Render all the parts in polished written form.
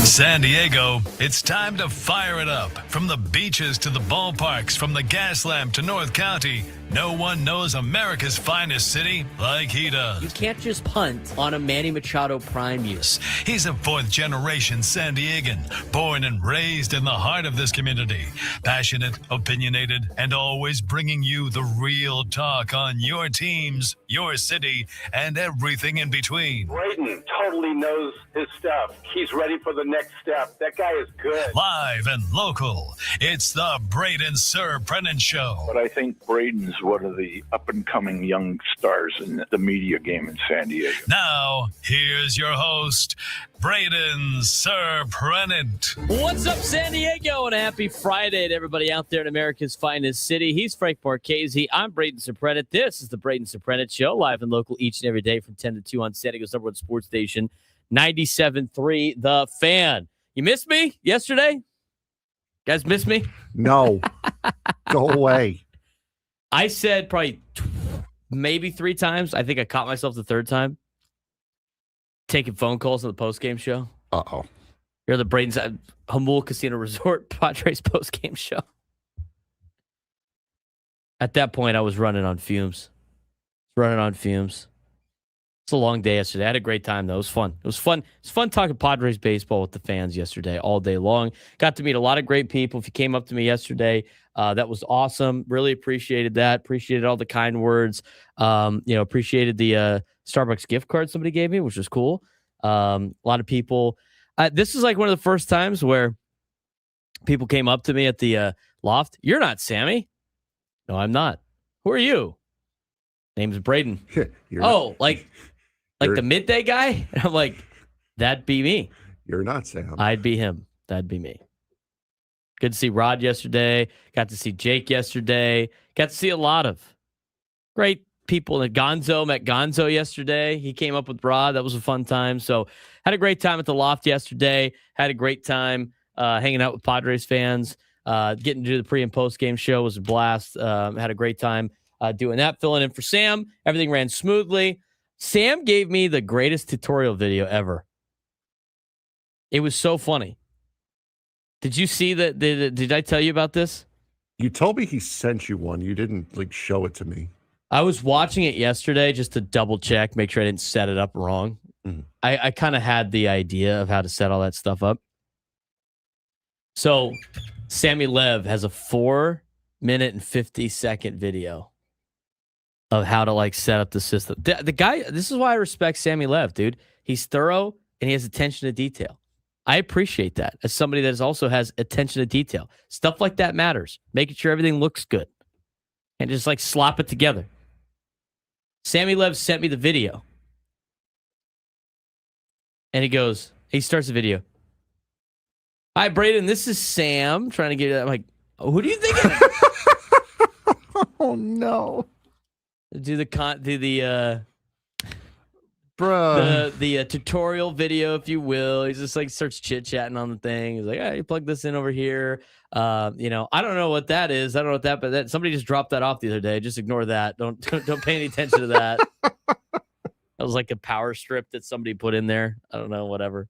San Diego, it's time to fire it up. From the beaches to the ballparks, from the Gaslamp to North County, no one knows America's finest city like he does. You can't just punt on a Manny Machado prime use. He's a fourth-generation San Diegan, born and raised in the heart of this community. Passionate, opinionated, and always bringing you the real talk on your teams, your city, and everything in between. Braden totally knows his stuff. He's ready for the next step. That guy is good. Live and local, it's the Braden Surprenant Show. But I think Braden's one of the up-and-coming young stars in the media game in San Diego. Now, here's your host, Braden Surprenant. What's up, San Diego? And happy Friday to everybody out there in America's finest city. He's Frank Marchese. I'm Braden Surprenant. This is the Braden Surprenant Show, live and local each and every day from 10 to 2 on San Diego's number one sports station, 97.3 The Fan. You missed me yesterday? You guys miss me? No. Go away. I said probably maybe 3 times. I think I caught myself the third time. Taking phone calls on the postgame show. Uh-oh. You're the Braden's Hamul Casino Resort Padres postgame show. At that point, I was running on fumes. It's a long day yesterday. I had a great time, though. It was fun. It was fun talking Padres baseball with the fans yesterday all day long. Got to meet a lot of great people. If you came up to me yesterday, that was awesome. Really appreciated that. Appreciated all the kind words. Appreciated the Starbucks gift card somebody gave me, which was cool. A lot of people. This is like one of the first times where people came up to me at the loft. You're not Sammy. No, I'm not. Who are you? Name's Braden. Like the midday guy? And I'm like, that'd be me. You're not Sam. I'd be him. That'd be me. Good to see Rod yesterday. Got to see Jake yesterday. Got to see a lot of great people. Met Gonzo yesterday. He came up with Rod. That was a fun time. So had a great time at the loft yesterday. Had a great time hanging out with Padres fans. Getting to do the pre and post game show was a blast. Had a great time doing that. Filling in for Sam. Everything ran smoothly. Sam gave me the greatest tutorial video ever. It was so funny. Did you see that? Did I tell you about this? You told me he sent you one. You didn't show it to me. I was watching it yesterday just to double check, make sure I didn't set it up wrong. Mm-hmm. I kind of had the idea of how to set all that stuff up. So Sammy Lev has a 4-minute and 50-second video of how to set up the system. The guy, this is why I respect Sammy Lev, dude. He's thorough and he has attention to detail. I appreciate that as somebody that also has attention to detail. Stuff like that matters. Making sure everything looks good and just slop it together. Sammy Lev sent me the video and he starts the video. Hi, Braden. This is Sam trying to get it. I'm like, who do you think it is? Oh, no. Do the tutorial video, if you will. He's just starts chit-chatting on the thing. He's like, you plug this in over here. I don't know what that is. I don't know what but somebody just dropped that off the other day. Just ignore that. Don't pay any attention to that. That was like a power strip that somebody put in there. I don't know, whatever.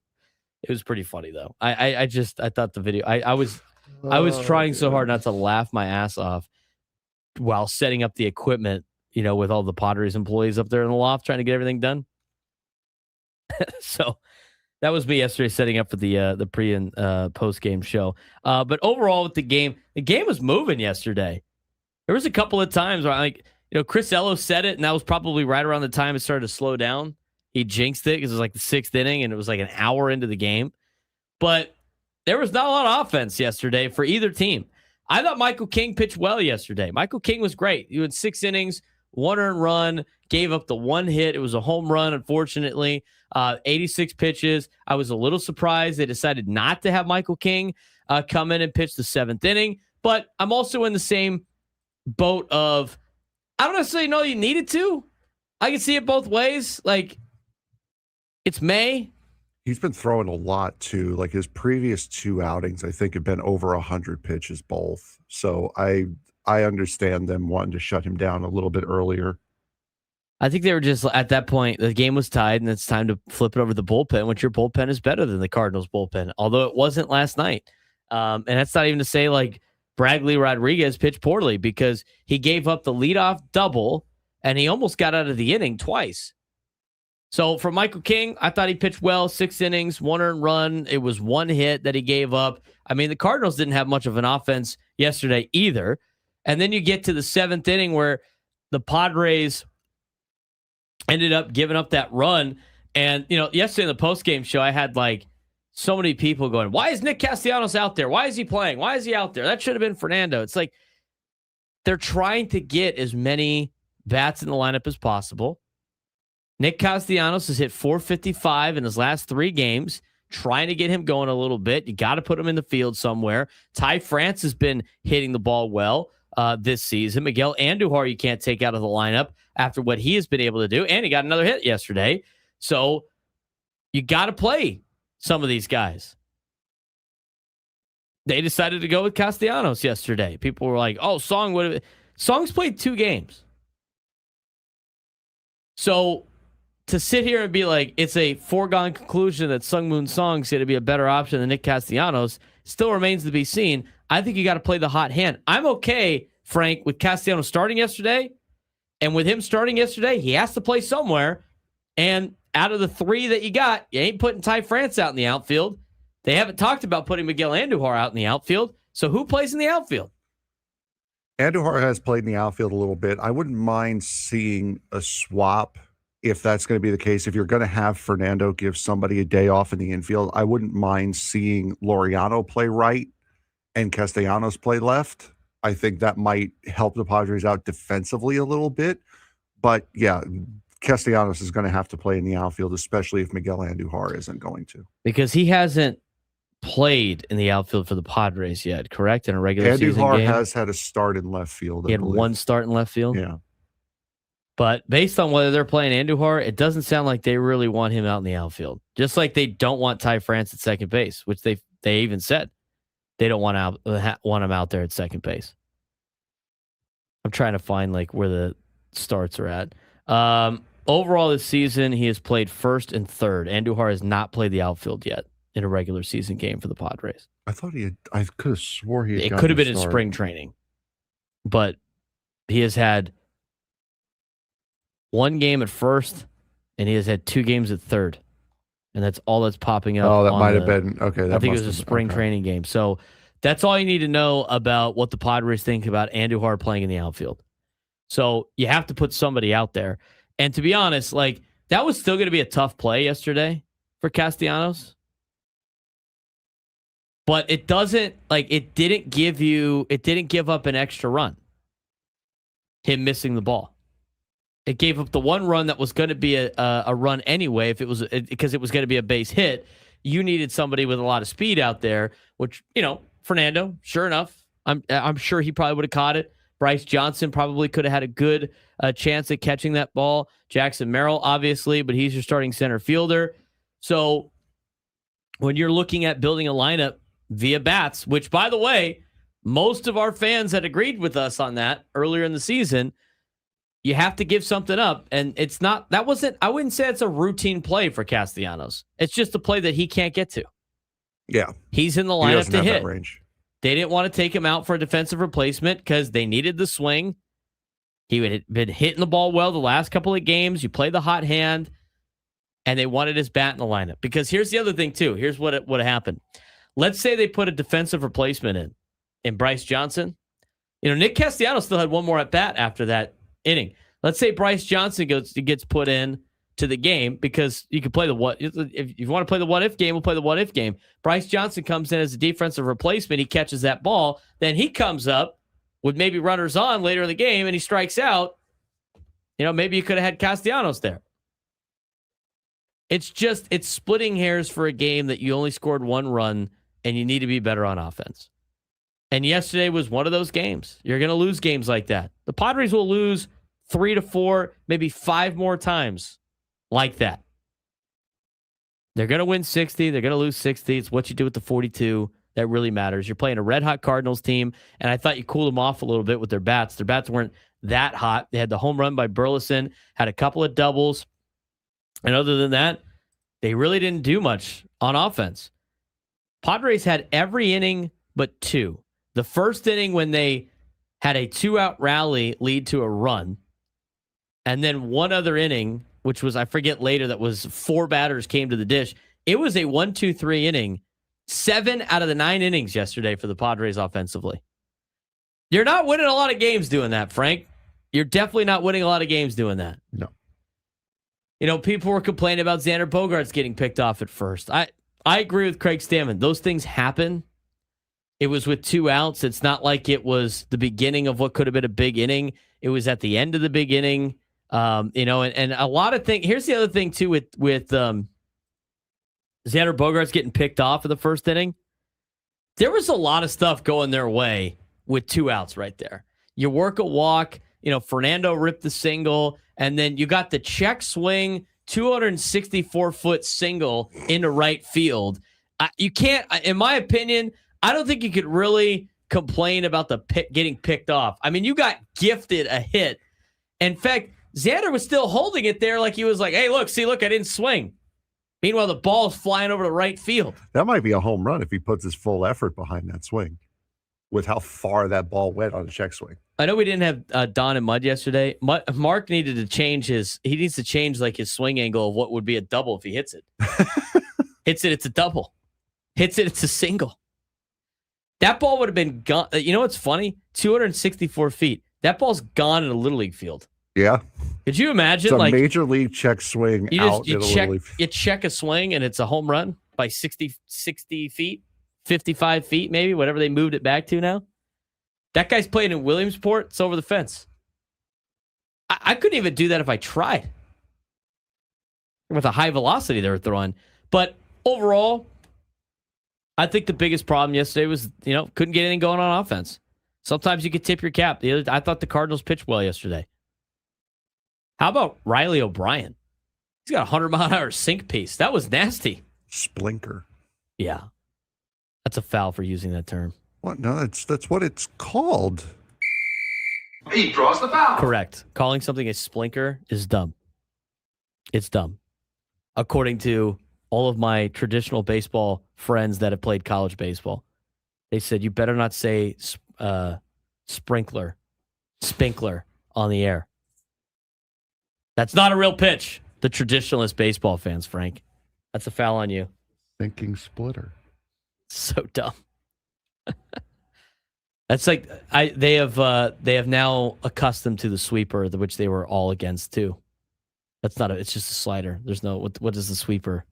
It was pretty funny though. I thought the video, I was trying so hard not to laugh my ass off while setting up the equipment, with all the Padres employees up there in the loft trying to get everything done. So that was me yesterday setting up for the pre and post game show. But overall with the game was moving yesterday. There was a couple of times where Chris Ello said it, and that was probably right around the time it started to slow down. He jinxed it because it was the 6th inning and it was an hour into the game. But there was not a lot of offense yesterday for either team. I thought Michael King pitched well yesterday. Michael King was great. He went 6 innings, 1 earned run, gave up the 1 hit. It was a home run, unfortunately. 86 pitches. I was a little surprised they decided not to have Michael King come in and pitch the 7th inning. But I'm also in the same boat of, I don't necessarily know you needed to. I can see it both ways. It's May. He's been throwing a lot too. His previous 2 outings, I think, have been over 100 pitches both. So I understand them wanting to shut him down a little bit earlier. I think they were just at that point, the game was tied and it's time to flip it over to the bullpen, which your bullpen is better than the Cardinals bullpen, although it wasn't last night. And that's not even to say like Bradley Rodriguez pitched poorly because he gave up the leadoff double and he almost got out of the inning twice. So for Michael King, I thought he pitched well, 6 innings, 1 earned run. It was 1 hit that he gave up. I mean, the Cardinals didn't have much of an offense yesterday either. And then you get to the 7th inning where the Padres ended up giving up that run. And, yesterday in the postgame show, I had like so many people going, why is Nick Castellanos out there? Why is he playing? Why is he out there? That should have been Fernando. It's like they're trying to get as many bats in the lineup as possible. Nick Castellanos has hit .455 in his last 3 games, trying to get him going a little bit. You got to put him in the field somewhere. Ty France has been hitting the ball well this season. Miguel Andujar you can't take out of the lineup after what he has been able to do, and he got another hit yesterday. So you got to play some of these guys. They decided to go with Castellanos yesterday. People were like, oh, Song's played 2 games. So to sit here and be like, it's a foregone conclusion that Sungmoon Song's going to be a better option than Nick Castellanos still remains to be seen. I think you got to play the hot hand. I'm okay, Frank, with Castellanos starting yesterday. And with him starting yesterday, he has to play somewhere. And out of the 3 that you got, you ain't putting Ty France out in the outfield. They haven't talked about putting Miguel Andujar out in the outfield. So who plays in the outfield? Andujar has played in the outfield a little bit. I wouldn't mind seeing a swap if that's going to be the case. If you're going to have Fernando give somebody a day off in the infield, I wouldn't mind seeing Laureano play right and Castellanos play left. I think that might help the Padres out defensively a little bit. But yeah, Castellanos is going to have to play in the outfield, especially if Miguel Andujar isn't going to. Because he hasn't played in the outfield for the Padres yet, correct? In a regular season game? Andujar has had a start in left field. He had 1 start in left field? Yeah. But based on whether they're playing Andujar, it doesn't sound like they really want him out in the outfield. Just like they don't want Ty France at second base, which they even said they don't want him out there at second base. I'm trying to find like where the starts are at. Overall this season, he has played first and third. Andujar has not played the outfield yet in a regular season game for the Padres. I thought I could have swore he had It could have been in spring training. But he has had 1 game at first, and he has had 2 games at third. And that's all that's popping up. Oh, that might have been. Okay. I think it was a spring training game. So that's all you need to know about what the Padres think about Andujar playing in the outfield. So you have to put somebody out there. And to be honest, like that was still going to be a tough play yesterday for Castellanos. But it didn't give up an extra run. Him missing the ball. It gave up the 1 run that was going to be a run anyway, because it was going to be a base hit. You needed somebody with a lot of speed out there, which, Fernando, sure enough, I'm sure he probably would have caught it. Bryce Johnson probably could have had a good chance at catching that ball. Jackson Merrill, obviously, but he's your starting center fielder. So when you're looking at building a lineup via bats, which, by the way, most of our fans had agreed with us on that earlier in the season, you have to give something up. And I wouldn't say it's a routine play for Castellanos. It's just a play that he can't get to. Yeah. He's in the lineup to hit. Range. They didn't want to take him out for a defensive replacement because they needed the swing. He had been hitting the ball well the last couple of games. You play the hot hand, and they wanted his bat in the lineup. Because here's the other thing, too. Here's what happened. Let's say they put a defensive replacement in Bryce Johnson. Nick Castellanos still had 1 more at bat after that inning. Let's say Bryce Johnson gets put in to the game because you can play the what. If you want to play the what if game, we'll play the what if game. Bryce Johnson comes in as a defensive replacement. He catches that ball. Then he comes up with maybe runners on later in the game and he strikes out. Maybe you could have had Castellanos there. It's splitting hairs for a game that you only scored 1 run and you need to be better on offense. And yesterday was one of those games. You're going to lose games like that. The Padres will lose 3 to 4, maybe 5 more times like that. They're going to win 60. They're going to lose 60. It's what you do with the 42 that really matters. You're playing a red-hot Cardinals team, and I thought you cooled them off a little bit with their bats. Their bats weren't that hot. They had the home run by Burleson, had a couple of doubles. And other than that, they really didn't do much on offense. Padres had every inning but two. The first inning when they had a 2-out rally lead to a run. And then one other inning, which was, I forget later, that was 4 batters came to the dish. It was a 1-2-3 inning. 7 out of the 9 innings yesterday for the Padres offensively. You're not winning a lot of games doing that, Frank. You're definitely not winning a lot of games doing that. No. People were complaining about Xander Bogaerts getting picked off at first. I agree with Craig Stammen. Those things happen. It was with 2 outs. It's not like it was the beginning of what could have been a big inning. It was at the end of the big inning. And a lot of things. Here's the other thing too with Xander Bogaerts getting picked off in the first inning. There was a lot of stuff going their way with 2 outs right there. You work a walk. Fernando ripped the single, and then you got the check swing, 264-foot single into right field. You can't, in my opinion, I don't think you could really complain about the getting picked off. I mean, you got gifted a hit. In fact, Xander was still holding it there like he was like, hey, look, I didn't swing. Meanwhile, the ball's flying over to right field. That might be a home run if he puts his full effort behind that swing with how far that ball went on the check swing. I know we didn't have Don and Mud yesterday. Mark needed to change his swing angle of what would be a double if he hits it. Hits it, it's a double. Hits it, it's a single. That ball would have been gone. You know what's funny? 264 feet. That ball's gone in a Little League field. Yeah. Could you imagine? It's a major league check swing you check a swing and it's a home run by 60 feet, 55 feet maybe, whatever they moved it back to now. That guy's playing in Williamsport. It's over the fence. I couldn't even do that if I tried. With a high velocity they were throwing. But overall, I think the biggest problem yesterday was, couldn't get anything going on offense. Sometimes you could tip your cap. I thought the Cardinals pitched well yesterday. How about Riley O'Brien? He's got a 100-mile-an-hour sink piece. That was nasty. Splinker. Yeah. That's a foul for using that term. What? No, that's what it's called. He draws the foul. Correct. Calling something a splinker is dumb. It's dumb. According to all of my traditional baseball friends that have played college baseball, they said you better not say spinkler on the air. That's not a real pitch. The traditionalist baseball fans, Frank. That's a foul on you. Thinking splitter. So dumb. That's like they have now accustomed to the sweeper, which they were all against too. That's not it's just a slider. There's no what is the sweeper?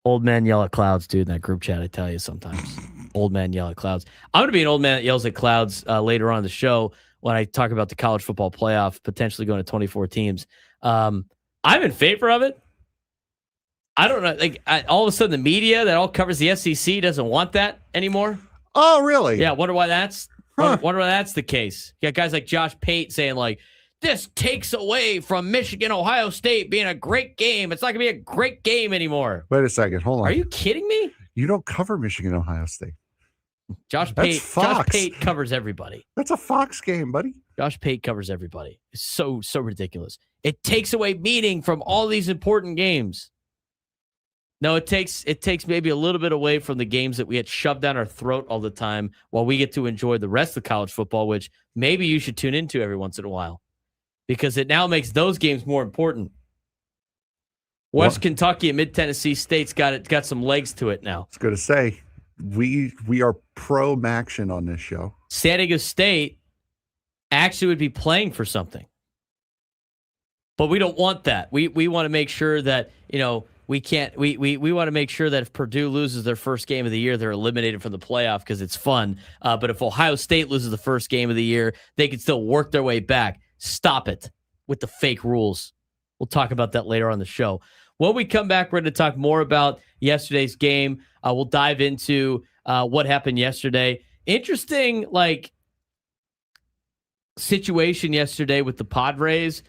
Old men yell at clouds, dude, in that group chat, I tell you sometimes. Old men yell at clouds. I'm gonna be an old man that yells at clouds later on in the show when I talk about the college football playoff potentially going to 24 teams. I'm in favor of it. I don't know. All of a sudden, the media that all covers the SEC doesn't want that anymore. Oh, really? Yeah. Wonder why that's. Wonder why that's the case. You got guys like Josh Pate saying this takes away from Michigan, Ohio State being a great game. It's not gonna be a great game anymore. Wait a second. Hold on. Are you kidding me? You don't cover Michigan, Ohio State. Josh Pate covers everybody. That's a Fox game, buddy. Josh Pate covers everybody. It's so ridiculous. It takes away meaning from all these important games. No, it takes maybe a little bit away from the games that we had shoved down our throat all the time while we get to enjoy the rest of college football, which maybe you should tune into every once in a while because it now makes those games more important. West Kentucky and Mid-Tennessee State's got some legs to it now. I was going to say, we are pro-Maction on this show. San Diego State actually would be playing for something. But we don't want that. We want to make sure that, we want to make sure that if Purdue loses their first game of the year, they're eliminated from the playoff because it's fun. But if Ohio State loses the first game of the year, they can still work their way back. Stop it with the fake rules. We'll talk about that later on the show. When we come back, we're going to talk more about yesterday's game. We'll dive into what happened yesterday. Interesting, situation yesterday with the Padres.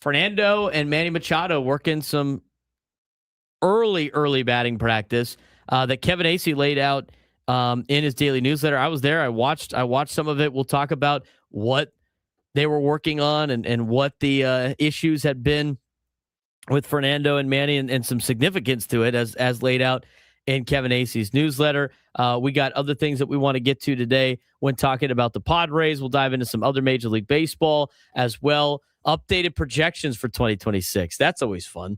Fernando and Manny Machado working some early batting practice that Kevin Acee laid out in his daily newsletter. I was there. I watched some of it. We'll talk about what they were working on and what the issues had been with Fernando and Manny and some significance to it as laid out in Kevin Acey's newsletter. We got other things that we want to get to today when talking about the Padres. We'll dive into some other Major League Baseball as well. Updated projections for 2026. That's always fun.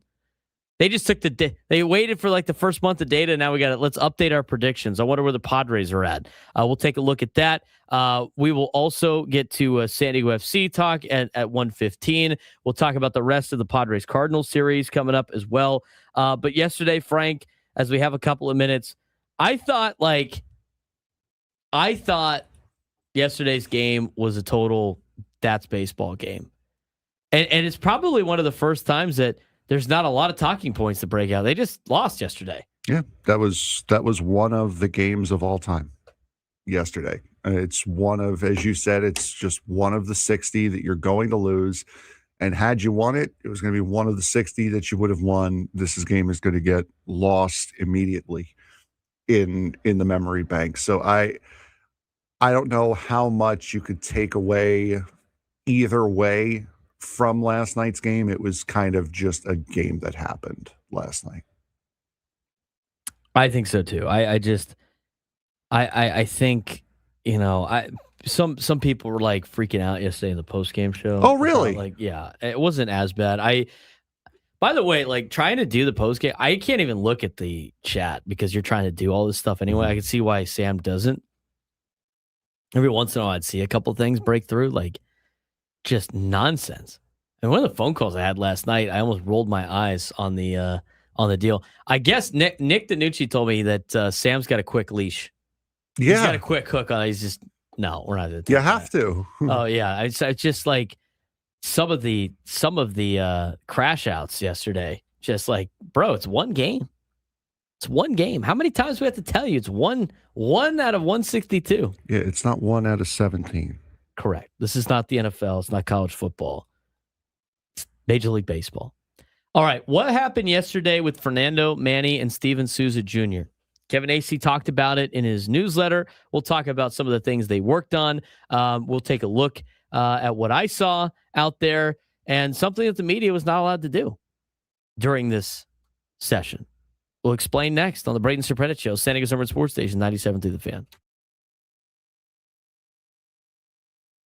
They just took they waited for like the first month of data. Now we got it. Let's update our predictions. I wonder where the Padres are at. We'll take a look at that. We will also get to San Diego FC talk at 1:15. We'll talk about the rest of the Padres Cardinals series coming up as well. But yesterday, Frank, as we have a couple of minutes, I thought yesterday's game was a total that's baseball game. And it's probably one of the first times that there's not a lot of talking points to break out. They just lost yesterday. Yeah, that was one of the games of all time yesterday. It's one of, as you said, it's just one of the 60 that you're going to lose. And had you won it, it was going to be one of the 60 that you would have won. Game is going to get lost immediately in the memory bank. So I don't know how much you could take away either way from last night's game. It was kind of just a game that happened last night. I think so too. I think, some people were like freaking out yesterday in the post-game show. Oh, really? Yeah, it wasn't as bad. By the way, like trying to do the post-game, I can't even look at the chat because you're trying to do all this stuff anyway. I can see why Sam doesn't. Every once in a while, I'd see a couple things break through, like just nonsense. And one of the phone calls I had last night, I almost rolled my eyes on the deal. I guess Nick DiNucci told me that Sam's got a quick leash. Yeah, he's got a quick hook on. He's just no, we're not. You have to. Oh yeah, it's just like some of the crash outs yesterday. Just like, bro, it's one game. It's one game. How many times do we have to tell you? It's one out of 162. Yeah, it's not 1 out of 17. Correct. This is not the NFL. It's not college football. It's Major League Baseball. All right. What happened yesterday with Fernando, Manny, and Steven Souza Jr.? Kevin Acey talked about it in his newsletter. We'll talk about some of the things they worked on. We'll take a look at what I saw out there and something that the media was not allowed to do during this session. We'll explain next on the Braden Surprenant Show, San Diego Summer Sports Station, 97.3 The Fan.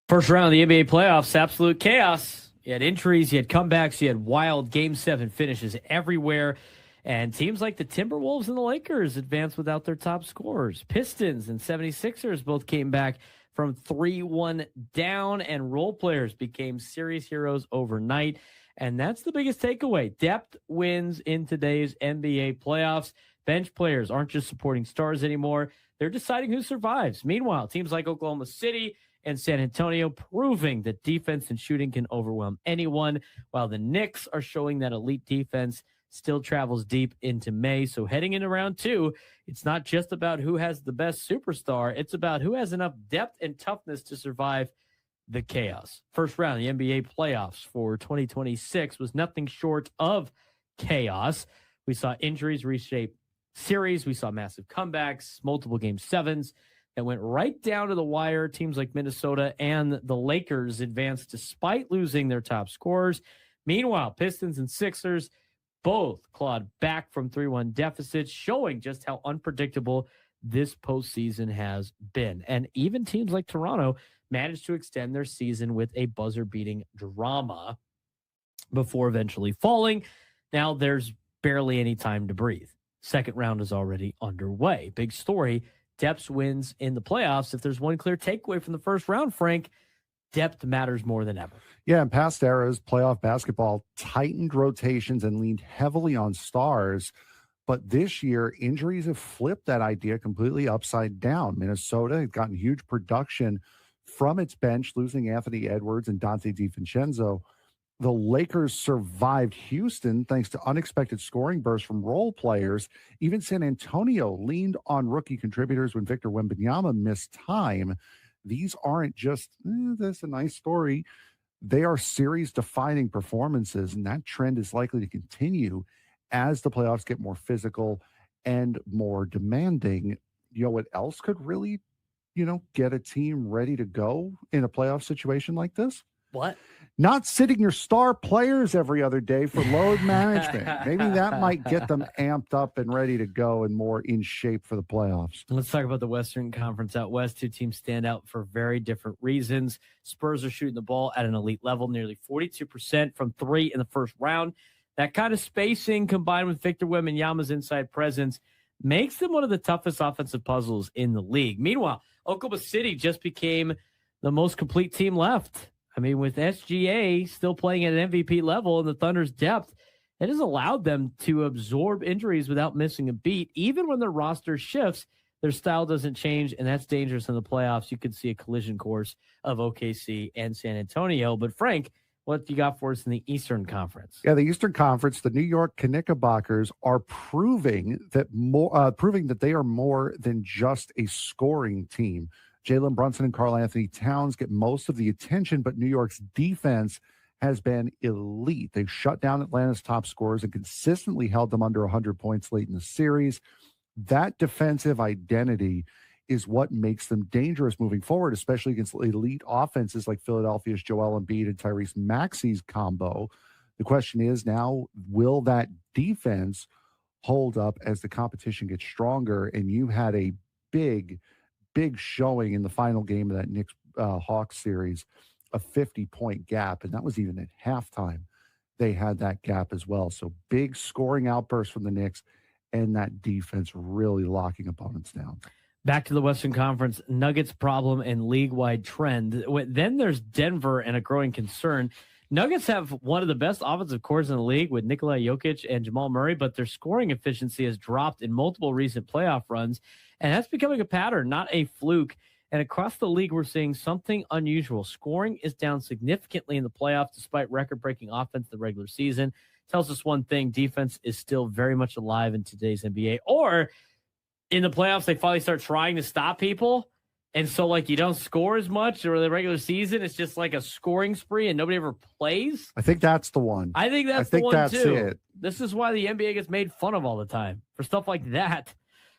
First round of the NBA playoffs, absolute chaos. You had injuries, you had comebacks, you had wild Game 7 finishes everywhere. And teams like the Timberwolves and the Lakers advanced without their top scorers. Pistons and 76ers both came back from 3-1 down, and role players became series heroes overnight. And that's the biggest takeaway. Depth wins in today's NBA playoffs. Bench players aren't just supporting stars anymore. They're deciding who survives. Meanwhile, teams like Oklahoma City and San Antonio proving that defense and shooting can overwhelm anyone, while the Knicks are showing that elite defense still travels deep into May. So heading into round 2, it's not just about who has the best superstar. It's about who has enough depth and toughness to survive the chaos. First round, the NBA playoffs for 2026 was nothing short of chaos. We saw injuries reshape series. We saw massive comebacks, multiple Game 7s that went right down to the wire. Teams like Minnesota and the Lakers advanced despite losing their top scorers. Meanwhile, Pistons and Sixers both clawed back from 3-1 deficits, showing just how unpredictable this postseason has been. And even teams like Toronto managed to extend their season with a buzzer-beating drama before eventually falling. Now there's barely any time to breathe. Second round is already underway. Big story, depth wins in the playoffs. If there's one clear takeaway from the first round, Frank, depth matters more than ever. Yeah, in past eras, playoff basketball tightened rotations and leaned heavily on stars. But this year, injuries have flipped that idea completely upside down. Minnesota has gotten huge production from its bench, losing Anthony Edwards and Dante DiVincenzo. The Lakers survived Houston thanks to unexpected scoring bursts from role players. Even San Antonio leaned on rookie contributors when Victor Wembanyama missed time. These aren't just, that's a nice story. They are series-defining performances, and that trend is likely to continue as the playoffs get more physical and more demanding. You know what else could really, get a team ready to go in a playoff situation like this? What? Not sitting your star players every other day for load management. Maybe that might get them amped up and ready to go and more in shape for the playoffs. Let's talk about the Western Conference out west. Two teams stand out for very different reasons. Spurs are shooting the ball at an elite level, nearly 42% from three in the first round. That kind of spacing combined with Victor Wembanyama's inside presence makes them one of the toughest offensive puzzles in the league. Meanwhile, Oklahoma City just became the most complete team left. I mean, with SGA still playing at an MVP level and the Thunder's depth, it has allowed them to absorb injuries without missing a beat. Even when their roster shifts, their style doesn't change, and that's dangerous in the playoffs. You could see a collision course of OKC and San Antonio. But, Frank, what do you got for us in the Eastern Conference? Yeah, the Eastern Conference, the New York Knickerbockers are proving that they are more than just a scoring team. Jalen Brunson and Karl Anthony Towns get most of the attention, but New York's defense has been elite. They've shut down Atlanta's top scorers and consistently held them under 100 points late in the series. That defensive identity is what makes them dangerous moving forward, especially against elite offenses like Philadelphia's Joel Embiid and Tyrese Maxey's combo. The question is now, will that defense hold up as the competition gets stronger? And you had a big showing in the final game of that Knicks Hawks series, a 50-point gap, and that was even at halftime. They had that gap as well. So big scoring outbursts from the Knicks, and that defense really locking opponents down. Back to the Western Conference, Nuggets problem and league-wide trend. Then there's Denver and a growing concern. Nuggets have one of the best offensive cores in the league with Nikola Jokic and Jamal Murray, but their scoring efficiency has dropped in multiple recent playoff runs, and that's becoming a pattern, not a fluke. And across the league, we're seeing something unusual. Scoring is down significantly in the playoffs despite record-breaking offense in the regular season. Tells us one thing: defense is still very much alive in today's NBA. Or in the playoffs, they finally start trying to stop people. And so, like, you don't score as much, or the regular season, it's just like a scoring spree and nobody ever plays. I think that's the one. I think that's the one, that's too. It. This is why the NBA gets made fun of all the time for stuff like that.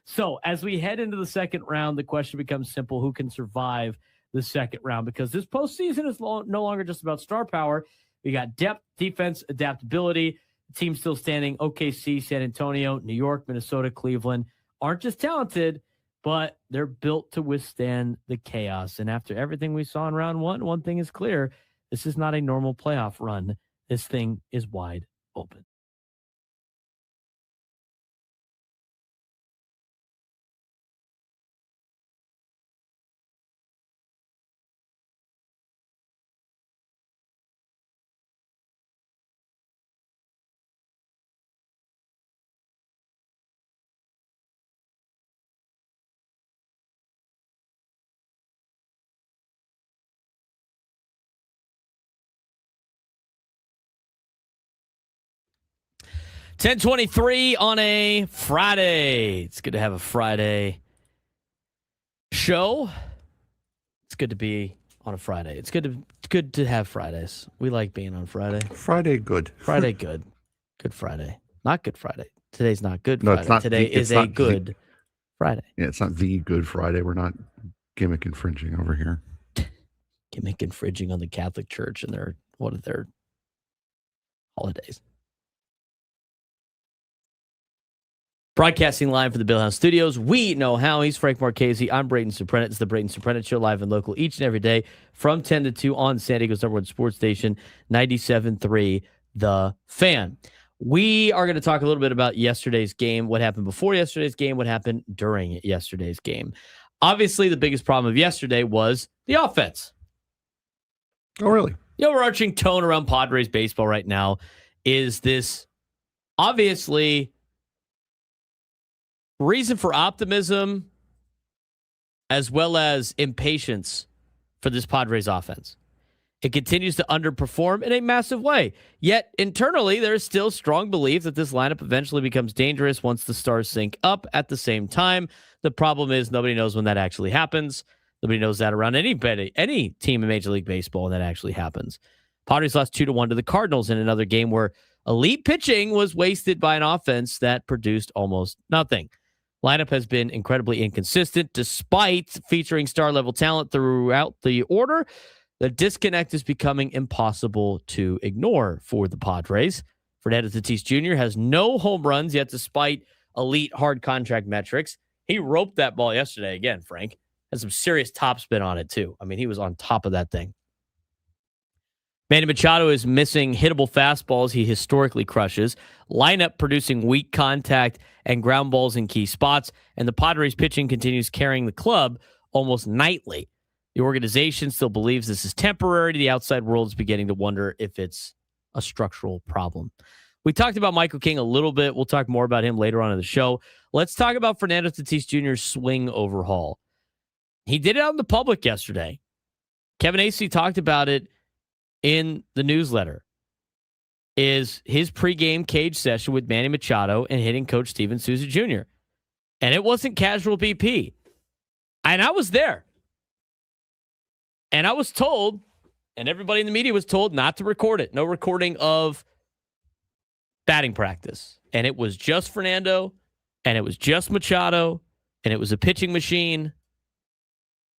So as we head into the second round, the question becomes simple: who can survive the second round? Because this postseason is no longer just about star power. We got depth, defense, adaptability. The team still standing: OKC, San Antonio, New York, Minnesota, Cleveland aren't just talented, but they're built to withstand the chaos. And after everything we saw in round one thing is clear: this is not a normal playoff run. This thing is wide open. $10:23 on a Friday. It's good to have a Friday show. It's good to be on a Friday. It's good to have Fridays. We like being on Friday. Friday, good. Friday, good. Good Friday. Not Good Friday. Today's not Good Friday. No, it's not. Today is a good Friday. Yeah, it's not the Good Friday. We're not gimmick infringing over here. Gimmick infringing on the Catholic Church and one of their holidays. Broadcasting live from the Bill House Studios, we know how. He's Frank Marchese. I'm Braden Surprenant. It's the Braden Surprenant Show, live and local each and every day from 10 to 2 on San Diego's number one sports station, 97.3 The Fan. We are going to talk a little bit about yesterday's game, what happened before yesterday's game, what happened during yesterday's game. Obviously, the biggest problem of yesterday was the offense. Oh, really? The overarching tone around Padres baseball right now is this obviously reason for optimism as well as impatience for this Padres offense. It continues to underperform in a massive way. Yet internally, there is still strong belief that this lineup eventually becomes dangerous once the stars sync up at the same time. The problem is nobody knows when that actually happens. Nobody knows that around any team in Major League Baseball when that actually happens. Padres lost 2-1 to the Cardinals in another game where elite pitching was wasted by an offense that produced almost nothing. Lineup has been incredibly inconsistent despite featuring star-level talent throughout the order. The disconnect is becoming impossible to ignore for the Padres. Fernando Tatis Jr. has no home runs yet, despite elite hard contract metrics. He roped that ball yesterday again, Frank. Had some serious topspin on it, too. I mean, he was on top of that thing. Manny Machado is missing hittable fastballs he historically crushes. Lineup producing weak contact and ground balls in key spots. And the Padres pitching continues carrying the club almost nightly. The organization still believes this is temporary. The outside world is beginning to wonder if it's a structural problem. We talked about Michael King a little bit. We'll talk more about him later on in the show. Let's talk about Fernando Tatis Jr.'s swing overhaul. He did it out in the public yesterday. Kevin Acee talked about it in the newsletter. Is his pregame cage session with Manny Machado and hitting coach Steven Souza Jr. And it wasn't casual BP. And I was there. And I was told, and everybody in the media was told not to record it. No recording of batting practice. And it was just Fernando, and it was just Machado, and it was a pitching machine,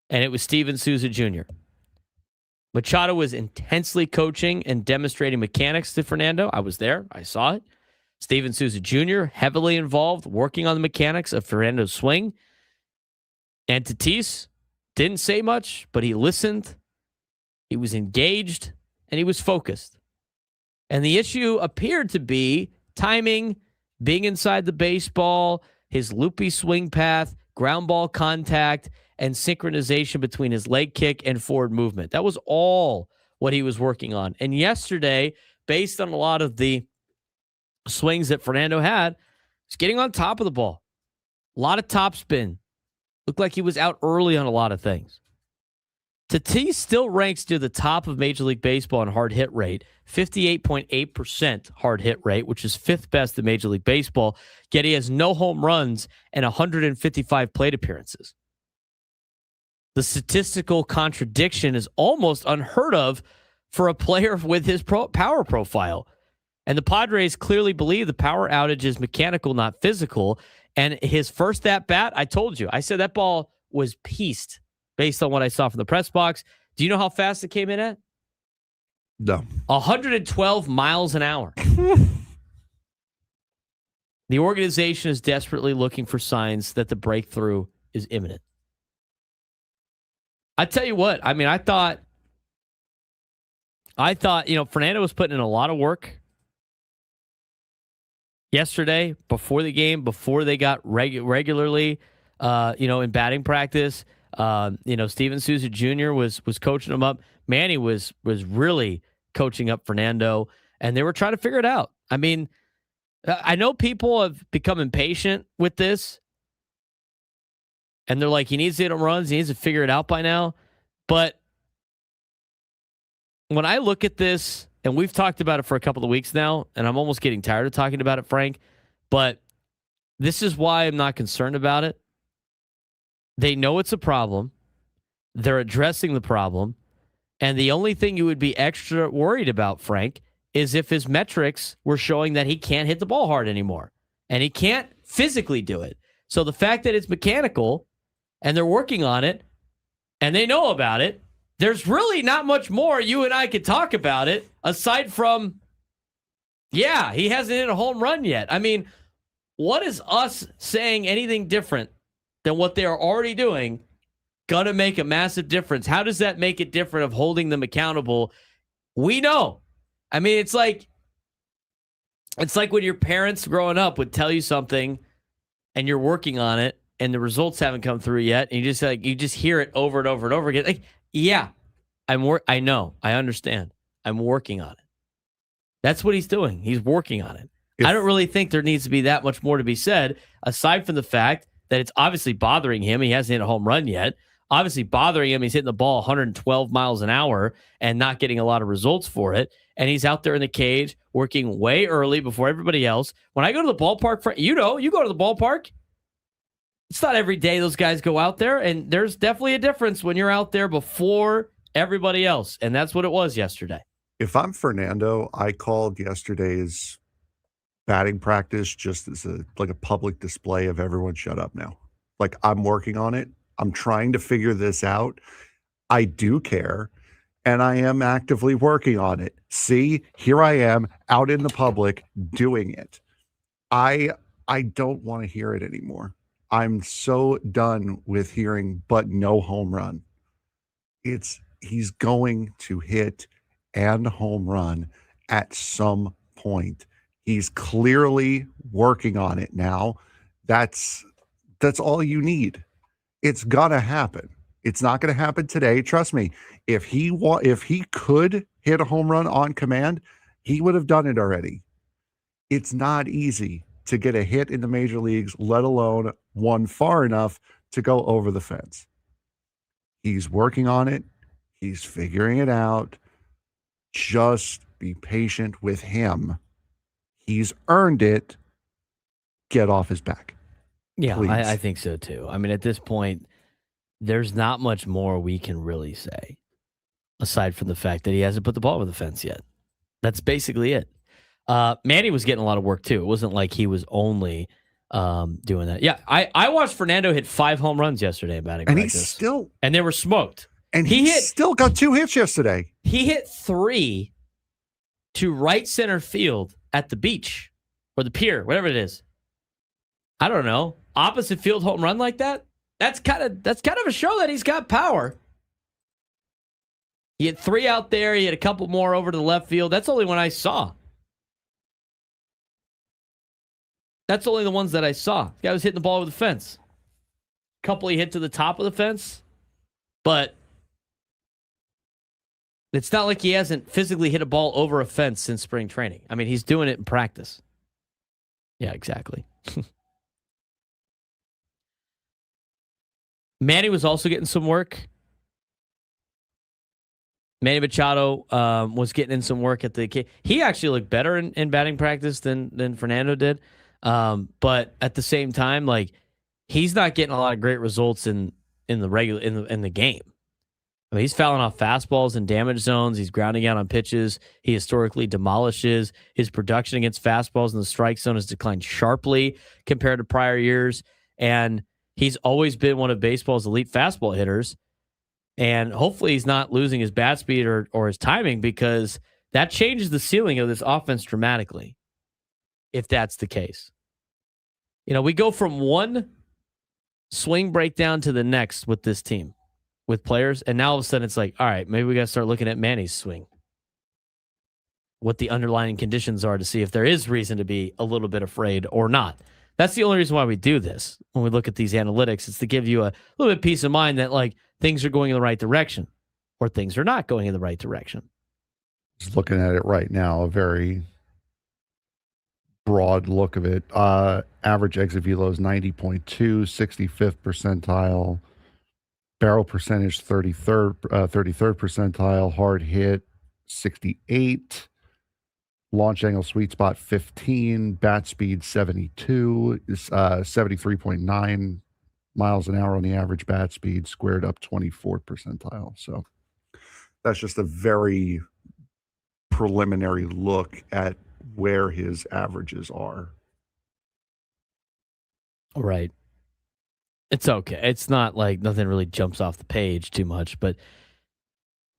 and it was Steven Souza Jr. Machado was intensely coaching and demonstrating mechanics to Fernando. I was there. I saw it. Steven Souza Jr. heavily involved, working on the mechanics of Fernando's swing. And Tatis didn't say much, but he listened. He was engaged, and he was focused. And the issue appeared to be timing, being inside the baseball, his loopy swing path, ground ball contact, and synchronization between his leg kick and forward movement. That was all what he was working on. And yesterday, based on a lot of the swings that Fernando had, he's getting on top of the ball. A lot of topspin. Looked like he was out early on a lot of things. Tatis still ranks near the top of Major League Baseball in hard hit rate, 58.8% hard hit rate, which is fifth best in Major League Baseball, yet he has no home runs and 155 plate appearances. The statistical contradiction is almost unheard of for a player with his power profile. And the Padres clearly believe the power outage is mechanical, not physical. And his first at-bat, I told you, I said that ball was pieced based on what I saw from the press box. Do you know how fast it came in at? No. 112 miles an hour. The organization is desperately looking for signs that the breakthrough is imminent. I tell you what, I mean, I thought, Fernando was putting in a lot of work yesterday, before the game, before they got regularly, in batting practice. Steven Souza Jr. was coaching him up. Manny was really coaching up Fernando, and they were trying to figure it out. I mean, I know people have become impatient with this, and they're like, he needs to hit home runs. He needs to figure it out by now. But when I look at this, and we've talked about it for a couple of weeks now, and I'm almost getting tired of talking about it, Frank, but this is why I'm not concerned about it. They know it's a problem. They're addressing the problem. And the only thing you would be extra worried about, Frank, is if his metrics were showing that he can't hit the ball hard anymore. And he can't physically do it. So the fact that it's mechanical, and they're working on it, and they know about it, there's really not much more you and I could talk about it, aside from, he hasn't hit a home run yet. I mean, what is us saying anything different than what they are already doing going to make a massive difference? How does that make it different of holding them accountable? We know. I mean, it's like when your parents growing up would tell you something and you're working on it and the results haven't come through yet, and you just hear it over and over and over again. Like, yeah, I know. I understand. I'm working on it. That's what he's doing. He's working on it. I don't really think there needs to be that much more to be said, aside from the fact that it's obviously bothering him. He hasn't hit a home run yet. Obviously bothering him. He's hitting the ball 112 miles an hour and not getting a lot of results for it. And he's out there in the cage working way early before everybody else. When I go to the ballpark, you go to the ballpark. It's not every day those guys go out there. And there's definitely a difference when you're out there before everybody else. And that's what it was yesterday. If I'm Fernando, I called yesterday's batting practice just as a public display of everyone shut up now. Like, I'm working on it. I'm trying to figure this out. I do care. and I am actively working on it. See, here I am out in the public doing it. I don't want to hear it anymore. I'm so done with hearing but no home run. He's going to hit and home run at some point. He's clearly working on it now. That's all you need. It's gonna happen. It's not going to happen today. Trust me. If he could hit a home run on command, he would have done it already. It's not easy to get a hit in the major leagues, let alone one far enough to go over the fence. He's working on it. He's figuring it out. Just be patient with him. He's earned it. Get off his back. Yeah, Please. I think so too. I mean, at this point, there's not much more we can really say aside from the fact that he hasn't put the ball over the fence yet. That's basically it. Manny was getting a lot of work too. It wasn't like he was only doing that. Yeah, I watched Fernando hit 5 home runs yesterday in batting practice. And they were smoked. And he still got 2 hits yesterday. He hit 3 to right center field at the beach or the pier, whatever it is. I don't know. Opposite field home run like that? That's kind of a show that he's got power. He had 3 out there. He had a couple more over to the left field. That's only one I saw. That's only the ones that I saw. The guy was hitting the ball over the fence. A couple he hit to the top of the fence. But it's not like he hasn't physically hit a ball over a fence since spring training. I mean, he's doing it in practice. Yeah, exactly. Manny was also getting some work. Manny Machado was getting in some work at the... He actually looked better in batting practice than Fernando did. But at the same time, like, he's not getting a lot of great results in the game. I mean, he's fouling off fastballs in damage zones. He's grounding out on pitches. He historically demolishes. His production against fastballs in the strike zone has declined sharply compared to prior years. And he's always been one of baseball's elite fastball hitters. And hopefully he's not losing his bat speed or his timing, because that changes the ceiling of this offense dramatically, if that's the case. You know, we go from one swing breakdown to the next with this team, with players, and now all of a sudden it's like, all right, maybe we got to start looking at Manny's swing, what the underlying conditions are, to see if there is reason to be a little bit afraid or not. That's the only reason why we do this. When we look at these analytics, it's to give you a little bit of peace of mind that, like, things are going in the right direction or things are not going in the right direction. Just looking at it right now, a very broad look of it. Average exit velo is 90.2, 65th percentile. Barrel percentage 33rd percentile. Hard hit 68. Launch angle sweet spot 15. Bat speed 72. 73.9 miles an hour on the average bat speed. Squared up 24th percentile. So that's just a very preliminary look at where his averages are. Right. It's okay. It's not like nothing really jumps off the page too much, but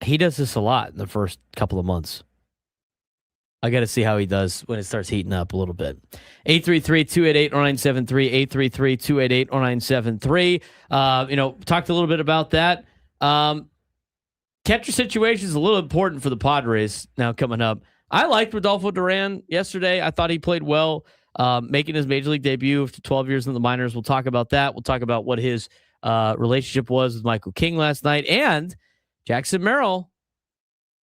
he does this a lot in the first couple of months. I got to see how he does when it starts heating up a little bit. 833-288-0973, 833-288-0973. Talked a little bit about that. Catcher situation is a little important for the Padres now coming up. I liked Rodolfo Duran yesterday. I thought he played well, making his major league debut after 12 years in the minors. We'll talk about that. We'll talk about what his relationship was with Michael King last night, and Jackson Merrill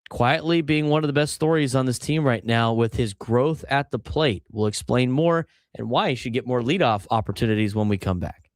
quietly being one of the best stories on this team right now with his growth at the plate. We'll explain more and why he should get more leadoff opportunities when we come back.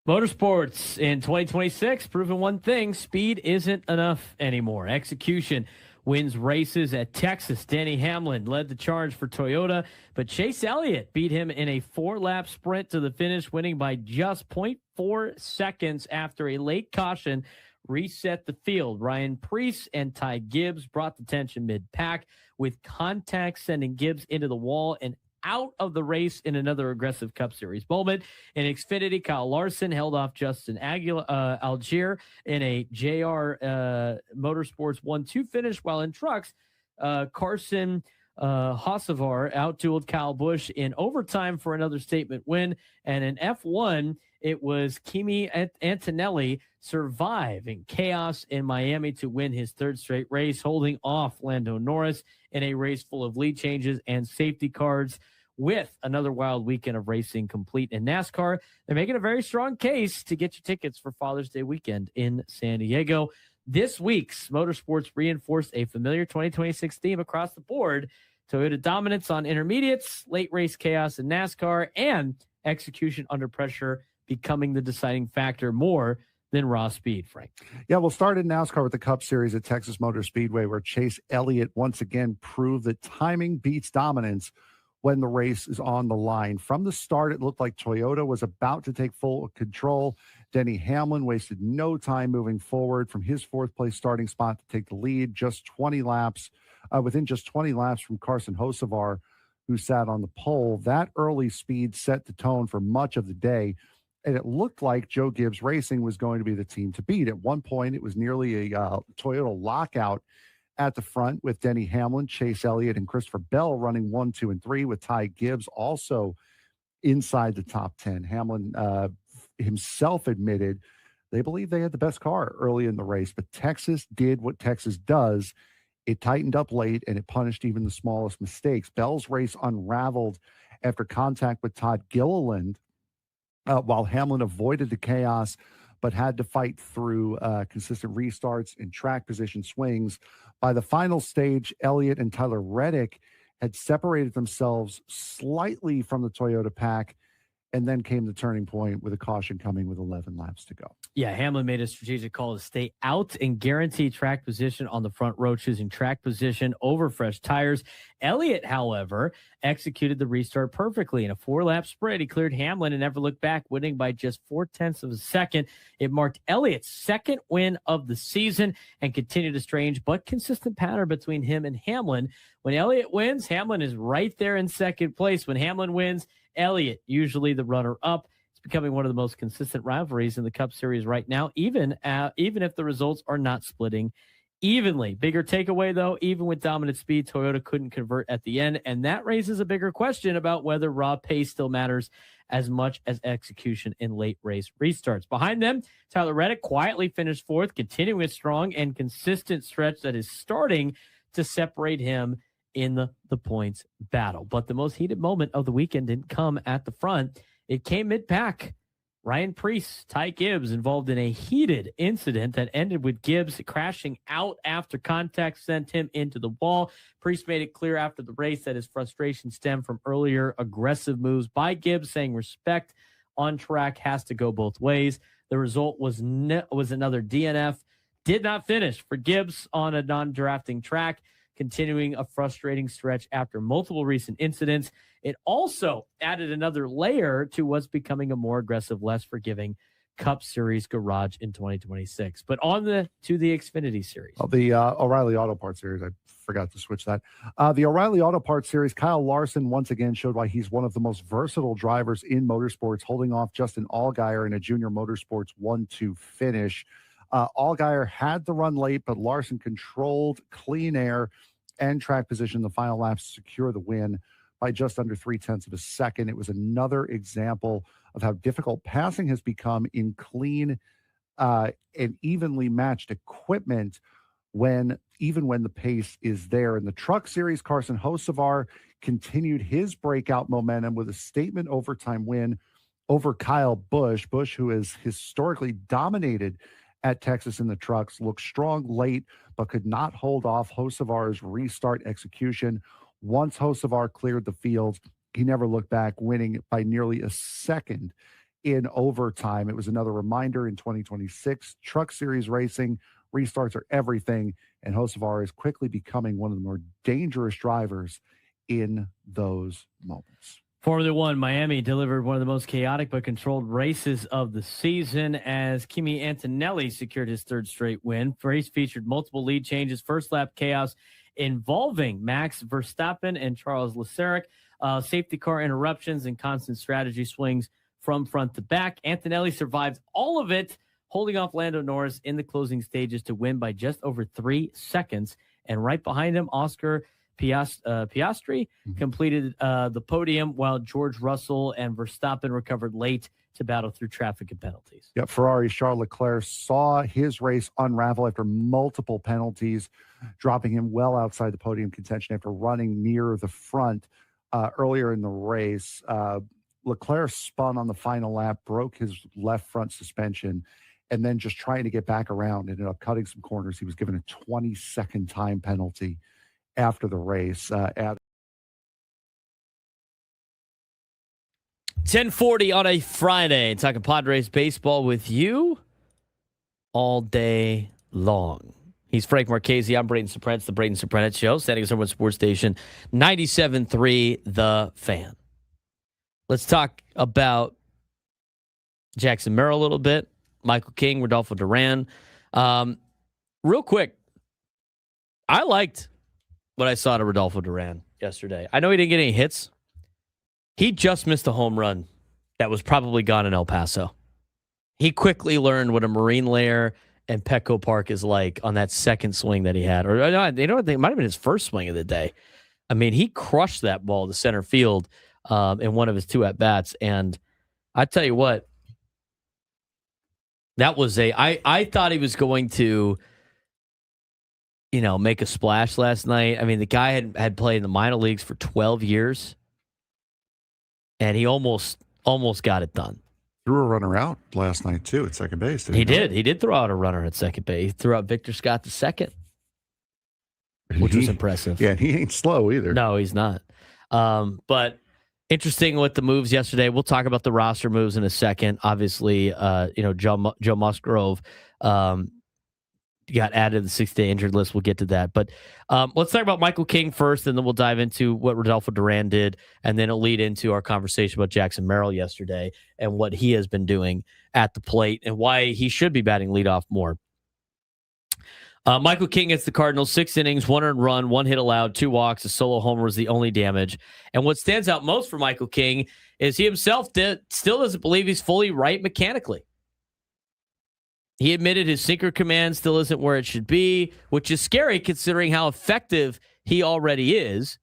Motorsports in 2026 proving one thing: speed isn't enough anymore. Execution wins races at Texas. Denny Hamlin led the charge for Toyota, but Chase Elliott beat him in a 4-lap sprint to the finish, winning by just 0.4 seconds after a late caution reset the field. Ryan Preece and Ty Gibbs brought the tension mid-pack, with contact sending Gibbs into the wall and out of the race in another aggressive Cup Series moment. In Xfinity, Kyle Larson held off Justin Algier in a JR Motorsports 1-2 finish, while in trucks, Carson Hocevar outdueled Kyle Busch in overtime for another statement win. And in F1, it was Kimi Antonelli surviving chaos in Miami to win his third straight race, holding off Lando Norris in a race full of lead changes and safety cars. With another wild weekend of racing complete in NASCAR, they're making a very strong case to get your tickets for Father's Day weekend in San Diego. This week's Motorsports reinforced a familiar 2026 theme across the board: Toyota dominance on intermediates, late race chaos in NASCAR, and execution under pressure becoming the deciding factor more than raw speed, Frank. Yeah, we'll start in NASCAR with the Cup Series at Texas Motor Speedway, where Chase Elliott once again proved that timing beats dominance when the race is on the line. From the start, it looked like Toyota was about to take full control. Denny Hamlin wasted no time moving forward from his fourth-place starting spot to take the lead, within just 20 laps from Carson Hocevar, who sat on the pole. That early speed set the tone for much of the day, and it looked like Joe Gibbs Racing was going to be the team to beat. At one point, it was nearly a Toyota lockout at the front, with Denny Hamlin, Chase Elliott, and Christopher Bell running 1, 2, and 3, with Ty Gibbs also inside the top 10. Hamlin himself admitted they believe they had the best car early in the race, but Texas did what Texas does. It tightened up late, and it punished even the smallest mistakes. Bell's race unraveled after contact with Todd Gilliland, while Hamlin avoided the chaos but had to fight through consistent restarts and track position swings. By the final stage, Elliott and Tyler Reddick had separated themselves slightly from the Toyota pack, and then came the turning point with a caution coming with 11 laps to go. Yeah, Hamlin made a strategic call to stay out and guarantee track position on the front row, choosing track position over fresh tires. Elliott, however, executed the restart perfectly. In a 4-lap sprint, he cleared Hamlin and never looked back, winning by just 0.4 of a second. It marked Elliott's second win of the season and continued a strange but consistent pattern between him and Hamlin. When Elliott wins, Hamlin is right there in second place. When Hamlin wins, Elliott, usually the runner-up. It's becoming one of the most consistent rivalries in the Cup Series right now, even if the results are not splitting evenly. Bigger takeaway, though, even with dominant speed, Toyota couldn't convert at the end, and that raises a bigger question about whether raw pace still matters as much as execution in late race restarts. Behind them, Tyler Reddick quietly finished fourth, continuing a strong and consistent stretch that is starting to separate him in the points battle. But the most heated moment of the weekend didn't come at the front. It came mid-pack. Ryan Preece, Ty Gibbs involved in a heated incident that ended with Gibbs crashing out after contact sent him into the wall. Preece made it clear after the race that his frustration stemmed from earlier aggressive moves by Gibbs, saying respect on track has to go both ways. The result was another DNF. Did not finish for Gibbs on a non-drafting track, continuing a frustrating stretch after multiple recent incidents. It also added another layer to what's becoming a more aggressive, less forgiving Cup Series garage in 2026. But on to the Xfinity Series. The O'Reilly Auto Parts Series, I forgot to switch that. The O'Reilly Auto Parts Series, Kyle Larson once again showed why he's one of the most versatile drivers in motorsports, holding off Justin Allgaier in a Junior Motorsports 1-2 finish. Allgaier had to run late, but Larson controlled clean air and track position in the final laps to secure the win by just under 0.3 of a second. It was another example of how difficult passing has become in clean and evenly matched equipment even when the pace is there. In the Truck Series, Carson Hocevar continued his breakout momentum with a statement overtime win over Kyle Busch. Busch, who has historically dominated at Texas in the trucks, looked strong late, but could not hold off Hocevar's restart execution. Once Hocevar cleared the field, he never looked back, winning by nearly a second in overtime. It was another reminder in 2026, Truck Series racing, restarts are everything, and Hocevar is quickly becoming one of the more dangerous drivers in those moments. Formula One, Miami delivered one of the most chaotic but controlled races of the season as Kimi Antonelli secured his third straight win. The race featured multiple lead changes, first lap chaos involving Max Verstappen and Charles Leclerc. safety car interruptions, and constant strategy swings from front to back. Antonelli survived all of it, holding off Lando Norris in the closing stages to win by just over 3 seconds. And right behind him, Oscar Piastri completed the podium, while George Russell and Verstappen recovered late to battle through traffic and penalties. Yeah, Ferrari's Charles Leclerc saw his race unravel after multiple penalties, dropping him well outside the podium contention after running near the front earlier in the race. Leclerc spun on the final lap, broke his left front suspension, and then just trying to get back around, ended up cutting some corners. He was given a 20-second time penalty after the race. 10:40 on a Friday. Talking Padres baseball with you all day long. He's Frank Marchese. I'm Braden Surprenant. It's the Braden Surprenant Show. Standing us over Sports Station 97.3 The Fan. Let's talk about Jackson Merrill a little bit. Michael King, Rodolfo Duran. Real quick, I liked what I saw to Rodolfo Duran yesterday. I know he didn't get any hits. He just missed a home run that was probably gone in El Paso. He quickly learned what a Marine Layer and Petco Park is like on that second swing that he had. Or, it might have been his first swing of the day. I mean, he crushed that ball to center field in one of his 2 at-bats. And I tell you what, that was I thought he was going to, make a splash last night. I mean, the guy had played in the minor leagues for 12 years. And he almost got it done. Threw a runner out last night, too, at second base. He did. He did throw out a runner at second base. He threw out Victor Scott to second, which was impressive. Yeah, he ain't slow either. No, he's not. But interesting with the moves yesterday. We'll talk about the roster moves in a second. Obviously, Joe Musgrove got added to the 6-day injured list. We'll get to that. But let's talk about Michael King first, and then we'll dive into what Rodolfo Duran did, and then it'll lead into our conversation about Jackson Merrill yesterday and what he has been doing at the plate and why he should be batting leadoff more. Michael King against the Cardinals, 6 innings, 1 earned run, 1 hit allowed, 2 walks, a solo homer was the only damage. And what stands out most for Michael King is he himself still doesn't believe he's fully right mechanically. He admitted his sinker command still isn't where it should be, which is scary considering how effective he already is.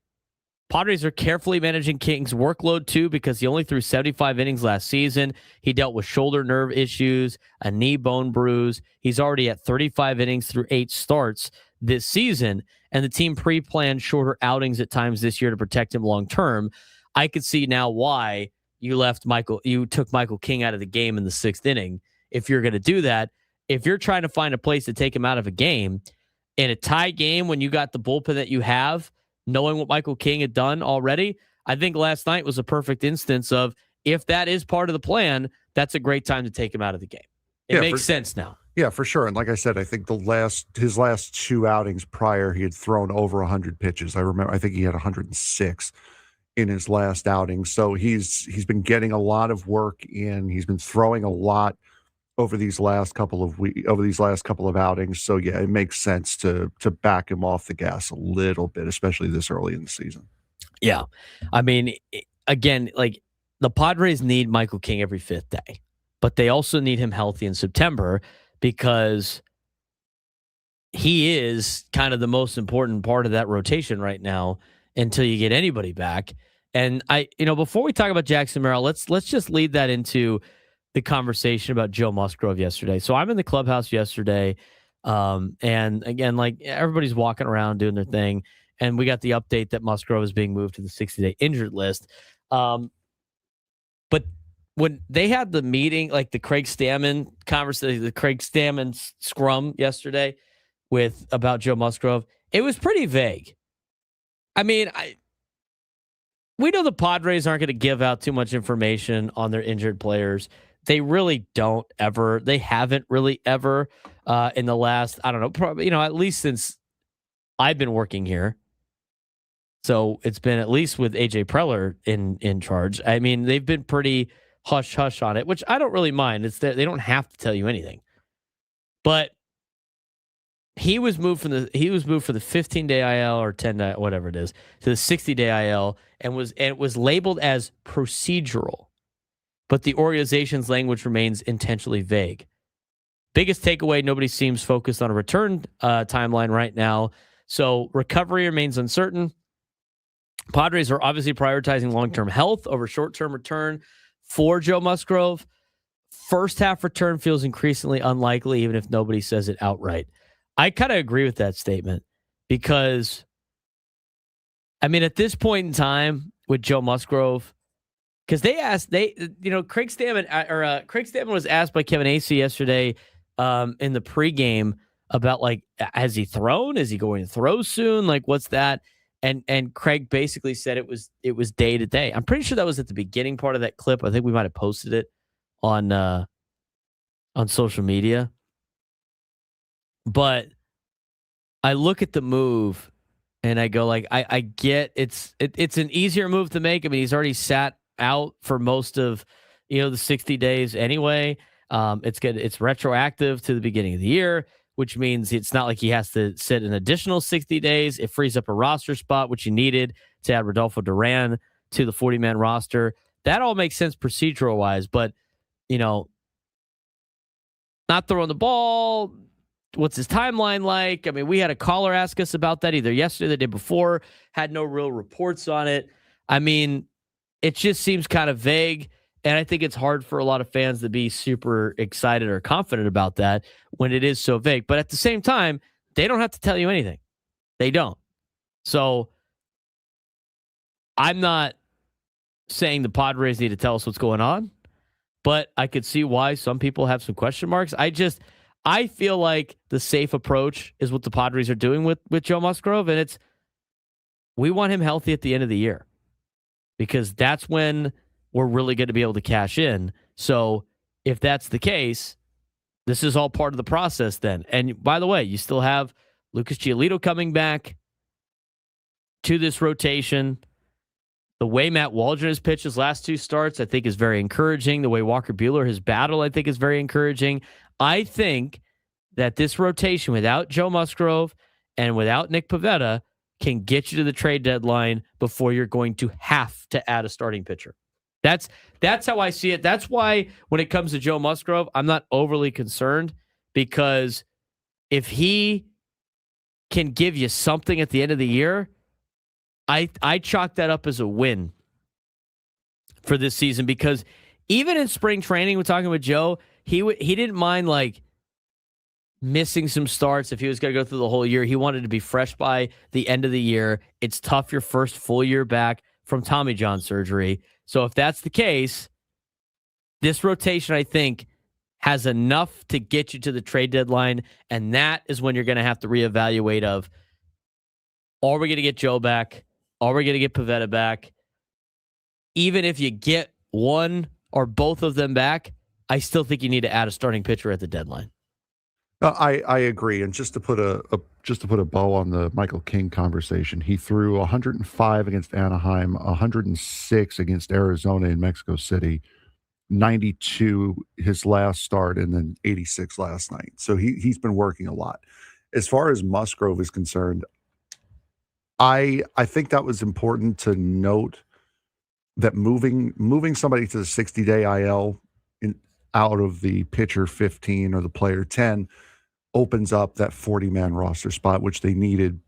Padres are carefully managing King's workload, too, because he only threw 75 innings last season. He dealt with shoulder nerve issues, a knee bone bruise. He's already at 35 innings through 8 starts this season, and the team pre-planned shorter outings at times this year to protect him long-term. I could see now why you took Michael King out of the game in the 6th inning. If you're going to do that, if you're trying to find a place to take him out of a game, in a tie game when you got the bullpen that you have, knowing what Michael King had done already, I think last night was a perfect instance of, if that is part of the plan, that's a great time to take him out of the game. It makes sense now. Yeah, for sure. And like I said, I think his last 2 outings prior, he had thrown over 100 pitches. I think he had 106 in his last outing. So he's been getting a lot of work in. He's been throwing a lot over these last couple of outings. So yeah, it makes sense to back him off the gas a little bit, especially this early in the season. Yeah. I mean, again, like, the Padres need Michael King every 5th day, but they also need him healthy in September because he is kind of the most important part of that rotation right now until you get anybody back. And before we talk about Jackson Merrill, let's just lead that into the conversation about Joe Musgrove yesterday. So I'm in the clubhouse yesterday, and again, like, everybody's walking around doing their thing, and we got the update that Musgrove is being moved to the 60-day injured list. But when they had the meeting, like the Craig Stammen conversation, the Craig Stammen scrum yesterday about Joe Musgrove, it was pretty vague. I mean, we know the Padres aren't going to give out too much information on their injured players. They really don't ever. They haven't really ever in the last, I don't know, probably, at least since I've been working here. So it's been at least with AJ Preller in charge. I mean, they've been pretty hush-hush on it, which I don't really mind. It's that they don't have to tell you anything. But he was moved from the 15-day IL or 10-day, whatever it is, to the 60-day IL, and was labeled as procedural, but the organization's language remains intentionally vague. Biggest takeaway: nobody seems focused on a return timeline right now, so recovery remains uncertain. Padres are obviously prioritizing long-term health over short-term return for Joe Musgrove. First half return feels increasingly unlikely, even if nobody says it outright. I kind of agree with that statement because, I mean, at this point in time with Joe Musgrove, because Craig Stammen was asked by Kevin Acee yesterday in the pregame about, like, has he thrown? Is he going to throw soon? Like, what's that? And Craig basically said it was day to day. I'm pretty sure that was at the beginning part of that clip. I think we might have posted it on social media. But I look at the move and I go, like, I get it's an easier move to make. I mean, he's already sat out for most of the 60 days anyway. It's good. It's retroactive to the beginning of the year, which means it's not like he has to sit an additional 60 days. It frees up a roster spot, which he needed to add Rodolfo Duran to the 40-man roster. That all makes sense procedural wise, but not throwing the ball. What's his timeline like? I mean, we had a caller ask us about that either yesterday or the day before, had no real reports on it. I mean, it just seems kind of vague. And I think it's hard for a lot of fans to be super excited or confident about that when it is so vague. But at the same time, they don't have to tell you anything. They don't. So I'm not saying the Padres need to tell us what's going on, but I could see why some people have some question marks. I feel like the safe approach is what the Padres are doing with Joe Musgrove, and we want him healthy at the end of the year because that's when we're really going to be able to cash in. So if that's the case, this is all part of the process then. And by the way, you still have Lucas Giolito coming back to this rotation. The way Matt Waldron has pitched his last two starts, I think, is very encouraging. The way Walker Buehler has battled, I think, is very encouraging. I think that this rotation without Joe Musgrove and without Nick Pivetta can get you to the trade deadline before you're going to have to add a starting pitcher. That's how I see it. That's why when it comes to Joe Musgrove, I'm not overly concerned, because if he can give you something at the end of the year, I chalk that up as a win for this season, because even in spring training, we're talking with Joe, he didn't mind like missing some starts if he was going to go through the whole year. He wanted to be fresh by the end of the year. It's tough your first full year back from Tommy John surgery. So if that's the case, this rotation, I think, has enough to get you to the trade deadline, and that is when you're going to have to reevaluate of, are we going to get Joe back? Are we going to get Pivetta back? Even if you get one or both of them back, I still think you need to add a starting pitcher at the deadline. I agree, and just to put a bow on the Michael King conversation, he threw 105 against Anaheim, 106 against Arizona in Mexico City, 92 his last start, and then 86 last night. So he's been working a lot. As far as Musgrove is concerned, I think that was important to note that moving somebody to the 60-day IL out of the pitcher 15 or the player 10 opens up that 40-man roster spot, which they needed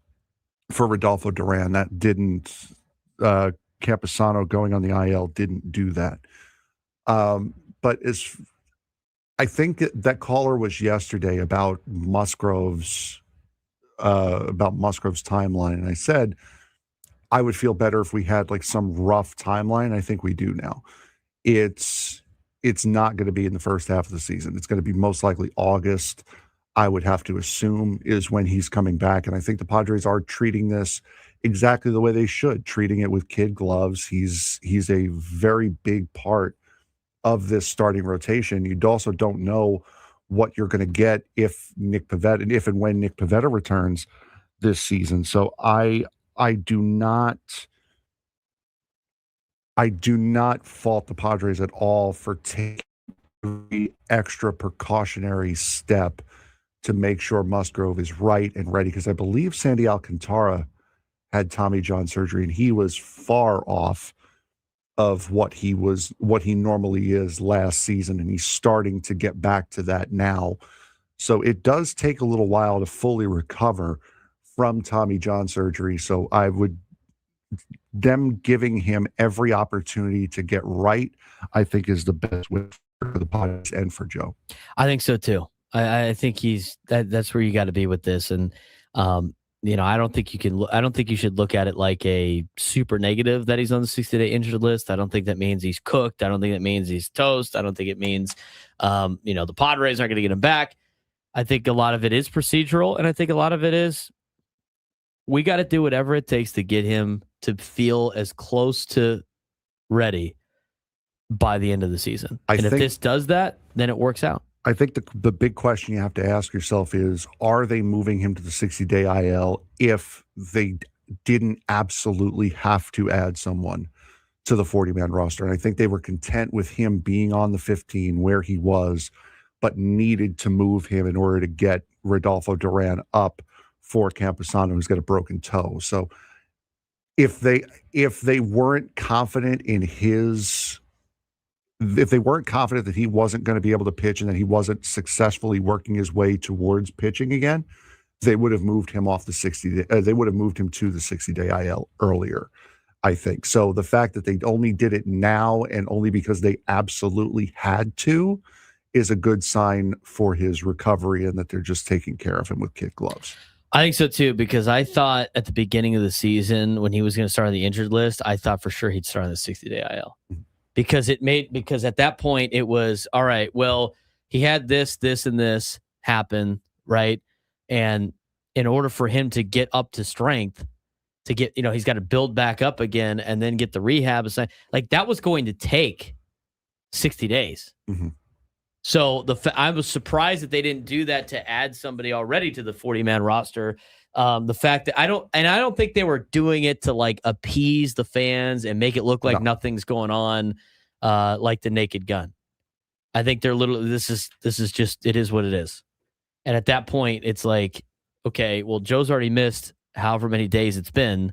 for Rodolfo Duran. That didn't, Camposano going on the IL didn't do that. But I think that caller was yesterday about Musgrove's timeline. And I said, I would feel better if we had like some rough timeline. I think we do now. It's not going to be in the first half of the season. It's going to be most likely August, I would have to assume, is when he's coming back. And I think the Padres are treating this exactly the way they should, treating it with kid gloves. He's a very big part of this starting rotation. You also don't know what you're going to get if and when Nick Pivetta returns this season. So I do not fault the Padres at all for taking the extra precautionary step to make sure Musgrove is right and ready, because I believe Sandy Alcantara had Tommy John surgery, and he was far off of what he normally is last season, and he's starting to get back to that now. So it does take a little while to fully recover from Tommy John surgery. So them giving him every opportunity to get right, I think, is the best way for the Padres and for Joe. I think so too. I think that's where you got to be with this. And, I don't think you should look at it like a super negative that he's on the 60-day injured list. I don't think that means he's cooked. I don't think that means he's toast. I don't think it means, the Padres aren't going to get him back. I think a lot of it is procedural, and I think a lot of it is we got to do whatever it takes to get him to feel as close to ready by the end of the season. If this does that, then it works out. I think the big question you have to ask yourself is, are they moving him to the 60-day IL if they didn't absolutely have to add someone to the 40-man roster? And I think they were content with him being on the 15 where he was, but needed to move him in order to get Rodolfo Duran up for Campusano, who's got a broken toe. So if they weren't confident in if they weren't confident that he wasn't going to be able to pitch and that he wasn't successfully working his way towards pitching again, they would have moved him off the 60-day. They would have moved him to the 60-day IL earlier, I think. So the fact that they only did it now and only because they absolutely had to is a good sign for his recovery, and that they're just taking care of him with kid gloves. I think so too, because I thought at the beginning of the season when he was going to start on the injured list, I thought for sure he'd start on the 60-day IL. Because at that point it was, all right, well, he had this, and this happen, right? And in order for him to get up to strength, to get, he's got to build back up again and then get the rehab. Like that was going to take 60 days. Mm-hmm. So I was surprised that they didn't do that to add somebody already to the 40-man roster. The fact that I don't think they were doing it to like appease the fans and make it look like nothing's going on, like the Naked Gun. I think they're literally, this is just, it is what it is. And at that point, it's like, okay, well, Joe's already missed however many days it's been.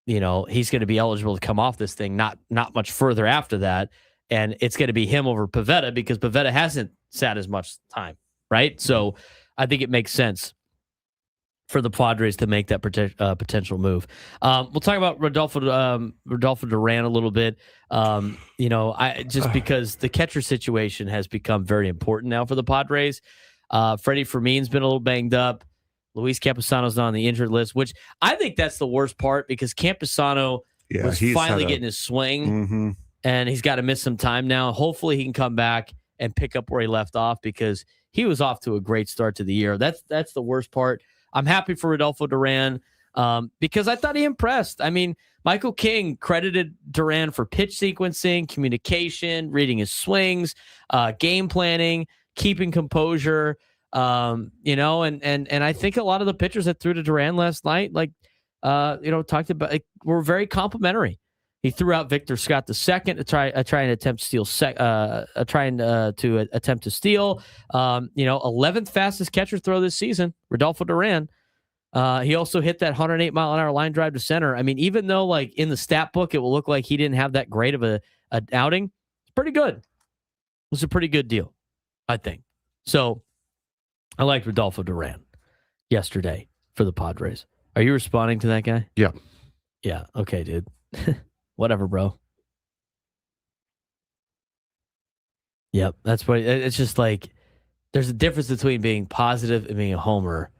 He's going to be eligible to come off this thing, not much further after that. And it's going to be him over Pivetta because Pivetta hasn't sat as much time, right? So I think it makes sense for the Padres to make that potential move. We'll talk about Rodolfo Duran a little bit. Because the catcher situation has become very important now for the Padres. Freddie Fermin's been a little banged up. Luis Campusano's not on the injured list, which I think that's the worst part because Campusano was finally getting his swing. Mm-hmm. And he's got to miss some time now. Hopefully he can come back and pick up where he left off because he was off to a great start to the year. That's the worst part. I'm happy for Rodolfo Duran because I thought he impressed. I mean, Michael King credited Duran for pitch sequencing, communication, reading his swings, game planning, keeping composure. And I think a lot of the pitchers that threw to Duran last night, talked about, were very complimentary. He threw out Victor Scott II to try and attempt to steal. 11th fastest catcher throw this season, Rodolfo Duran. He also hit that 108-mile-an-hour line drive to center. I mean, even though like in the stat book it will look like he didn't have that great of an outing, it's pretty good. It was a pretty good deal, I think. So I liked Rodolfo Duran yesterday for the Padres. Are you responding to that guy? Yeah. Yeah. Okay, dude. Whatever, bro. Yep, that's what it's just like. There's a difference between being positive and being a homer,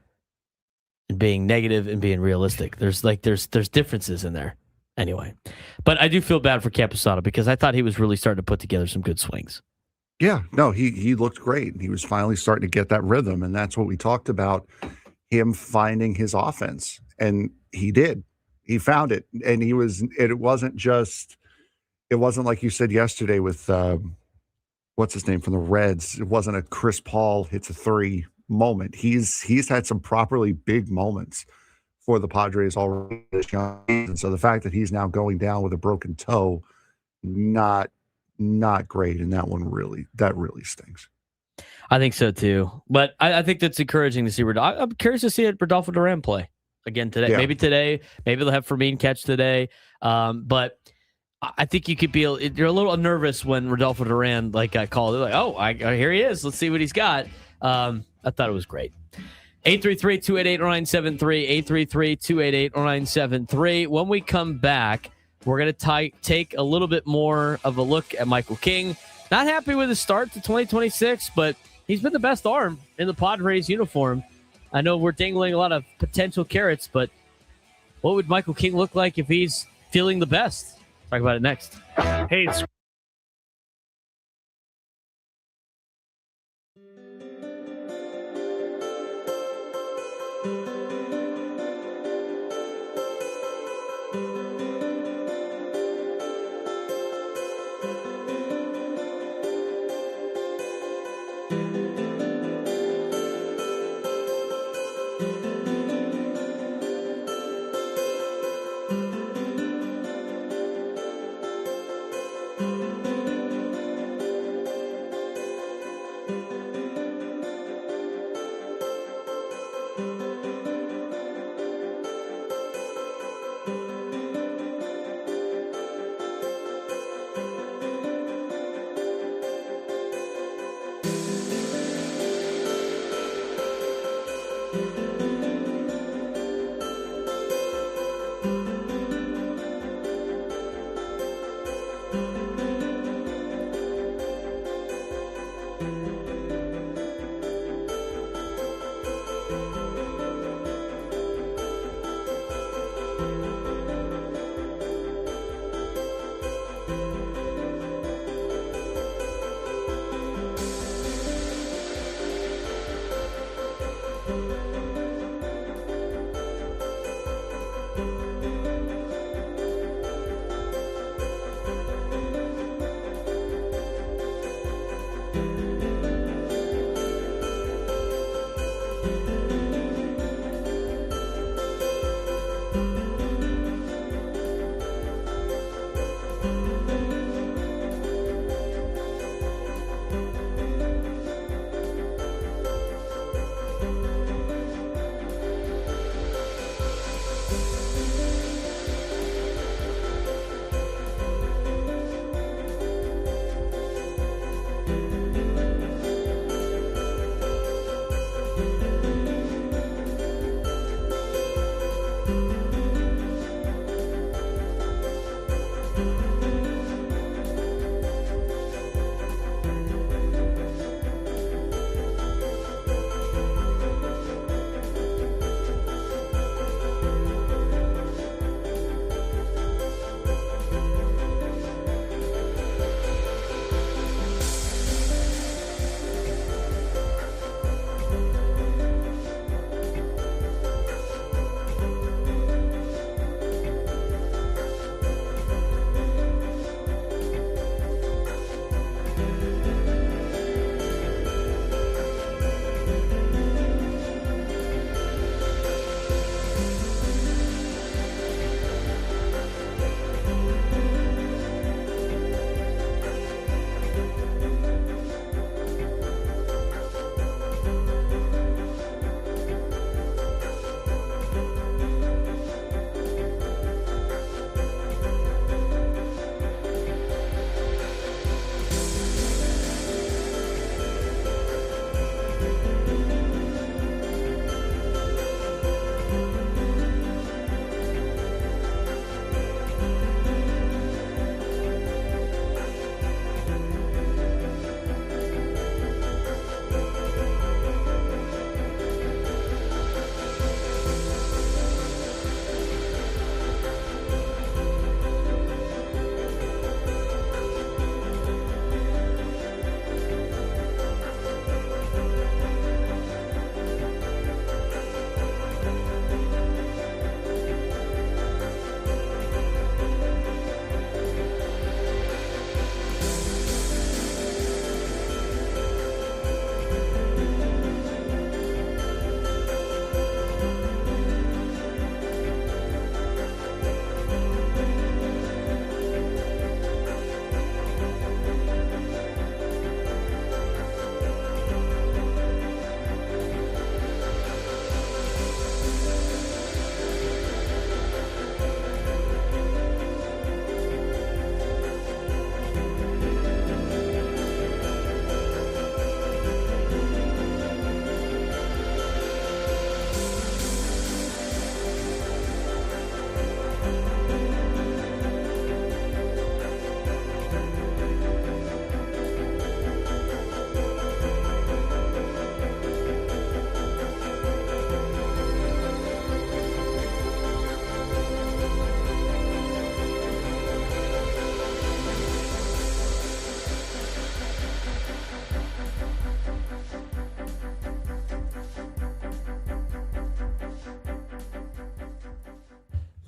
and being negative and being realistic. There's differences in there. Anyway, but I do feel bad for Campusano because I thought he was really starting to put together some good swings. Yeah, no, he looked great. He was finally starting to get that rhythm, and that's what we talked about, him finding his offense, and he did. He found it, and it wasn't like you said yesterday with what's his name from the Reds. It wasn't a Chris Paul hits a 3 moment. He's had some properly big moments for the Padres already this young season. So the fact that he's now going down with a broken toe, not great, and that really stings. I think so too. But I think that's encouraging to see. I'm curious to see Rodolfo Duran play again today. Yeah. Maybe today. Maybe they'll have Fermin catch today. But I think you could you're a little nervous when Rodolfo Duran got called. They're like, oh, here he is. Let's see what he's got. I thought it was great. 833-288-0973, 833-288-0973. When we come back, we're going to take a little bit more of a look at Michael King. Not happy with his start to 2026, but he's been the best arm in the Padres uniform. I know we're dangling a lot of potential carrots, but what would Michael King look like if he's feeling the best? Talk about it next. Hey, it's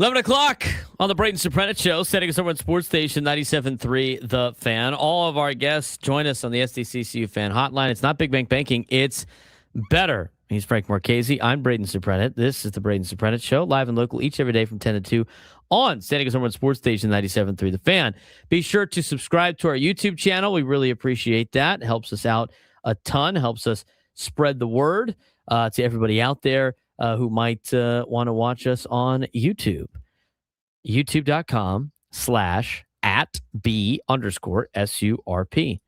11 o'clock on the Braden Surprenant Show, setting us over on Sports Station 97.3 The Fan. All of our guests join us on the SDCCU Fan Hotline. It's not Big Bank Banking, it's better. He's Frank Marchese. I'm Braden Surprenant. This is the Braden Surprenant Show, live and local each every day from 10 to 2 on setting us over on Sports Station 97.3 The Fan. Be sure to subscribe to our YouTube channel. We really appreciate that. It helps us out a ton, helps us spread the word to everybody out there who might want to watch us on YouTube. YouTube.com/@B_SURP.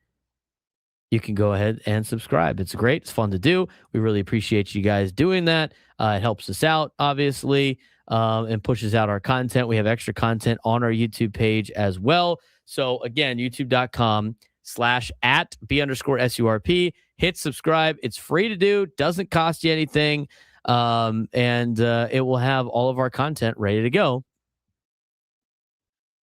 You can go ahead and subscribe. It's great. It's fun to do. We really appreciate you guys doing that. It helps us out, obviously, and pushes out our content. We have extra content on our YouTube page as well. So again, youtube.com/@B_SURP. Hit subscribe. It's free to do. Doesn't cost you anything. And it will have all of our content ready to go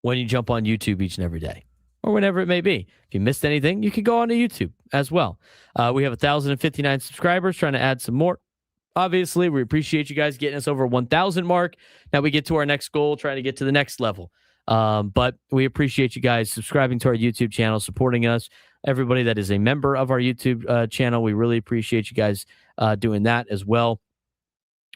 when you jump on YouTube each and every day, or whenever it may be. If you missed anything, you can go onto YouTube as well. We have 1,059 subscribers, trying to add some more. Obviously, we appreciate you guys getting us over 1,000 mark. Now we get to our next goal, trying to get to the next level. But we appreciate you guys subscribing to our YouTube channel, supporting us. Everybody that is a member of our YouTube channel, we really appreciate you guys doing that as well.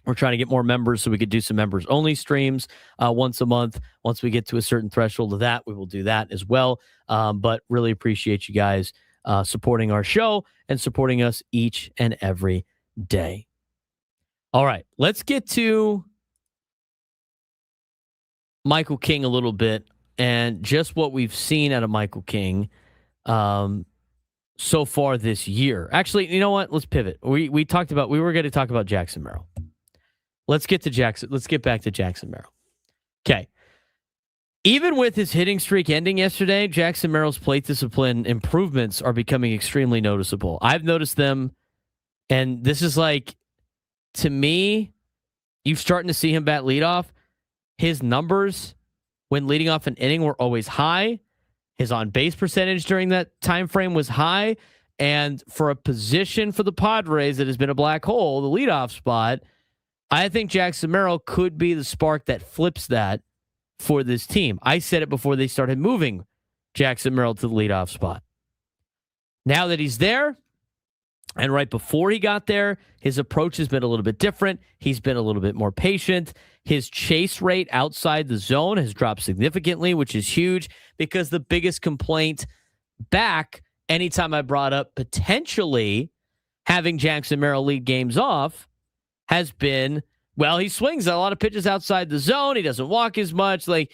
We're trying to get more members so we could do some members-only streams once a month. Once we get to a certain threshold of that, we will do that as well. But really appreciate you guys supporting our show and supporting us each and every day. All right, let's get to Michael King a little bit and just what we've seen out of Michael King so far this year. Actually, you know what? Let's pivot. We were going to talk about Jackson Merrill. Let's get back to Jackson Merrill. Okay. Even with his hitting streak ending yesterday, Jackson Merrill's plate discipline improvements are becoming extremely noticeable. I've noticed them, and this is like, to me, you're starting to see him bat leadoff. His numbers when leading off an inning were always high. His on-base percentage during that time frame was high. And for a position for the Padres that has been a black hole, the leadoff spot, I think Jackson Merrill could be the spark that flips that for this team. I said it before they started moving Jackson Merrill to the leadoff spot. Now that he's there, and right before he got there, his approach has been a little bit different. He's been a little bit more patient. His chase rate outside the zone has dropped significantly, which is huge, because the biggest complaint back anytime I brought up potentially having Jackson Merrill lead games off has been, well, he swings a lot of pitches outside the zone. He doesn't walk as much. Like,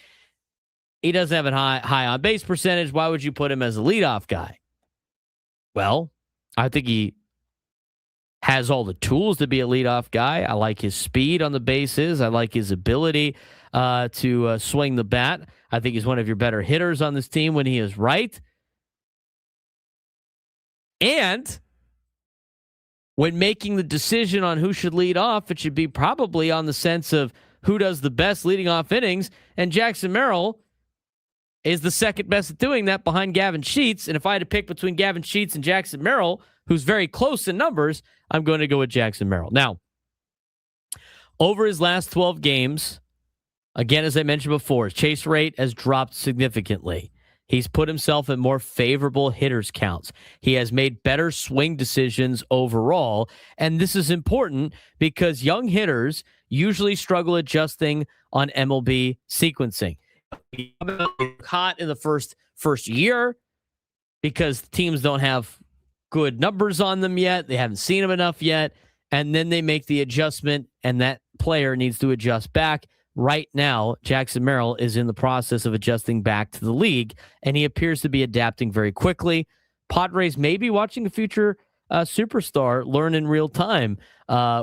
he doesn't have a high on base percentage. Why would you put him as a leadoff guy? Well, I think he has all the tools to be a leadoff guy. I like his speed on the bases. I like his ability to swing the bat. I think he's one of your better hitters on this team when he is right. And when making the decision on who should lead off, it should be probably on the sense of who does the best leading off innings. And Jackson Merrill is the second best at doing that behind Gavin Sheets. And if I had to pick between Gavin Sheets and Jackson Merrill, who's very close in numbers, I'm going to go with Jackson Merrill. Now, over his last 12 games, again, as I mentioned before, his chase rate has dropped significantly. He's put himself in more favorable hitters counts. He has made better swing decisions overall. And this is important because young hitters usually struggle adjusting on MLB sequencing. Hot in the first year because teams don't have good numbers on them yet. They haven't seen them enough yet. And then they make the adjustment, and that player needs to adjust back. Right now, Jackson Merrill is in the process of adjusting back to the league, and he appears to be adapting very quickly. Padres may be watching a future superstar learn in real time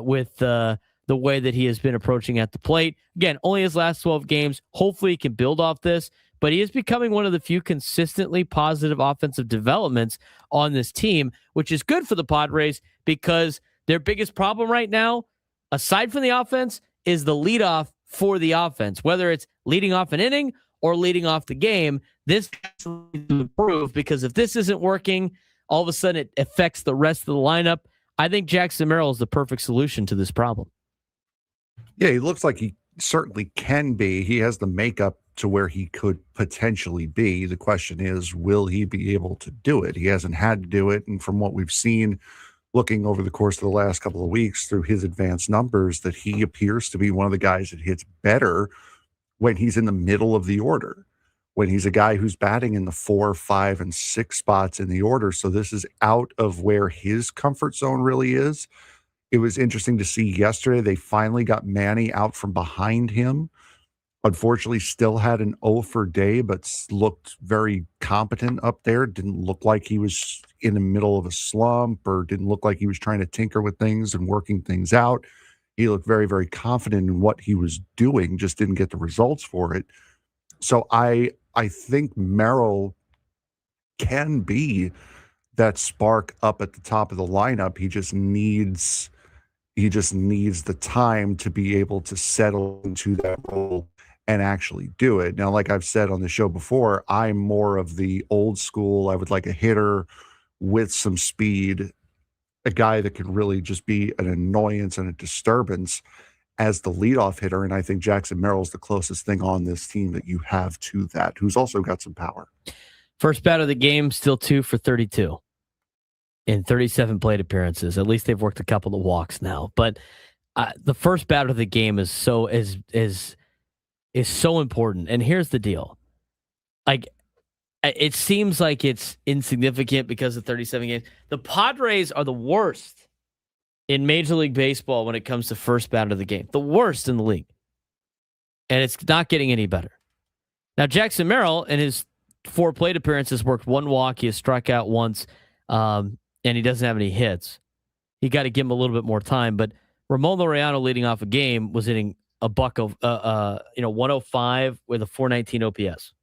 with the way that he has been approaching at the plate. Again, only his last 12 games. Hopefully he can build off this, but he is becoming one of the few consistently positive offensive developments on this team, which is good for the Padres because their biggest problem right now, aside from the offense, is the leadoff for the offense, whether it's leading off an inning or leading off the game. This has to improve because if this isn't working, all of a sudden it affects the rest of the lineup. I think Jackson Merrill is the perfect solution to this problem. Yeah, he looks like he certainly can be. He has the makeup to where he could potentially be. The question is, will he be able to do it? He hasn't had to do it. And from what we've seen, looking over the course of the last couple of weeks through his advanced numbers, that he appears to be one of the guys that hits better when he's in the middle of the order, when he's a guy who's batting in the 4, 5, and 6 spots in the order. So this is out of where his comfort zone really is. It was interesting to see yesterday they finally got Manny out from behind him. Unfortunately, still had an 0 for day, but looked very competent up there. Didn't look like he was in the middle of a slump, or didn't look like he was trying to tinker with things and working things out. He looked very, very confident in what he was doing, just didn't get the results for it. So I think Merrill can be that spark up at the top of the lineup. He just needs the time to be able to settle into that role and actually do it. Now, like I've said on the show before, I'm more of the old school. I would like a hitter with some speed, a guy that can really just be an annoyance and a disturbance as the leadoff hitter. And I think Jackson Merrill's the closest thing on this team that you have to that, who's also got some power. First bat of the game, still 2 for 32 in 37 plate appearances. At least they've worked a couple of walks now. But the first bat of the game is so important. And here's the deal. Like, it seems like it's insignificant because of 37 games. The Padres are the worst in Major League Baseball when it comes to first bat of the game. The worst in the league. And it's not getting any better. Now, Jackson Merrill, in his 4 plate appearances, worked 1 walk. He has struck out once, and he doesn't have any hits. You got to give him a little bit more time. But Ramon Laureano leading off a game was hitting a buck of 105 with a 419 OPS.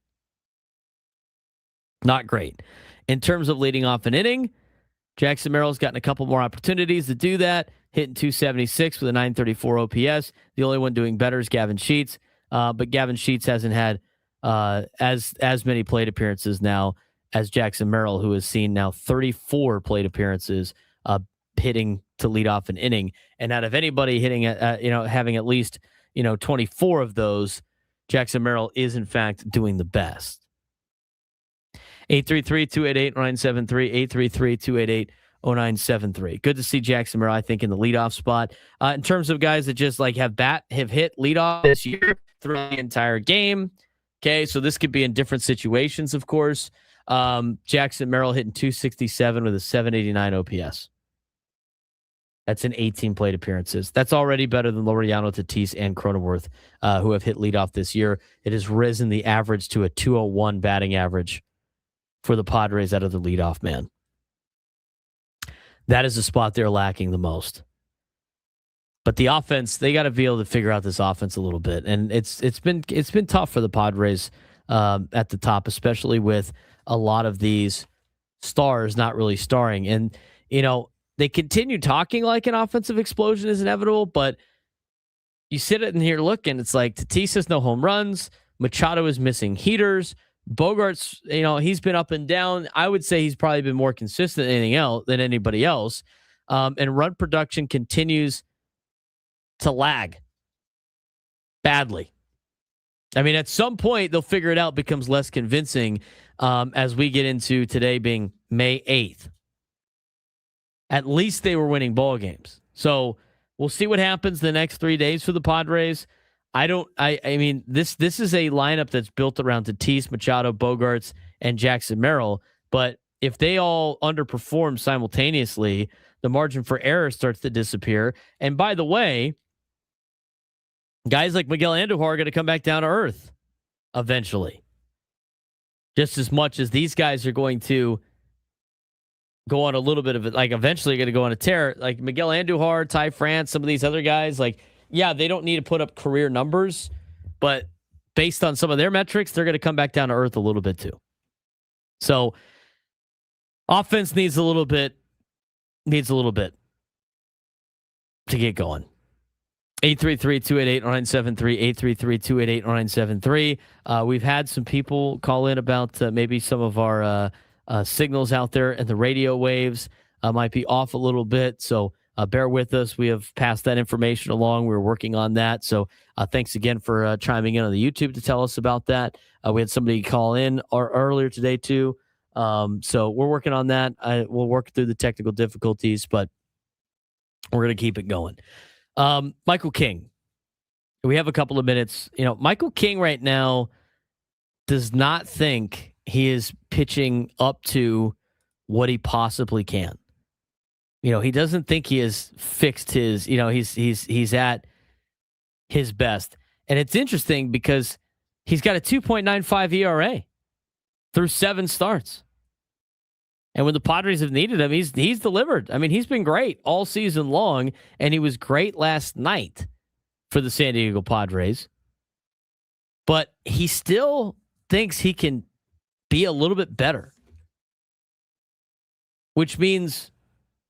Not great. In terms of leading off an inning, Jackson Merrill's gotten a couple more opportunities to do that, hitting 276 with a 934 OPS. The only one doing better is Gavin Sheets, but Gavin Sheets hasn't had as many plate appearances now as Jackson Merrill, who has seen now 34 plate appearances hitting to lead off an inning. And out of anybody hitting having at least 24 of those, Jackson Merrill is in fact doing the best. 833-288-0973, 833-288-0973. Good to see Jackson Merrill, I think, in the leadoff spot. In terms of guys that just like have hit leadoff this year throughout the entire game. Okay, so this could be in different situations, of course. Jackson Merrill hitting 267 with a 789 OPS. That's in 18 plate appearances. That's already better than Laureano, Tatis, and Cronenworth, who have hit leadoff this year. It has risen the average to a 201 batting average for the Padres out of the leadoff man. That is the spot they're lacking the most. But the offense, they got to be able to figure out this offense a little bit, and it's been tough for the Padres at the top, especially with a lot of these stars not really starring. And they continue talking like an offensive explosion is inevitable, but you sit in here looking, it's like Tatis has no home runs, Machado is missing heaters. Bogart's, he's been up and down. I would say he's probably been more consistent than anybody else. And run production continues to lag badly. I mean, at some point they'll figure it out, becomes less convincing as we get into today being May 8th. At least they were winning ball games. So we'll see what happens the next 3 days for the Padres. I mean, this is a lineup that's built around Tatis, Machado, Bogarts, and Jackson Merrill. But if they all underperform simultaneously, the margin for error starts to disappear. And by the way, guys like Miguel Andujar are going to come back down to earth eventually. Just as much as these guys are going to go on a little bit of it, like eventually going to go on a tear. Like Miguel Andujar, Ty France, some of these other guys, like, yeah, they don't need to put up career numbers, but based on some of their metrics, they're going to come back down to earth a little bit too. So offense needs a little bit to get going. 833-288-0973, 833-288-0973. We've had some people call in about maybe some of our signals out there and the radio waves might be off a little bit. So bear with us. We have passed that information along. We're working on that. So thanks again for chiming in on the YouTube to tell us about that. We had somebody call in earlier today too. So we're working on that. We'll work through the technical difficulties, but we're going to keep it going. Michael King. We have a couple of minutes. Michael King right now does not think he is pitching up to what he possibly can. He doesn't think he has fixed his, he's at his best. And it's interesting because he's got a 2.95 ERA through 7 starts. And when the Padres have needed him, he's delivered. I mean, he's been great all season long, and he was great last night for the San Diego Padres. But he still thinks he can be a little bit better, which means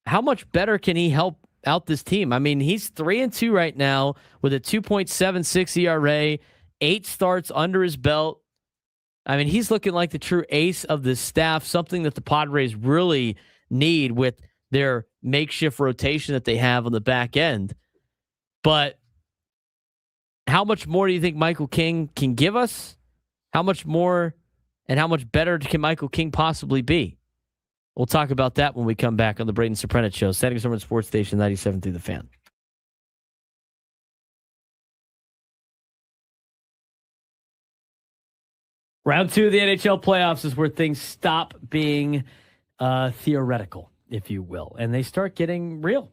how much better can he help out this team? I mean, he's 3-2 right now with a 2.76 ERA, 8 starts under his belt. I mean, he's looking like the true ace of this staff, something that the Padres really need with their makeshift rotation that they have on the back end. But how much more do you think Michael King can give us? How much more and how much better can Michael King possibly be? We'll talk about that when we come back on the Braden Surprenant Show. Standing Summer Sports Station 97 through the Fan. Round 2 of the NHL playoffs is where things stop being theoretical, if you will, and they start getting real.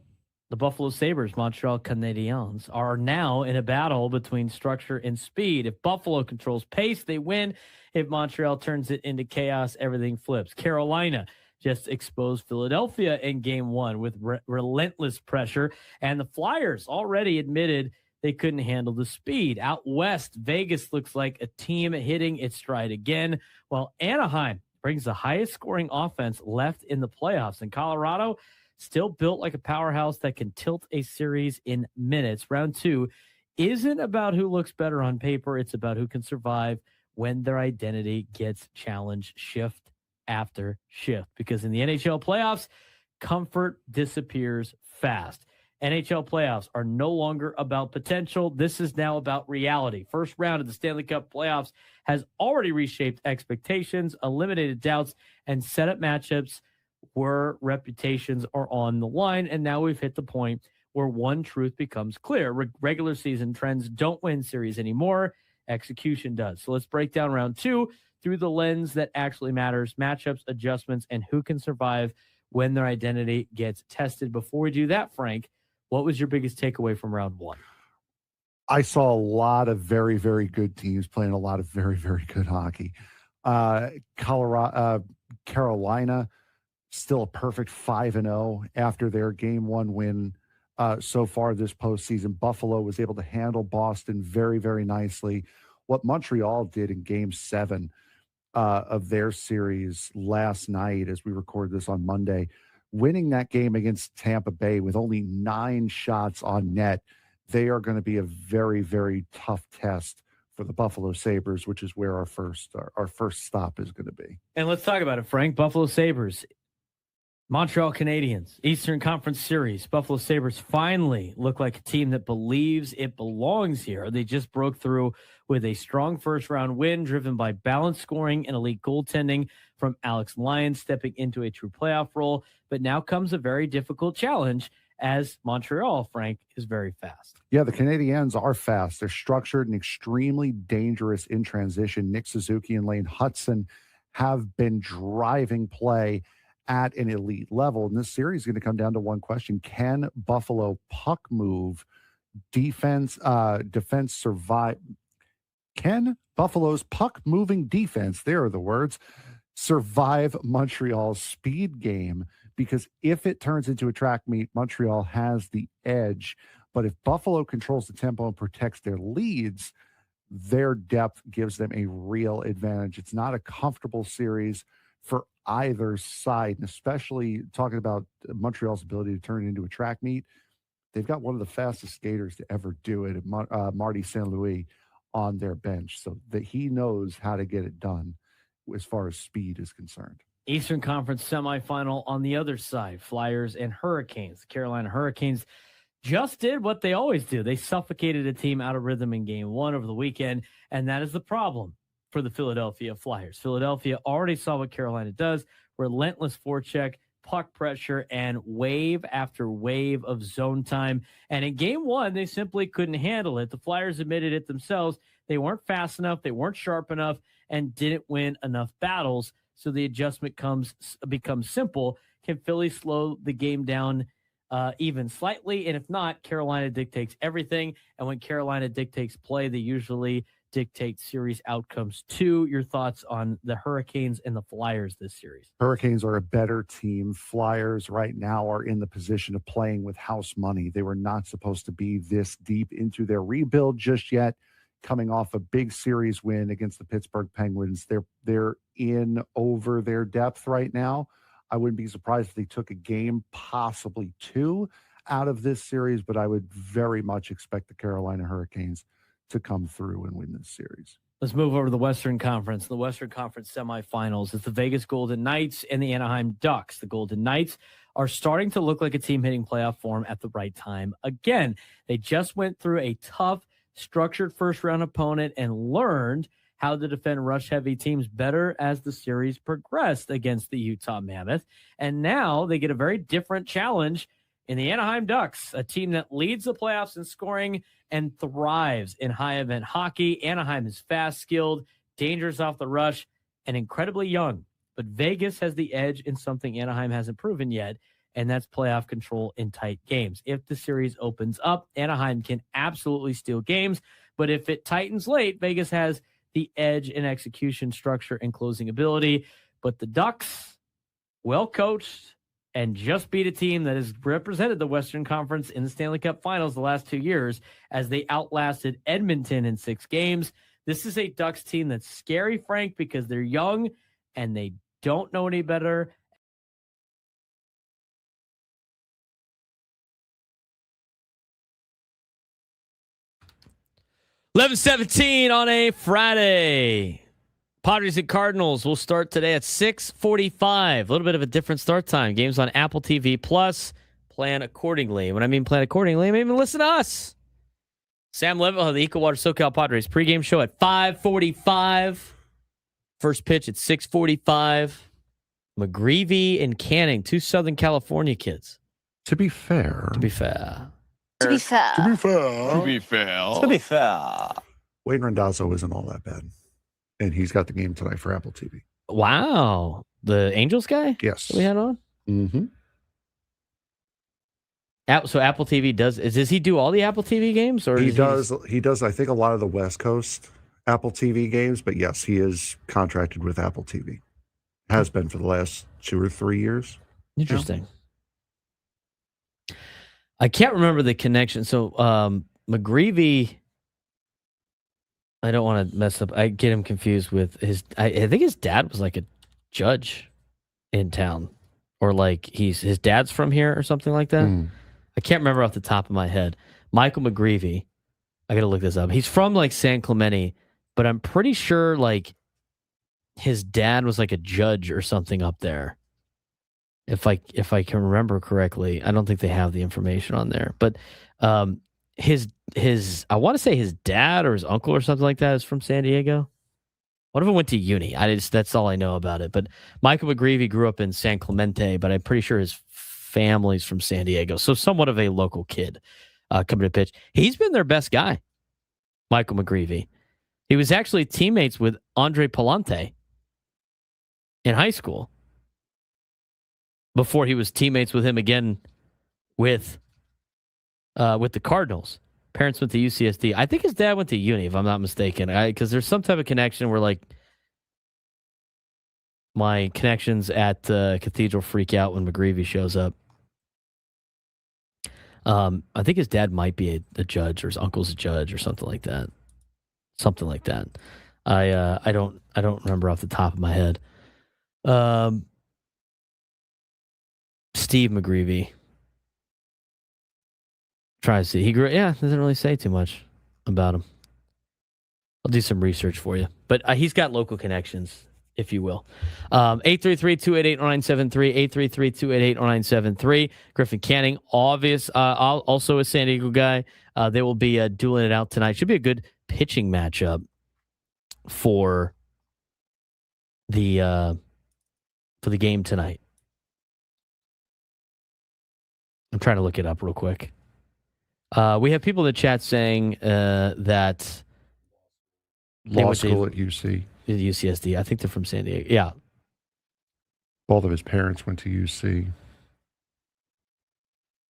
The Buffalo Sabres, Montreal Canadiens, are now in a battle between structure and speed. If Buffalo controls pace, they win. If Montreal turns it into chaos, everything flips. Carolina just exposed Philadelphia in Game 1 with relentless pressure, and the Flyers already admitted they couldn't handle the speed. Out west, Vegas looks like a team hitting its stride again, while Anaheim brings the highest scoring offense left in the playoffs. And Colorado, still built like a powerhouse that can tilt a series in minutes. Round 2 isn't about who looks better on paper. It's about who can survive when their identity gets challenged shift after shift. Because in the NHL playoffs, comfort disappears fast. NHL playoffs are no longer about potential. This is now about reality. First round of the Stanley Cup playoffs has already reshaped expectations, eliminated doubts, and set up matchups where reputations are on the line. And now we've hit the point where one truth becomes clear. Regular season trends don't win series anymore. Execution does. So let's break down round 2 through the lens that actually matters, matchups, adjustments, and who can survive when their identity gets tested. Before we do that, Frank, what was your biggest takeaway from round 1? I saw a lot of very, very good teams playing a lot of very, very good hockey. Carolina, still a perfect 5-0 after their Game 1 win so far this postseason. Buffalo was able to handle Boston very, very nicely. What Montreal did in Game 7 of their series last night, as we record this on Monday, winning that game against Tampa Bay with only 9 shots on net, they are going to be a very, very tough test for the Buffalo Sabres, which is where our first stop is going to be. And let's talk about it, Frank. Buffalo Sabres, Montreal Canadiens, Eastern Conference Series. Buffalo Sabres finally look like a team that believes it belongs here. They just broke through with a strong first-round win driven by balanced scoring and elite goaltending from Alex Lyon, stepping into a true playoff role. But now comes a very difficult challenge as Montreal, Frank, is very fast. Yeah, the Canadiens are fast. They're structured and extremely dangerous in transition. Nick Suzuki and Lane Hudson have been driving play at an elite level. And this series is going to come down to one question. Can Buffalo puck move defense survive? Can Buffalo's puck moving defense, there are the words, survive Montreal's speed game? Because if it turns into a track meet, Montreal has the edge. But if Buffalo controls the tempo and protects their leads, their depth gives them a real advantage. It's not a comfortable series for either side, and especially talking about Montreal's ability to turn it into a track meet. They've got one of the fastest skaters to ever do it, Marty St. Louis, on their bench, so that he knows how to get it done as far as speed is concerned. Eastern Conference semifinal on the other side, Flyers and Hurricanes. The Carolina Hurricanes just did what they always do. They suffocated a team out of rhythm in game one over the weekend, and that is the problem for the Philadelphia Flyers. Philadelphia already saw what Carolina does, relentless forecheck, puck pressure, and wave after wave of zone time. And in game one, they simply couldn't handle it. The Flyers admitted it themselves. They weren't fast enough, they weren't sharp enough, and didn't win enough battles. So the adjustment becomes simple. Can Philly slow the game down even slightly? And if not, Carolina dictates everything. And when Carolina dictates play, they usually dictate series outcomes too. Your thoughts on the Hurricanes and the Flyers this series? Hurricanes are a better team. Flyers right now are in the position of playing with house money. They were not supposed to be this deep into their rebuild just yet. Coming off a big series win against the Pittsburgh Penguins. They're in over their depth right now. I wouldn't be surprised if they took a game, possibly two, out of this series, but I would very much expect the Carolina Hurricanes to come through and win this series. Let's move over to the Western Conference. The Western Conference semifinals is the Vegas Golden Knights and the Anaheim Ducks. The Golden Knights are starting to look like a team hitting playoff form at the right time. Again, they just went through a tough, structured first-round opponent and learned how to defend rush-heavy teams better as the series progressed against the Utah Mammoth. And now they get a very different challenge in the Anaheim Ducks, a team that leads the playoffs in scoring and thrives in high-event hockey. Anaheim is fast, skilled, dangerous off the rush, and incredibly young. But Vegas has the edge in something Anaheim hasn't proven yet, and that's playoff control in tight games. If the series opens up, Anaheim can absolutely steal games, but if it tightens late, Vegas has the edge in execution, structure, and closing ability. But the Ducks, well coached, and just beat a team that has represented the Western Conference in the Stanley Cup Finals the last 2 years as they outlasted Edmonton in 6 games. This is a Ducks team that's scary, Frank, because they're young and they don't know any better. $11:17 on a Friday. Padres and Cardinals will start today at 6:45. A little bit of a different start time. Games on Apple TV Plus. Plan accordingly. When I mean plan accordingly, I mean even listen to us. Sam Levitt of the Ecowater SoCal Padres pregame show at 5:45. First pitch at 6:45. McGreevy and Canning, 2 Southern California kids. To be fair. Wayne Randazzo isn't all that bad. And he's got the game tonight for Apple TV. Wow. The Angels guy? Yes. That we had on? Mm-hmm. So Apple TV does he do all the Apple TV games? Or he does, I think, a lot of the West Coast Apple TV games, but yes, he is contracted with Apple TV. Has been for the last 2 or 3 years. Interesting. Yeah. I can't remember the connection. So McGreevy, I don't want to mess up. I get him confused with I think his dad was like a judge in town, or like his dad's from here or something like that. I can't remember off the top of my head. Michael McGreevy. I got to look this up. He's from like San Clemente, but I'm pretty sure like his dad was like a judge or something up there. If I can remember correctly. I don't think they have the information on there, but his I want to say his dad or his uncle or something like that is from San Diego. What if I went to uni? That's all I know about it. But Michael McGreevy grew up in San Clemente, but I'm pretty sure his family's from San Diego. So somewhat of a local kid coming to pitch. He's been their best guy, Michael McGreevy. He was actually teammates with Andre Palante in high school before he was teammates with him again with the Cardinals. Parents went to UCSD. I think his dad went to uni, if I'm not mistaken. Because there's some type of connection where, like, my connections at Cathedral freak out when McGreevy shows up. I think his dad might be a judge, or his uncle's a judge, or something like that. Something like that. I don't remember off the top of my head. Steve McGreevy. Try to see. He grew. Yeah, doesn't really say too much about him. I'll do some research for you, but he's got local connections if you will. 833-288-0973, 833-288-0973. Griffin Canning, also a San Diego guy. They will be dueling it out tonight. Should be a good pitching matchup for the game tonight. I'm trying to look it up real quick. We have people in the chat saying that law school at UC. UCSD. I think they're from San Diego. Yeah. Both of his parents went to UC.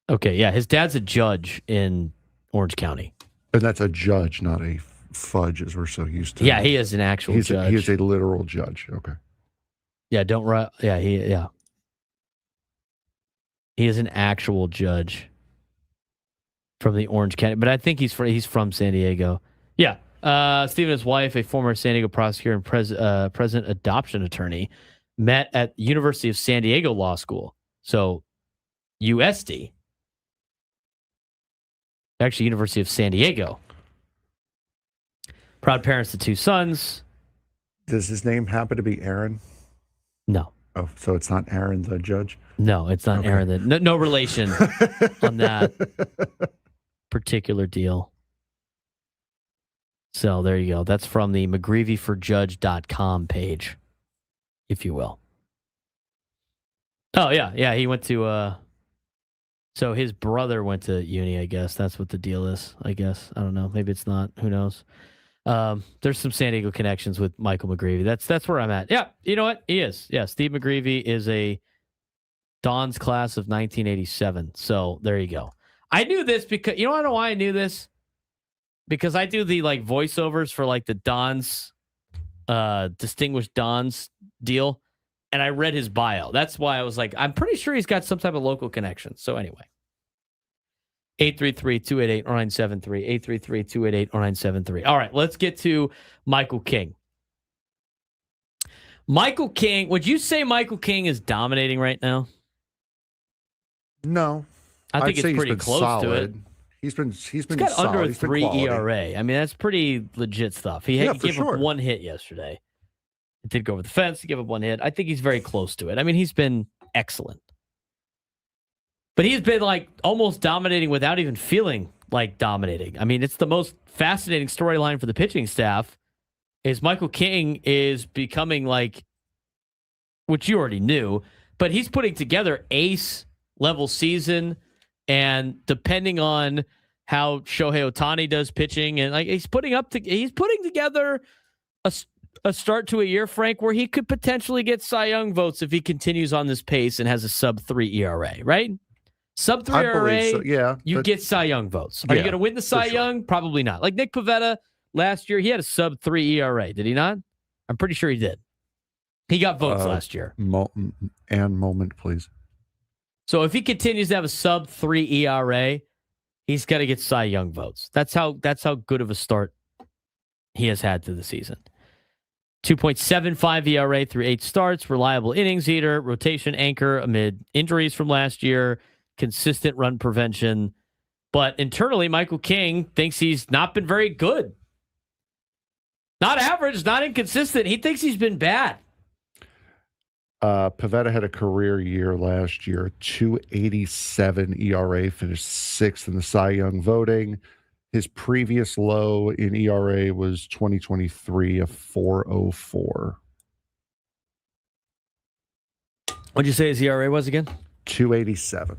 Okay, yeah. His dad's a judge in Orange County. And that's a judge, not a fudge, as we're so used to. Yeah, he is an actual judge. He is a literal judge. Okay. Yeah, he is an actual judge from the Orange County, but I think he's from San Diego. Yeah. Steve and his wife, a former San Diego prosecutor and president adoption attorney, met at University of San Diego Law School. So USD. Actually, University of San Diego. Proud parents to 2 sons. Does his name happen to be Aaron? No. Oh, so it's not Aaron the judge? No, it's not okay. Aaron. No relation on that particular deal. So there you go. That's from the McGreevyforjudge.com page, if you will. Oh, yeah. Yeah, he went to... So his brother went to uni, I guess. That's what the deal is, I guess. I don't know. Maybe it's not. Who knows? There's some San Diego connections with Michael McGreevy. That's where I'm at. Yeah, you know what? He is. Yeah, Steve McGreevy is a Don's class of 1987. So there you go. I knew this because, you know, I don't know why I knew this. Because I do the like voiceovers for like the Don's, Distinguished Don's deal. And I read his bio. That's why I was like, I'm pretty sure he's got some type of local connection. So anyway. 833-288-0973. 833-288-0973. All right, let's get to Michael King. Michael King, would you say Michael King is dominating right now? No. I think it's pretty close solid. to it. He's been got solid. under a He's been 3 quality. ERA. I mean, that's pretty legit stuff. He gave up 1 hit yesterday. It did go over the fence. He gave up 1 hit. I think he's very close to it. I mean, he's been excellent. But he's been like almost dominating without even feeling like dominating. I mean, it's the most fascinating storyline for the pitching staff is Michael King is becoming like, which you already knew, but he's putting together ace level season. And depending on how Shohei Ohtani does pitching, and like he's putting together a start to a year, Frank, where he could potentially get Cy Young votes if he continues on this pace and has a sub-3 ERA, right? Sub-3 ERA, so, yeah, you get Cy Young votes. Are you going to win the Cy Young? Probably not. Like Nick Pivetta last year, he had a sub-3 ERA. Did he not? I'm pretty sure he did. He got votes last year. Moment, please. So if he continues to have a sub-3 ERA, he's got to get Cy Young votes. That's how good of a start he has had to the season. 2.75 ERA through 8 starts, reliable innings eater, rotation anchor amid injuries from last year, consistent run prevention. But internally, Michael King thinks he's not been very good. Not average, not inconsistent. He thinks he's been bad. Pivetta had a career year last year, 2.87 ERA, finished 6th in the Cy Young voting. His previous low in ERA was 2023 of 4.04. What'd you say his ERA was again? 2.87.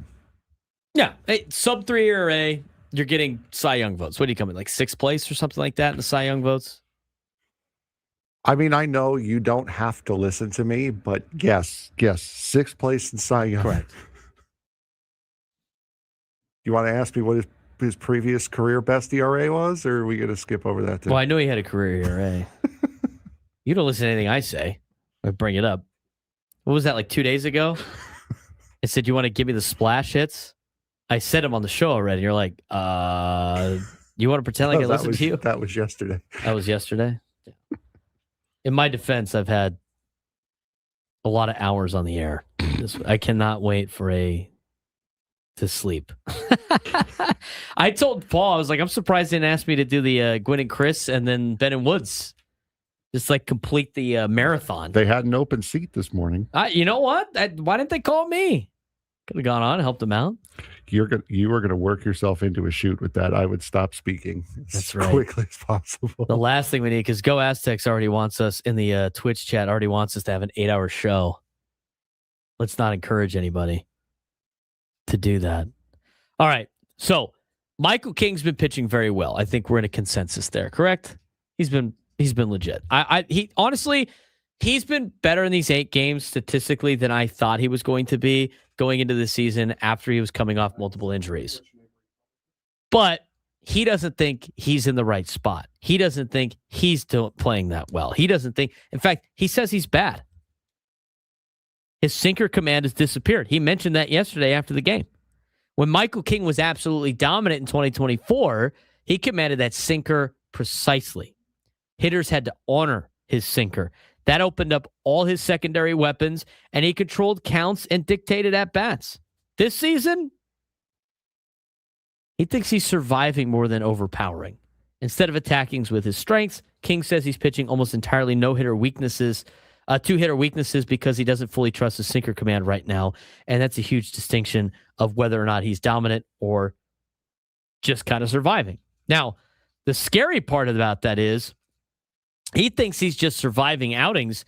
Yeah, sub-3 ERA, you're getting Cy Young votes. What do you come in, like 6th place or something like that in the Cy Young votes? I mean, I know you don't have to listen to me, but yes, 6th place in Cy Young. Correct. You want to ask me what his previous career best ERA was, or are we going to skip over that too? Well, I know he had a career ERA. You don't listen to anything I say. I bring it up. What was that, like 2 days ago? I said, you want to give me the splash hits? I said them on the show already. You're like, you want to pretend like I listened to you? That was yesterday. That was yesterday? Yeah. In my defense, I've had a lot of hours on the air. I cannot wait to sleep. I told Paul, I was like, I'm surprised they didn't ask me to do the Gwynn and Chris and then Ben and Woods Just like complete the marathon. They had an open seat this morning. You know what? Why didn't they call me? Could have gone on and helped them out. You were gonna work yourself into a shoot with that. I would stop speaking as quickly as possible. The last thing we need, because Go Aztecs already wants us in the Twitch chat, already wants us to have an 8-hour show. Let's not encourage anybody to do that. All right. So Michael King's been pitching very well. I think we're in a consensus there, correct? He's been legit. He honestly, he's been better in these 8 games statistically than I thought he was going to be going into the season after he was coming off multiple injuries. But he doesn't think he's in the right spot. He doesn't think he's playing that well. He doesn't think, in fact, he says he's bad. His sinker command has disappeared. He mentioned that yesterday after the game. When Michael King was absolutely dominant in 2024, he commanded that sinker precisely. Hitters had to honor his sinker. That opened up all his secondary weapons, and he controlled counts and dictated at-bats. This season, he thinks he's surviving more than overpowering. Instead of attacking with his strengths, King says he's pitching almost entirely two-hitter weaknesses because he doesn't fully trust his sinker command right now, and that's a huge distinction of whether or not he's dominant or just kind of surviving. Now, the scary part about that is he thinks he's just surviving outings.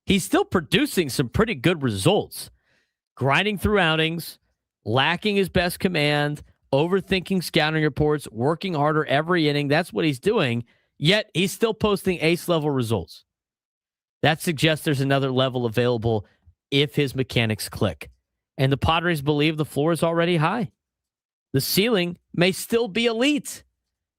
He's still producing some pretty good results. Grinding through outings, lacking his best command, overthinking scouting reports, working harder every inning. That's what he's doing, yet he's still posting ace-level results. That suggests there's another level available if his mechanics click. And the Padres believe the floor is already high. The ceiling may still be elite.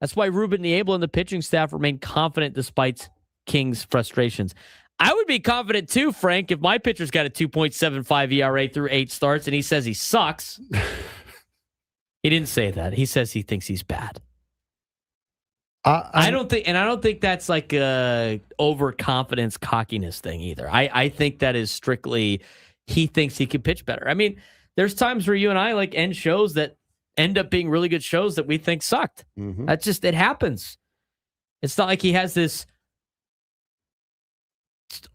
That's why Ruben Niebla and the pitching staff remain confident despite King's frustrations. I would be confident too, Frank, if my pitcher's got a 2.75 ERA through 8 starts and he says he sucks. He didn't say that. He says he thinks he's bad. I don't think that's like a overconfidence, cockiness thing either. I think that is strictly he thinks he can pitch better. I mean, there's times where you and I like end shows that end up being really good shows that we think sucked. Mm-hmm. That's just, it happens. It's not like he has this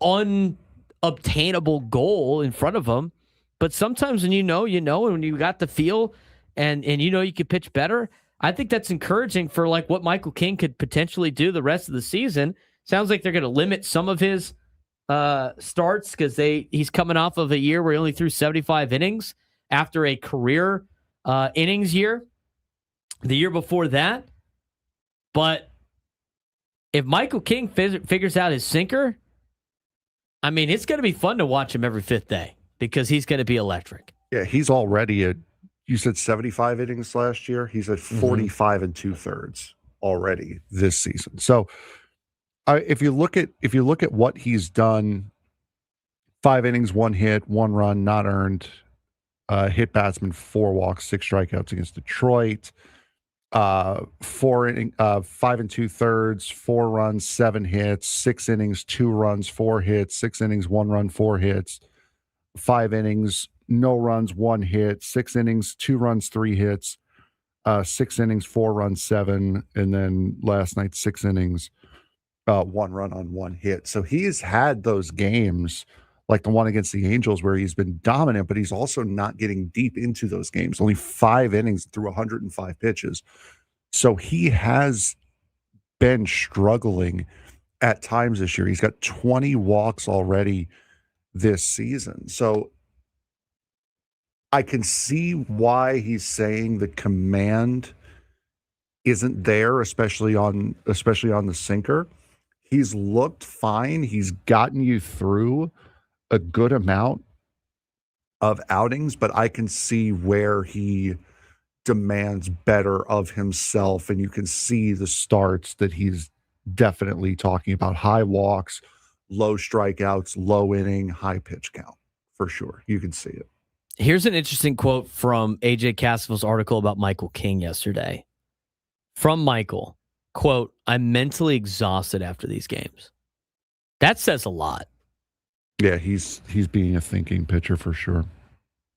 unobtainable goal in front of him. But sometimes when you know, and when you got the feel and you could pitch better, I think that's encouraging for like what Michael King could potentially do the rest of the season. Sounds like they're going to limit some of his starts because he's coming off of a year where he only threw 75 innings after a career innings year the year before that. But if Michael King figures out his sinker, I mean, it's going to be fun to watch him every 5th day because he's going to be electric. Yeah, he's already at, you said 75 innings last year. He's at 45 and 2/3 already this season. So if you look at what he's done, 5 innings, 1 hit, 1 run, not earned, hit batsman, 4 walks, 6 strikeouts against Detroit, 5 and 2/3, 4 runs, 7 hits, 6 innings, 2 runs, 4 hits, 6 innings, 1 run, 4 hits, 5 innings, no runs, 1 hit, 6 innings, 2 runs, 3 hits, 6 innings, 4 runs, 7, and then last night 6 innings, 1 run on 1 hit. So he's had those games like the one against the Angels where he's been dominant, but he's also not getting deep into those games. Only 5 innings through 105 pitches. So he has been struggling at times this year. He's got 20 walks already this season. So I can see why he's saying the command isn't there, especially on the sinker. He's looked fine. He's gotten you through a good amount of outings, but I can see where he demands better of himself, and you can see the starts that he's definitely talking about. High walks, low strikeouts, low inning, high pitch count, for sure. You can see it. Here's an interesting quote from AJ Cassavell's article about Michael King yesterday. From Michael, quote, "I'm mentally exhausted after these games." That says a lot. Yeah, he's being a thinking pitcher for sure.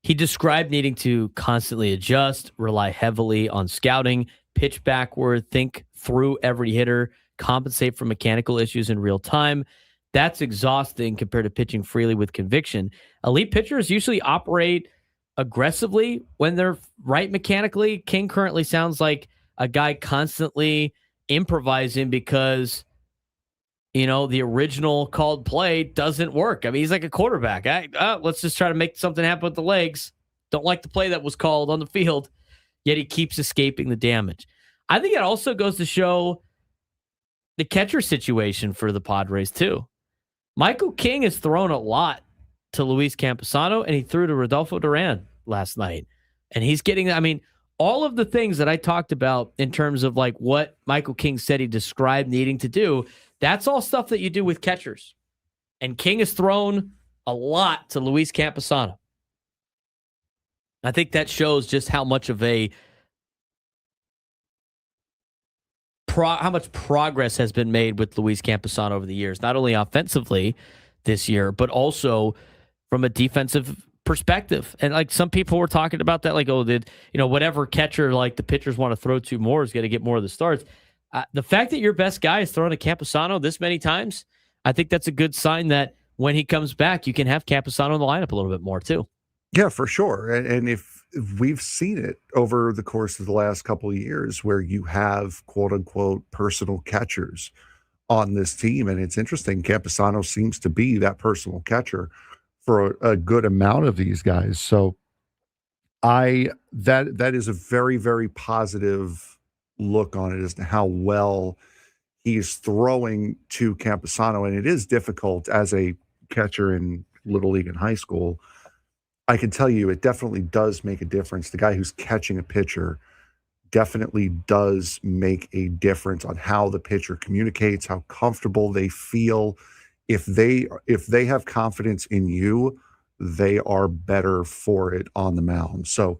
He described needing to constantly adjust, rely heavily on scouting, pitch backward, think through every hitter, compensate for mechanical issues in real time. That's exhausting compared to pitching freely with conviction. Elite pitchers usually operate aggressively when they're right mechanically. King currently sounds like a guy constantly improvising because, the original called play doesn't work. I mean, he's like a quarterback. Let's just try to make something happen with the legs. Don't like the play that was called on the field, yet he keeps escaping the damage. I think it also goes to show the catcher situation for the Padres too. Michael King has thrown a lot to Luis Camposano, and he threw to Rodolfo Duran last night. And he's getting, all of the things that I talked about in terms of like what Michael King said he described needing to do, that's all stuff that you do with catchers. And King has thrown a lot to Luis Camposano. I think that shows just how much of how much progress has been made with Luis Camposano over the years, not only offensively this year, but also from a defensive perspective. And like some people were talking about that, like, whatever catcher like the pitchers want to throw to more is going to get more of the starts. The fact that your best guy is throwing to Camposano this many times, I think that's a good sign that when he comes back, you can have Camposano in the lineup a little bit more too. Yeah, for sure. And if we've seen it over the course of the last couple of years where you have quote unquote personal catchers on this team. And it's interesting. Camposano seems to be that personal catcher for a good amount of these guys. So that is a very, very positive look on it as to how well he's throwing to Camposano. And it is difficult as a catcher in Little League and high school. I can tell you it definitely does make a difference. The guy who's catching a pitcher definitely does make a difference on how the pitcher communicates, how comfortable they feel. If they have confidence in you, they are better for it on the mound. So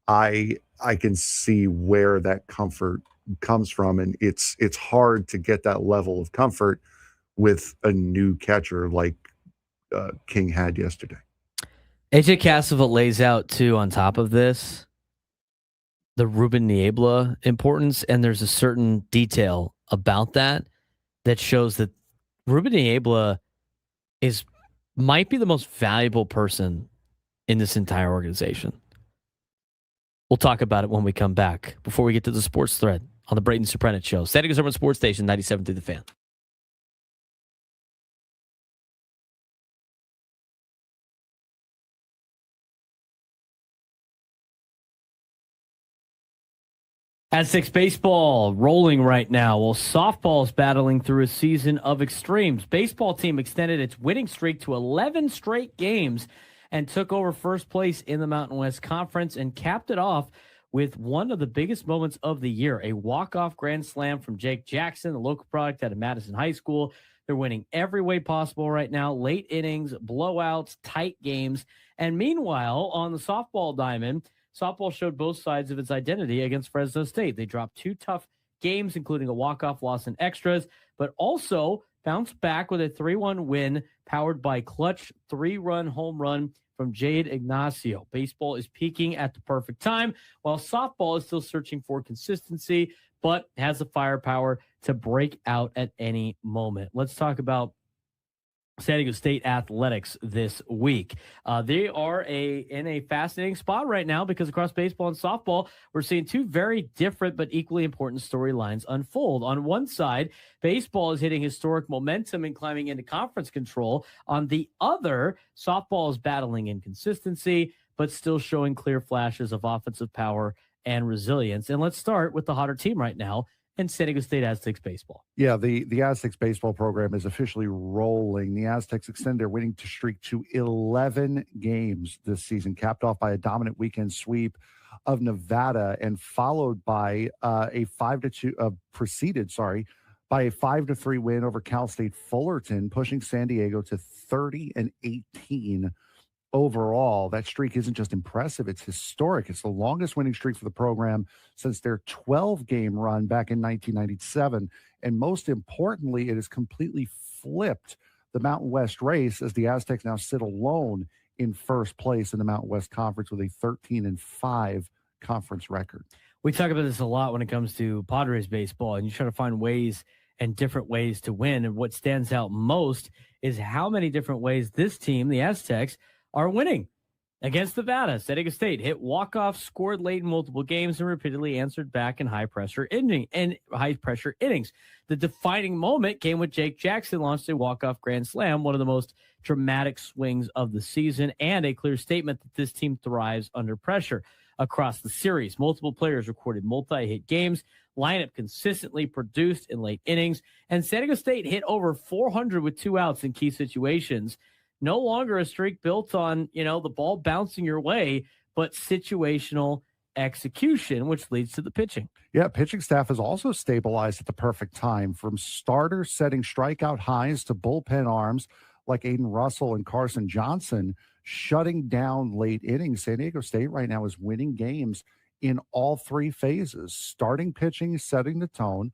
I can see where that comfort comes from, and it's hard to get that level of comfort with a new catcher like King had yesterday. AJ Cassavell lays out too on top of this the Ruben Niebla importance, and there's a certain detail about that shows that Ruben Niebla might be the most valuable person in this entire organization. We'll talk about it when we come back. Before we get to the sports thread on the Braden Surprenant Show, San Diego Urban Sports Station 97 through the Fan. Aztecs baseball rolling right now. Well, softball is battling through a season of extremes. Baseball team extended its winning streak to 11 straight games and took over first place in the Mountain West Conference and capped it off with one of the biggest moments of the year, a walk-off grand slam from Jake Jackson, the local product out of Madison High School. They're winning every way possible right now, late innings, blowouts, tight games. And meanwhile, on the softball diamond, softball showed both sides of its identity against Fresno State. They dropped two tough games, including a walk-off loss in extras, but also bounced back with a 3-1 win powered by clutch 3-run home run from Jade Ignacio. Baseball is peaking at the perfect time, while softball is still searching for consistency, but has the firepower to break out at any moment. Let's talk about San Diego State athletics this week. They are in a fascinating spot right now because across baseball and softball, we're seeing two very different but equally important storylines unfold. On one side, baseball is hitting historic momentum and climbing into conference control. On the other, softball is battling inconsistency, but still showing clear flashes of offensive power and resilience. And let's start with the hotter team right now, and San Diego State Aztecs baseball. Yeah, the Aztecs baseball program is officially rolling. The Aztecs extend their winning streak to 11 games this season, capped off by a dominant weekend sweep of Nevada and followed by preceded by a 5-3 win over Cal State Fullerton, pushing San Diego to 30-18 overall. That streak isn't just impressive, it's historic. It's the longest winning streak for the program since their 12-game run back in 1997. And most importantly, it has completely flipped the Mountain West race as the Aztecs now sit alone in first place in the Mountain West Conference with a 13-5 conference record. We talk about this a lot when it comes to Padres baseball, and you try to find ways and different ways to win. And what stands out most is how many different ways this team, the Aztecs, are winning. Against Nevada, San Diego State hit walk-off, scored late in multiple games, and repeatedly answered back in high-pressure innings. The defining moment came when Jake Jackson launched a walk-off grand slam, one of the most dramatic swings of the season, and a clear statement that this team thrives under pressure. Across the series, multiple players recorded multi-hit games, lineup consistently produced in late innings, and San Diego State hit over 400 with 2 outs in key situations. No longer a streak built on, the ball bouncing your way, but situational execution, which leads to the pitching. Yeah, pitching staff has also stabilized at the perfect time, from starters setting strikeout highs to bullpen arms like Aiden Russell and Carson Johnson shutting down late innings. San Diego State right now is winning games in all 3 phases. Starting pitching is setting the tone,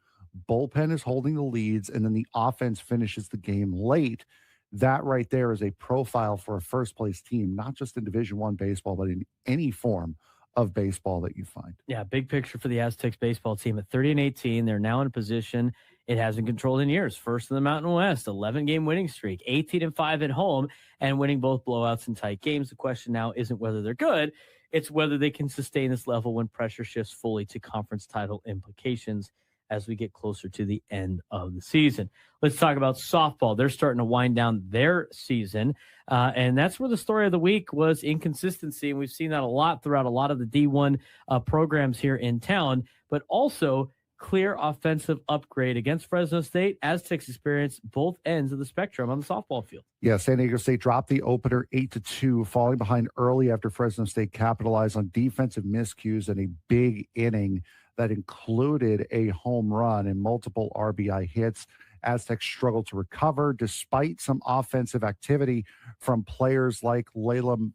bullpen is holding the leads, and then the offense finishes the game late. That right there is a profile for a first-place team, not just in Division I baseball, but in any form of baseball that you find. Yeah, big picture for the Aztecs baseball team at 30-18. They're now in a position it hasn't controlled in years. First in the Mountain West, 11-game winning streak, 18-5 at home, and winning both blowouts and tight games. The question now isn't whether they're good, it's whether they can sustain this level when pressure shifts fully to conference title implications as we get closer to the end of the season. Let's talk about softball. They're starting to wind down their season, and that's where the story of the week was inconsistency, and we've seen that a lot throughout a lot of the D1 programs here in town, but also clear offensive upgrade against Fresno State. Aztecs experienced both ends of the spectrum on the softball field. Yeah, San Diego State dropped the opener 8-2, falling behind early after Fresno State capitalized on defensive miscues and a big inning that included a home run and multiple RBI hits. Aztecs struggled to recover despite some offensive activity from players like Layla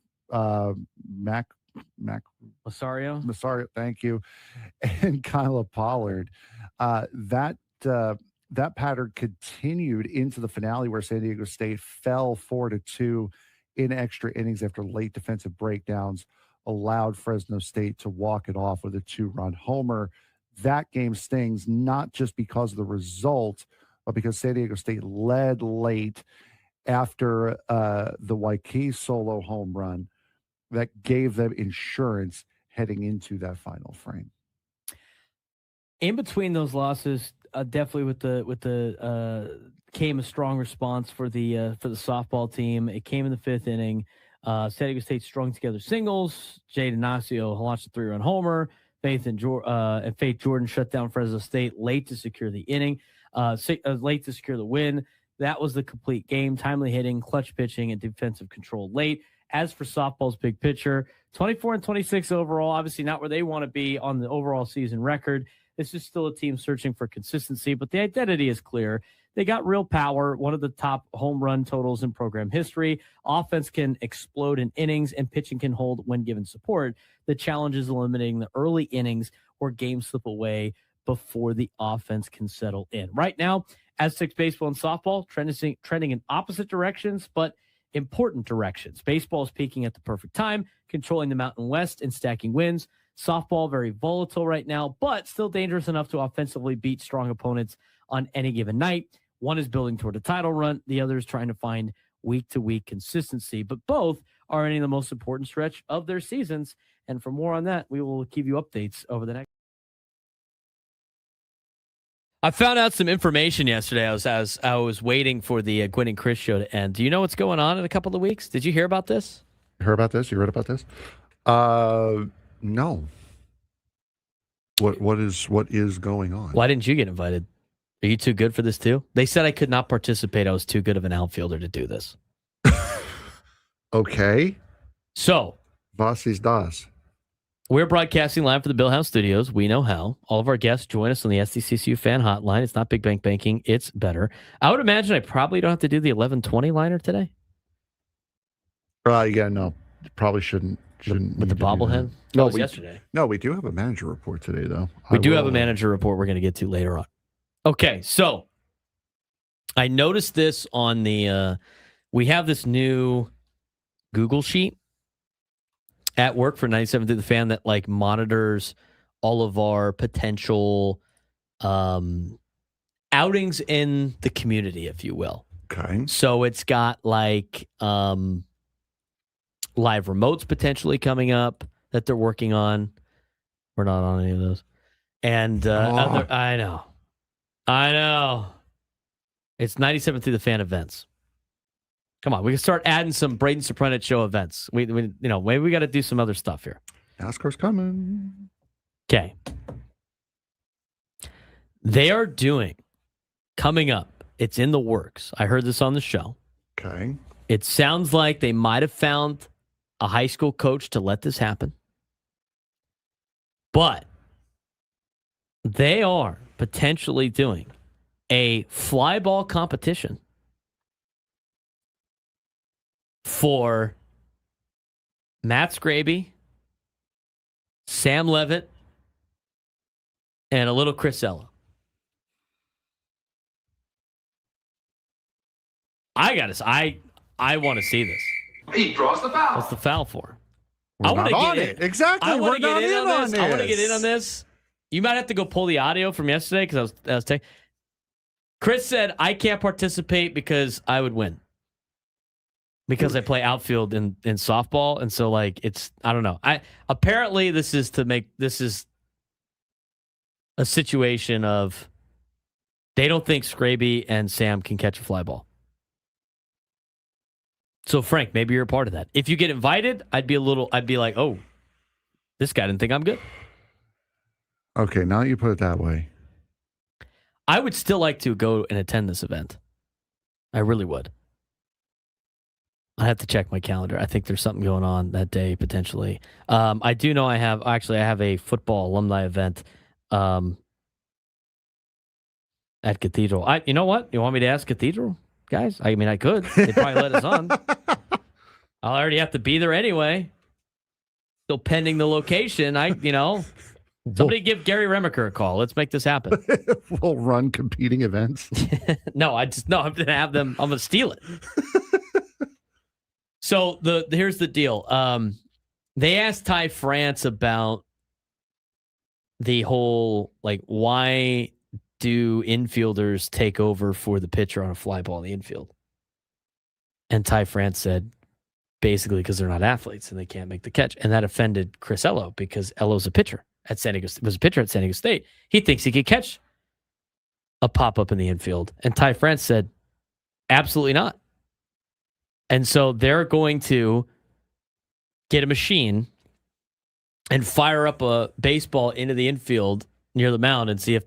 Masario, thank you, and Kyla Pollard. That pattern continued into the finale, where San Diego State fell 4-2 in extra innings after late defensive breakdowns allowed Fresno State to walk it off with a 2-run homer. That game stings not just because of the result, but because San Diego State led late after the Waikiki solo home run that gave them insurance heading into that final frame. In between those losses, definitely with the came a strong response for the softball team. It came in the 5th inning. San Diego State strung together singles. Jay Donacio launched a 3-run homer. Faith Jordan shut down Fresno State late to secure the inning, late to secure the win. That was the complete game. Timely hitting, clutch pitching, and defensive control late. As for softball's big picture, 24-26 overall, obviously not where they want to be on the overall season record. This is still a team searching for consistency, but the identity is clear. They got real power, one of the top home run totals in program history. Offense can explode in innings, and pitching can hold when given support. The challenge is eliminating the early innings where games slip away before the offense can settle in. Right now, Aztecs baseball and softball trending in opposite directions, but important directions. Baseball is peaking at the perfect time, controlling the Mountain West and stacking wins. Softball, very volatile right now, but still dangerous enough to offensively beat strong opponents on any given night. One is building toward a title run. The other is trying to find week-to-week consistency, but both are in the most important stretch of their seasons. And for more on that, we will give you updates over the next. I found out some information yesterday. I was waiting for the Gwen and Chris show to end. Do you know what's going on in a couple of weeks? Did you hear about this? Heard about this? You read about this? No. What is going on? Why didn't you get invited? Are you too good for this too? They said I could not participate. I was too good of an outfielder to do this. Okay. So, was ist das? We're broadcasting live from the Bill House Studios. We know how. All of our guests join us on the SDCCU fan hotline. It's not Big Bank Banking. It's better. I would imagine I probably don't have to do the 11:20 liner today. Yeah, no. Probably shouldn't. With the bobblehead? No, it was yesterday. No, we do have a manager report today, though. We do have a manager report we're going to get to later on. Okay, so I noticed this on the we have this new Google sheet at work for 97 through the fan that like monitors all of our potential outings in the community, if you will. Okay. So it's got like live remotes potentially coming up that they're working on. We're not on any of those. And I know. It's 97 through the fan events. Come on, we can start adding some Braden Surprenant show events. We maybe we got to do some other stuff here. NASCAR's coming. Okay. They are doing coming up. It's in the works. I heard this on the show. Okay. It sounds like they might have found a high school coach to let this happen. But they are potentially doing a fly ball competition for Matt Scraby, Sam Levitt, and a little Chris Ella. I want to see this. He draws the foul. What's the foul for? We're not on it. Exactly. I want to get in on this. I want to this. get in on this. You might have to go pull the audio from yesterday because I was taking. Chris said I can't participate because I would win. Because I play outfield in softball, and so like it's I don't know. Apparently this is a situation of they don't think Scraby and Sam can catch a fly ball. So Frank, maybe you're a part of that. If you get invited, I'd be like, oh, this guy didn't think I'm good. Okay, now you put it that way. I would still like to go and attend this event. I really would. I have to check my calendar. I think there's something going on that day potentially. I do know I have a football alumni event at Cathedral. You know what? You want me to ask Cathedral guys? I mean, I could. They'd probably let us on. I'll already have to be there anyway. Still pending the location. Somebody give Gary Remiker a call. Let's make this happen. We'll run competing events. No, I'm going to have them. I'm going to steal it. So here's the deal. They asked Ty France about the whole, like, why do infielders take over for the pitcher on a fly ball in the infield? And Ty France said, basically because they're not athletes and they can't make the catch. And that offended Chris Ello because Ello's a pitcher at San Diego State. He thinks he could catch a pop-up in the infield. And Ty France said, absolutely not. And so they're going to get a machine and fire up a baseball into the infield near the mound and see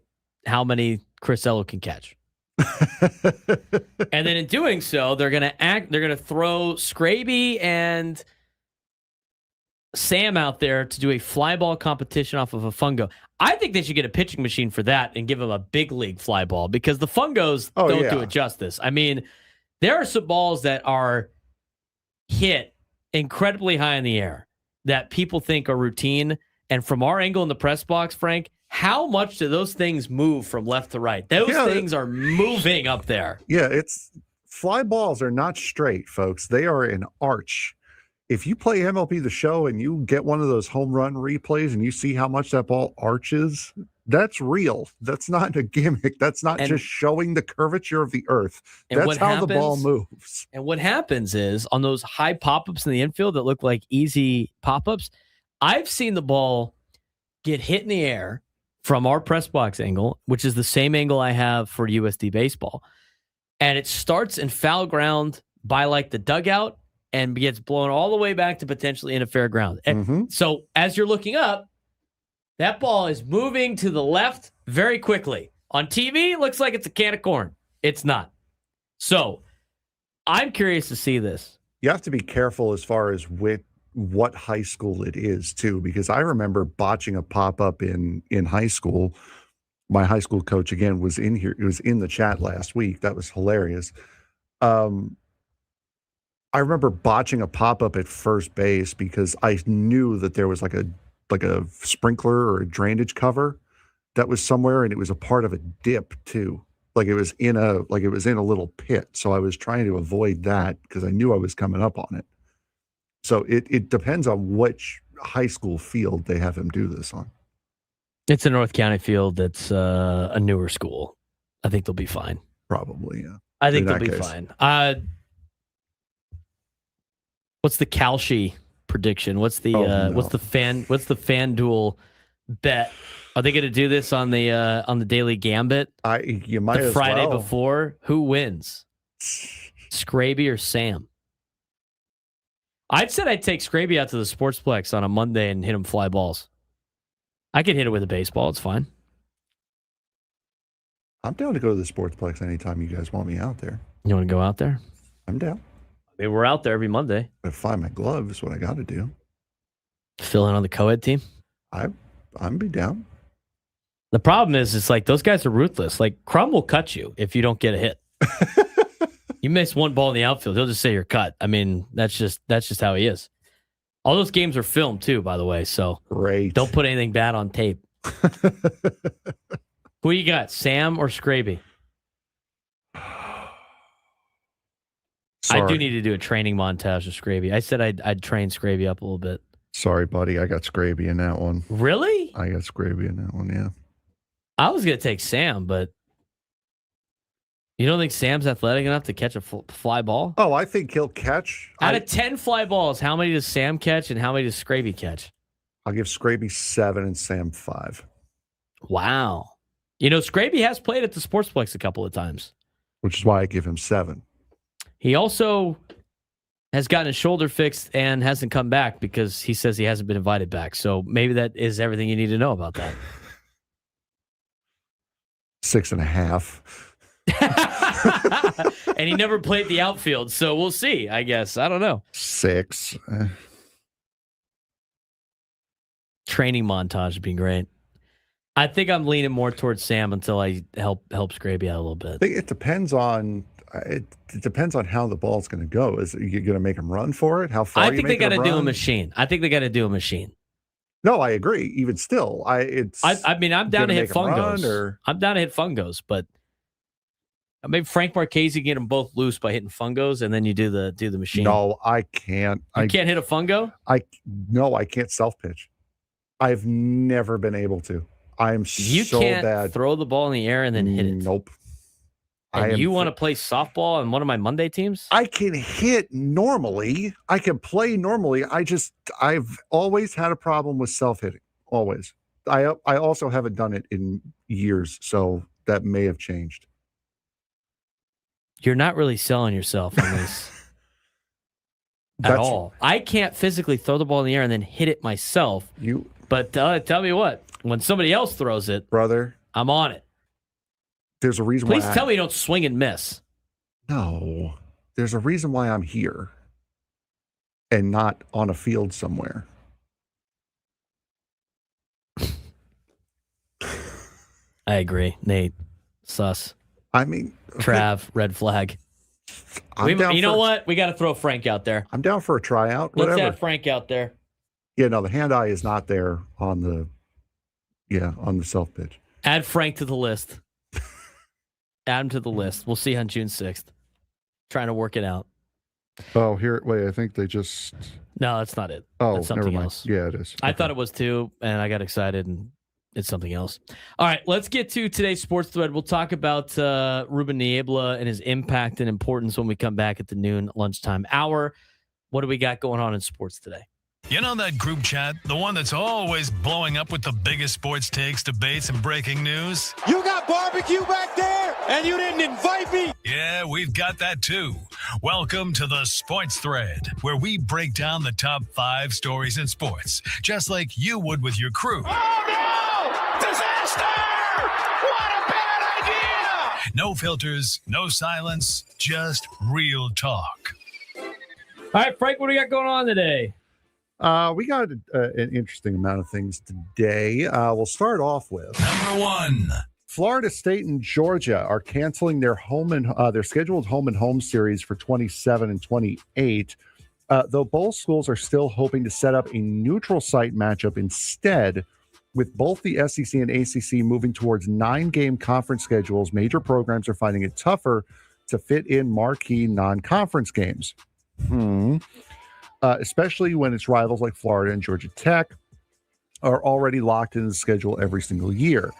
how many Chris Ello can catch. And then in doing so, they're going to throw Scraby and Sam out there to do a fly ball competition off of a fungo. I think they should get a pitching machine for that and give them a big league fly ball because the fungos don't do it justice. I mean, there are some balls that are hit incredibly high in the air that people think are routine. And from our angle in the press box, Frank, how much do those things move from left to right? Those things are moving up there. Yeah, fly balls are not straight, folks. They are an arch. If you play MLB The Show and you get one of those home run replays and you see how much that ball arches, that's real. That's not a gimmick. That's not just showing the curvature of the earth. That's how the ball moves. And what happens is on those high pop-ups in the infield that look like easy pop-ups, I've seen the ball get hit in the air from our press box angle, which is the same angle I have for USD baseball. And it starts in foul ground by like the dugout and gets blown all the way back to potentially in a fair ground. And so as you're looking up, that ball is moving to the left very quickly. On TV, it looks like it's a can of corn. It's not. So I'm curious to see this. You have to be careful as far as what high school it is, too, because I remember botching a pop-up in high school. My high school coach, again, was in here. It was in the chat last week. That was hilarious. I remember botching a pop-up at first base because I knew that there was like a sprinkler or a drainage cover that was somewhere, and it was a part of a dip too. Like it was in a little pit. So I was trying to avoid that because I knew I was coming up on it. So it depends on which high school field they have him do this on. It's a North County field that's a newer school. I think they'll be fine. Probably, yeah. I think In they'll that be case. fine. What's the Kalshi prediction? What's the FanDuel bet? Are they going to do this on the Daily Gambit? You might the as Friday well. before? Who wins? Scraby or Sam? I'd said I'd take Scraby out to the Sportsplex on a Monday and hit him fly balls. I could hit it with a baseball. It's fine. I'm down to go to the Sportsplex anytime you guys want me out there. You want to go out there? I'm down. I mean, we're out there every Monday. But find my glove is what I got to do. Fill in on the co-ed team? I'm be down. The problem is, it's like those guys are ruthless. Like, Crum will cut you if you don't get a hit. You miss one ball in the outfield, he'll just say you're cut. I mean, that's just how he is. All those games are filmed too, by the way. So Great. Don't put anything bad on tape. Who you got, Sam or Scraby? Sorry. I do need to do a training montage of Scraby. I said I'd train Scraby up a little bit. Sorry, buddy. I got Scraby in that one. Really? I got Scraby in that one, yeah. I was going to take Sam, but you don't think Sam's athletic enough to catch a fly ball? Oh, I think he'll catch. Out of 10 fly balls, how many does Sam catch and how many does Scraby catch? I'll give Scraby 7 and Sam 5. Wow. You know, Scraby has played at the Sportsplex a couple of times. Which is why I give him 7. He also has gotten his shoulder fixed and hasn't come back because he says he hasn't been invited back. So maybe that is everything you need to know about that. 6.5. And he never played the outfield, so we'll see, I guess. I don't know. 6. Training montage would be great. I think I'm leaning more towards Sam until I help Scraby out a little bit. I think it depends on how the ball's going to go. Is you going to make him run for it? How far? I think they got to do a machine. No, I agree. Even still, I mean, I'm down to hit fungos. Or... I'm down to hit fungos, but maybe Frank Marchese get them both loose by hitting fungos, and then you do the machine. No, I can't. You can't hit a fungo? I can't self pitch. I've never been able to. I'm so can't bad. Throw the ball in the air and then hit it. Nope. And you want to play softball on one of my Monday teams? I can hit normally. I can play normally. I've always had a problem with self-hitting. Always. I also haven't done it in years, so that may have changed. You're not really selling yourself on this at all. I can't physically throw the ball in the air and then hit it myself. But tell me what, when somebody else throws it, brother, I'm on it. There's a reason Please tell me you don't swing and miss. No. There's a reason why I'm here and not on a field somewhere. I agree. Nate, sus. I mean, Trav, red flag. You know what? We got to throw Frank out there. I'm down for a tryout. Whatever. Let's have Frank out there. Yeah, no, the hand-eye is not there on the self-pitch. Add Frank to the list. Add him to the list. We'll see on June 6th. Trying to work it out. Oh, wait, I think they just... No, that's not it. Oh, that's something else. Yeah, it is. I thought it was too, and I got excited, and it's something else. All right, let's get to today's sports thread. We'll talk about Ruben Niebla and his impact and importance when we come back at the noon lunchtime hour. What do we got going on in sports today? You know that group chat? The one that's always blowing up with the biggest sports takes, debates, and breaking news? You got barbecue back there, and you didn't invite me? Yeah, we've got that too. Welcome to the Sports Thread, where we break down the top 5 stories in sports, just like you would with your crew. Oh, no! Disaster! What a bad idea! No filters, no silence, just real talk. All right, Frank, what do we got going on today? We got an interesting amount of things today. We'll start off with number 1. Florida State and Georgia are canceling their their scheduled home and home series for 27 and 28. Though both schools are still hoping to set up a neutral site matchup instead, with both the SEC and ACC moving towards 9-game conference schedules. Major programs are finding it tougher to fit in marquee non-conference games. Especially when its rivals like Florida and Georgia Tech are already locked into the schedule every single year.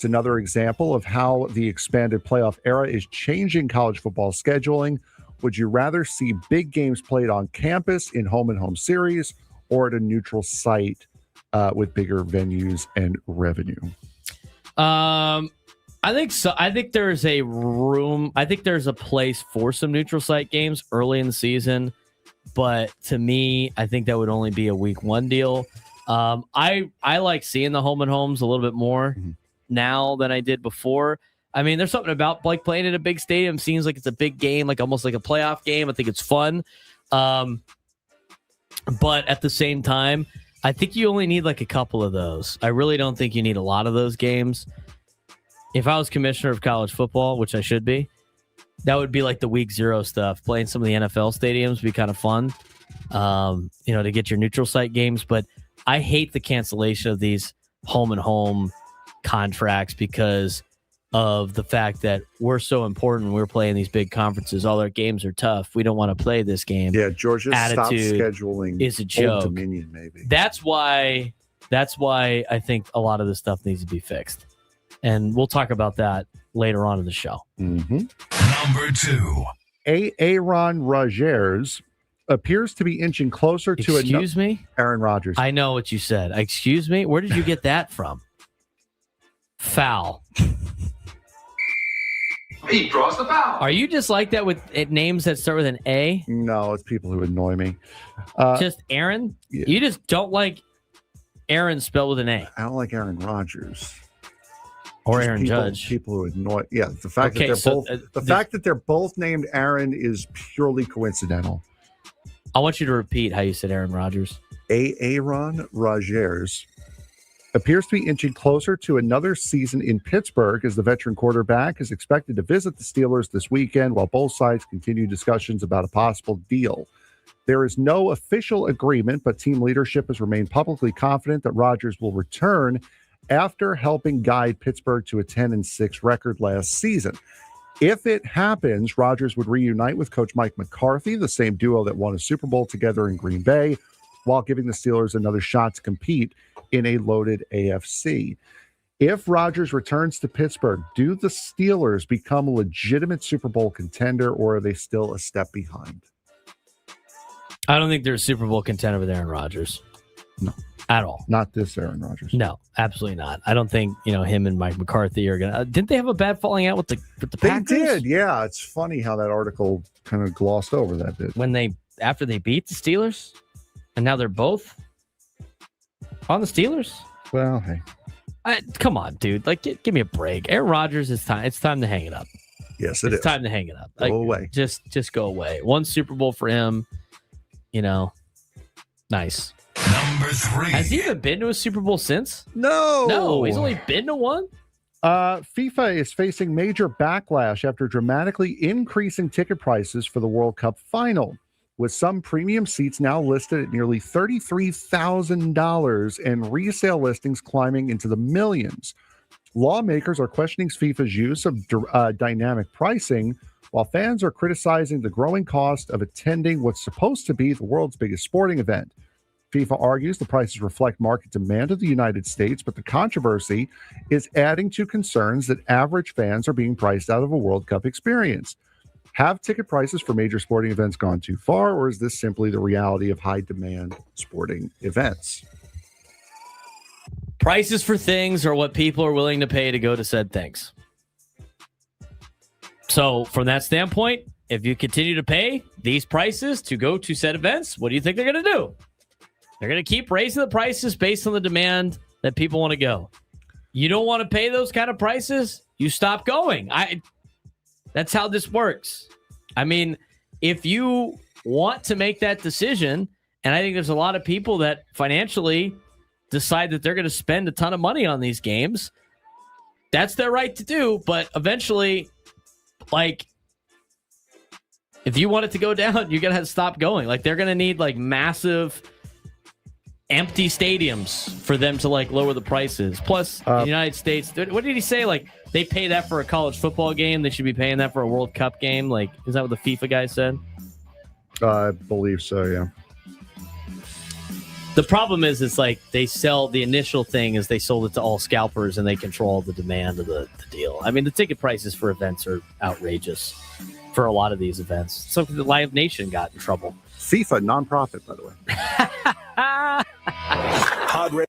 It's another example of how the expanded playoff era is changing college football scheduling. Would you rather see big games played on campus in home and home series or at a neutral site with bigger venues and revenue? I think so. I think there's a room. I think there's a place for some neutral site games early in the season. But to me, I think that would only be a week one deal. I like seeing the home and homes a little bit more now than I did before. I mean, there's something about like playing in a big stadium. Seems like it's a big game, like almost like a playoff game. I think it's fun. But at the same time, I think you only need like a couple of those. I really don't think you need a lot of those games. If I was commissioner of college football, which I should be, that would be like the week zero stuff. Playing some of the NFL stadiums would be kind of fun, to get your neutral site games. But I hate the cancellation of these home and home contracts because of the fact that we're so important. We're playing these big conferences. All our games are tough. We don't want to play this game. Yeah, Georgia stopped Attitude scheduling is a joke. Old Dominion, maybe. That's why I think a lot of this stuff needs to be fixed. And we'll talk about that later on in the show. Number 2. Aaron Rodgers appears to be inching closer to Excuse me? Aaron Rodgers. I know what you said. Excuse me? Where did you get that from? Foul. He draws the foul. Are you just like that with names that start with an A? No, it's people who annoy me. Just Aaron? Yeah. You just don't like Aaron spelled with an A. I don't like Aaron Rodgers. Or Just Aaron Judge. People who annoy. Yeah, the fact Okay, that they're so, both fact that they're both named Aaron is purely coincidental. I want you to repeat how you said Aaron Rodgers. Aaron Rodgers appears to be inching closer to another season in Pittsburgh as the veteran quarterback is expected to visit the Steelers this weekend while both sides continue discussions about a possible deal. There is no official agreement, but team leadership has remained publicly confident that Rodgers will return after helping guide Pittsburgh to a 10-6 record last season. If it happens, Rodgers would reunite with Coach Mike McCarthy, the same duo that won a Super Bowl together in Green Bay, while giving the Steelers another shot to compete in a loaded AFC. If Rodgers returns to Pittsburgh, do the Steelers become a legitimate Super Bowl contender, or are they still a step behind? I don't think they're a Super Bowl contender with Aaron Rodgers. No. At all. Not this Aaron Rodgers. No, absolutely not. I don't think, him and Mike McCarthy are going to... didn't they have a bad falling out with the Packers? They did, yeah. It's funny how that article kind of glossed over that bit. After they beat the Steelers? And now they're both on the Steelers? Well, hey. Come on, dude. Like, give me a break. Aaron Rodgers, it's time to hang it up. Yes, it's time to hang it up. Like, go away. Just go away. One Super Bowl for him. Nice. Number 3. Has he even been to a Super Bowl since? No, he's only been to one. FIFA is facing major backlash after dramatically increasing ticket prices for the World Cup final, with some premium seats now listed at nearly $33,000 and resale listings climbing into the millions. Lawmakers are questioning FIFA's use of dynamic pricing, while fans are criticizing the growing cost of attending what's supposed to be the world's biggest sporting event. FIFA argues the prices reflect market demand of the United States, but the controversy is adding to concerns that average fans are being priced out of a World Cup experience. Have ticket prices for major sporting events gone too far, or is this simply the reality of high-demand sporting events? Prices for things are what people are willing to pay to go to said things. So from that standpoint, if you continue to pay these prices to go to said events, what do you think they're going to do? They're going to keep raising the prices based on the demand that people want to go. You don't want to pay those kind of prices, you stop going. That's how this works. I mean, if you want to make that decision, and I think there's a lot of people that financially decide that they're going to spend a ton of money on these games, that's their right to do. But eventually, like, if you want it to go down, you're going to have to stop going. Like, they're going to need like massive empty stadiums for them to like lower the prices. Plus, in the United States, what did he say? Like, they pay that for a college football game. They should be paying that for a World Cup game. Like, is that what the FIFA guy said? I believe so, yeah. The problem is, it's like they sell the initial thing is they sold it to all scalpers and they control the demand of the deal. I mean, the ticket prices for events are outrageous for a lot of these events. Something that Live Nation got in trouble. FIFA, nonprofit, by the way. Padres.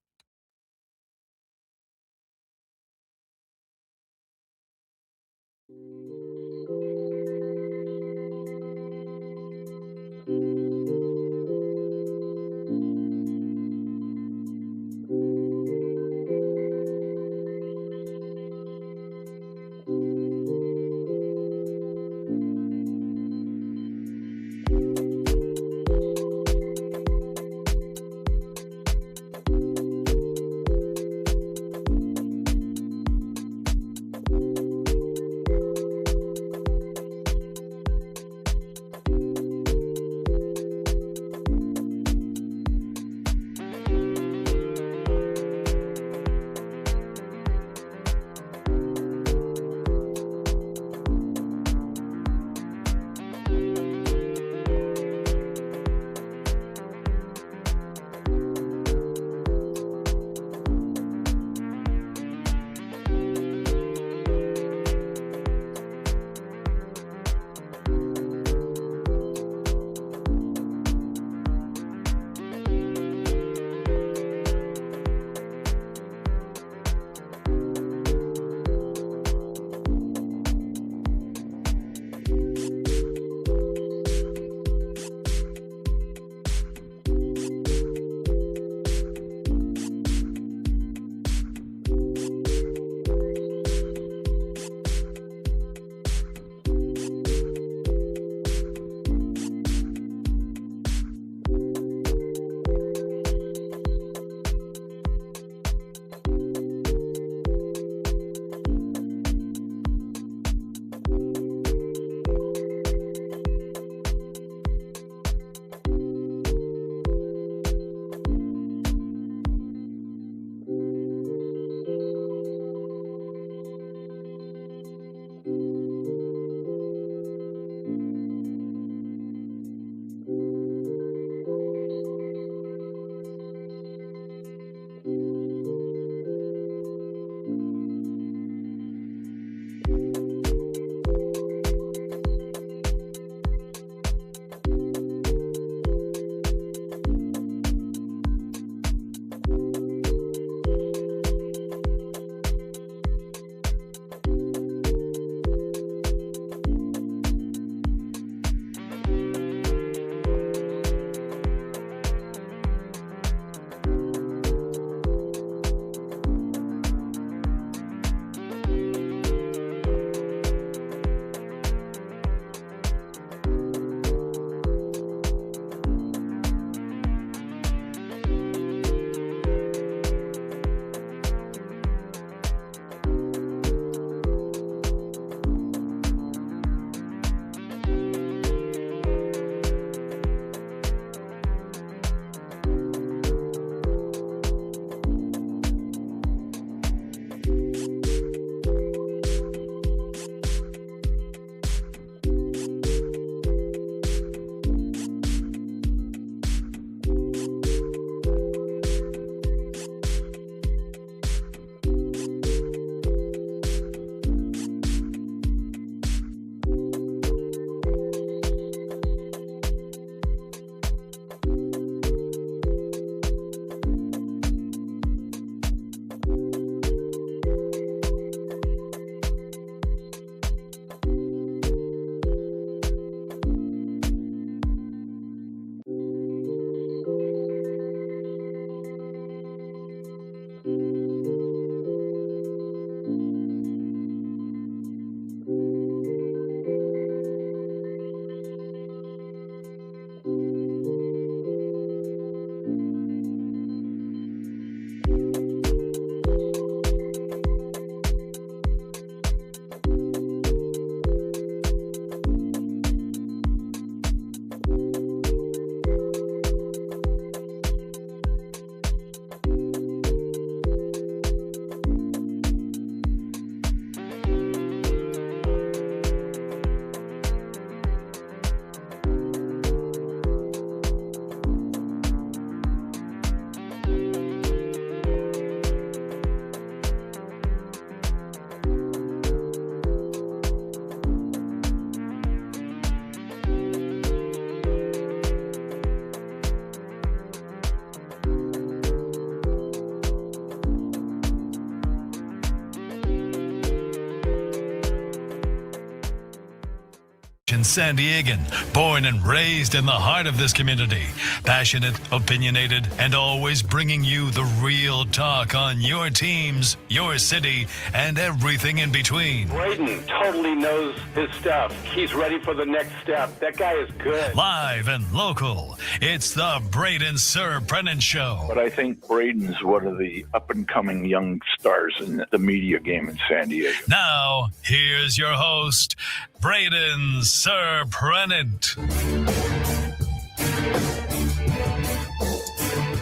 San Diegan, born and raised in the heart of this community. Passionate, opinionated, and always bringing you the real talk on your teams, your city, and everything in between. Braden totally knows his stuff. He's ready for the next step. That guy is good. Live and local, it's the Braden Surprenant Show. But I think Braden's one of the up-and-coming young stars in the media game in San Diego. Now, here's your host, Braden Surprenant.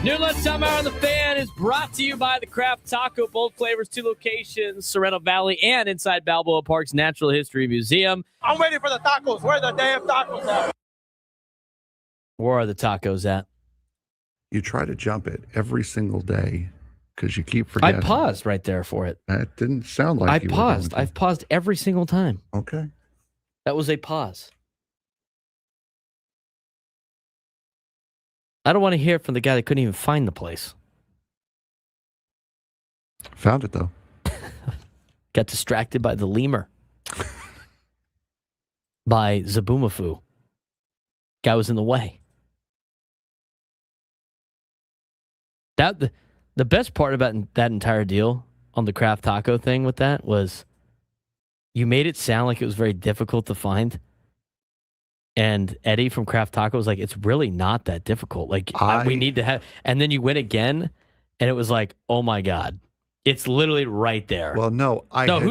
New Lunchtime Hour on the Fan is brought to you by the Craft Taco. Both flavors, 2 locations, Sorrento Valley and inside Balboa Park's Natural History Museum. I'm waiting for the tacos. Where are the damn tacos at? Where are the tacos at? You try to jump it every single day because you keep forgetting. I paused right there for it. That didn't sound like I you paused. were going I've paused every single time. to. Okay. That was a pause. I don't want to hear from the guy that couldn't even find the place. Found it, though. Got distracted by the lemur. By Zabumafu. Guy was in the way. The best part about that entire deal on the Craft Taco thing with that was you made it sound like it was very difficult to find. And Eddie from Craft Taco was like, it's really not that difficult. Like, we need to have... And then you went again, and it was like, oh, my God. It's literally right there. Well, no.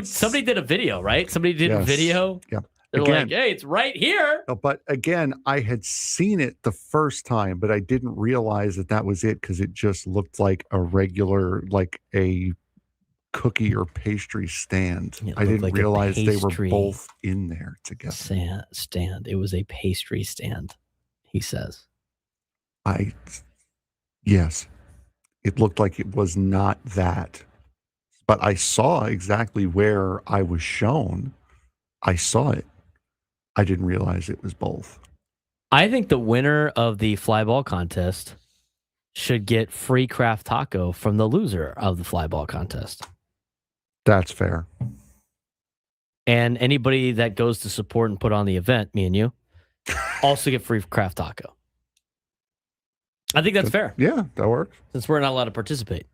Somebody did a video, right? Somebody did a video. Yeah. They're like, hey, it's right here. No, but again, I had seen it the first time, but I didn't realize that was it because it just looked like a regular, like a cookie or pastry stand. I didn't like realize they were both in there together. Stand. It was a pastry stand, he says. Yes, it looked like it was not that, but I saw exactly where I was shown. I saw it. I didn't realize it was both. I think the winner of the fly ball contest should get free Craft Taco from the loser of the fly ball contest. That's fair. And anybody that goes to support and put on the event, me and you, also get free Craft Taco. I think that's fair. Yeah, that works. Since we're not allowed to participate.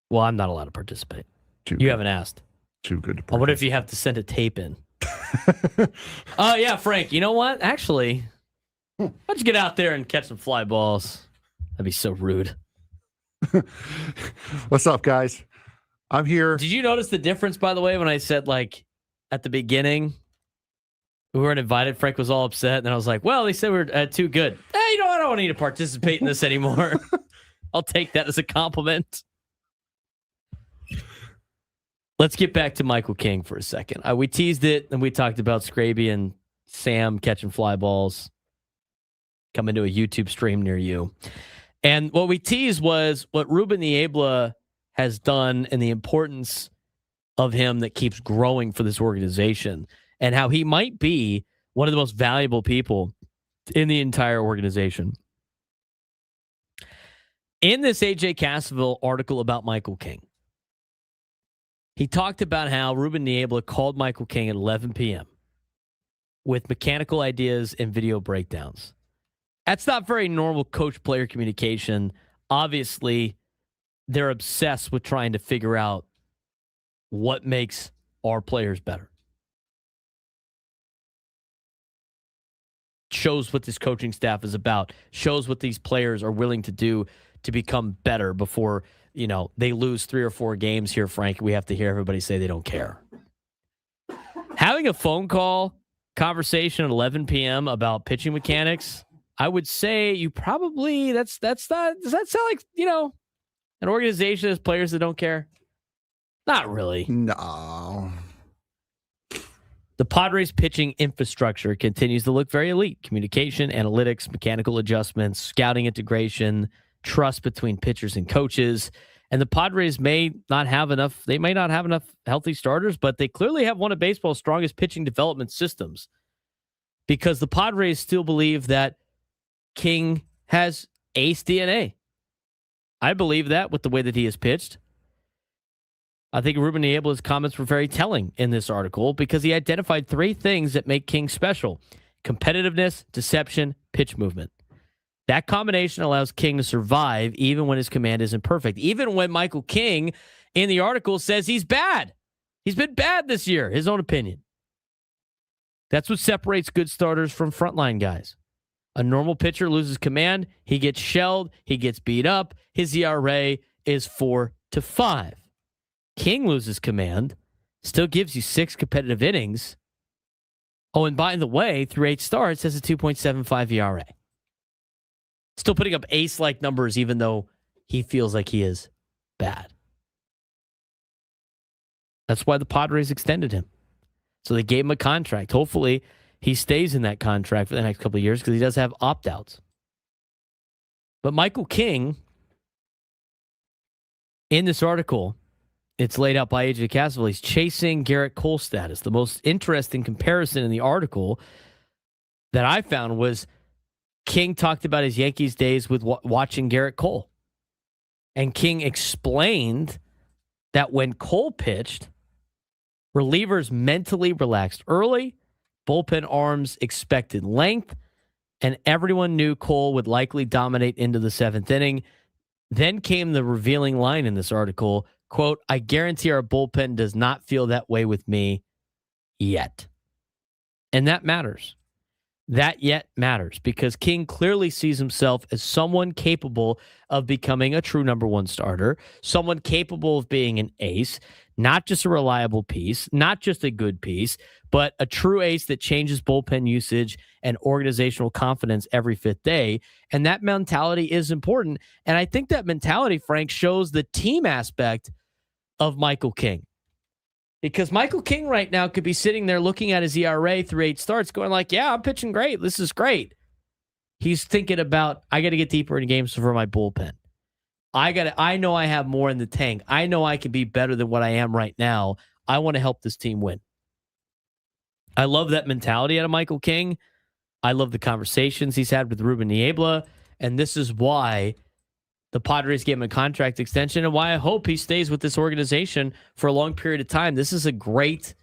Well, I'm not allowed to participate. You haven't asked. Too good to participate. What if you have to send a tape in? Oh, yeah, Frank. You know what? Actually, why don't you get out there and catch some fly balls? That'd be so rude. What's up, guys? I'm here. Did you notice the difference, by the way, when I said, like, at the beginning, we weren't invited? Frank was all upset. And then I was like, well, they said we're too good. Hey, you know, I don't need to participate in this anymore. I'll take that as a compliment. Let's get back to Michael King for a second. We teased it, and we talked about Scraby and Sam catching fly balls coming to a YouTube stream near you. And what we teased was what Ruben Niebla has done and the importance of him that keeps growing for this organization and how he might be one of the most valuable people in the entire organization. In this AJ Cassavell article about Michael King, he talked about how Ruben Niebla called Michael King at 11 p.m. with mechanical ideas and video breakdowns. That's not very normal coach-player communication. Obviously, they're obsessed with trying to figure out what makes our players better. Shows what this coaching staff is about. Shows what these players are willing to do to become better before, you know, they lose 3 or 4 games here, Frank. We have to hear everybody say they don't care. Having a phone call conversation at 11 p.m. about pitching mechanics, I would say you probably, that's not, does that sound like, you know, an organization that has players that don't care? Not really. No. The Padres pitching infrastructure continues to look very elite. Communication, analytics, mechanical adjustments, scouting integration, trust between pitchers and coaches. And the Padres may not have enough healthy starters, but they clearly have one of baseball's strongest pitching development systems because the Padres still believe that King has ace DNA. I believe that with the way that he has pitched. I think Ruben Niebla's comments were very telling in this article because he identified 3 things that make King special: competitiveness, deception, pitch movement. That combination allows King to survive even when his command isn't perfect. Even when Michael King in the article says he's bad. He's been bad this year, his own opinion. That's what separates good starters from frontline guys. A normal pitcher loses command, he gets shelled, he gets beat up, his ERA is 4 to 5. King loses command, still gives you 6 competitive innings. Oh, and by the way, through 8 starts, has a 2.75 ERA. Still putting up ace-like numbers, even though he feels like he is bad. That's why the Padres extended him. So they gave him a contract. Hopefully, he stays in that contract for the next couple of years because he does have opt-outs. But Michael King, in this article, it's laid out by AJ Cassavell, he's chasing Garrett Cole status. The most interesting comparison in the article that I found was King talked about his Yankees days with watching Garrett Cole. And King explained that when Cole pitched, relievers mentally relaxed early, bullpen arms expected length, and everyone knew Cole would likely dominate into the 7th inning. Then came the revealing line in this article, quote, "I guarantee our bullpen does not feel that way with me yet." And that matters. That yet matters because King clearly sees himself as someone capable of becoming a true number 1 starter, someone capable of being an ace, not just a reliable piece, not just a good piece, but a true ace that changes bullpen usage and organizational confidence every 5th day. And that mentality is important. And I think that mentality, Frank, shows the team aspect of Michael King. Because Michael King right now could be sitting there looking at his ERA through 8 starts going like, yeah, I'm pitching great. This is great. He's thinking about, I got to get deeper in games for my bullpen. I know I have more in the tank. I know I can be better than what I am right now. I want to help this team win. I love that mentality out of Michael King. I love the conversations he's had with Ruben Niebla. And this is why the Padres gave him a contract extension and why I hope he stays with this organization for a long period of time. This is a great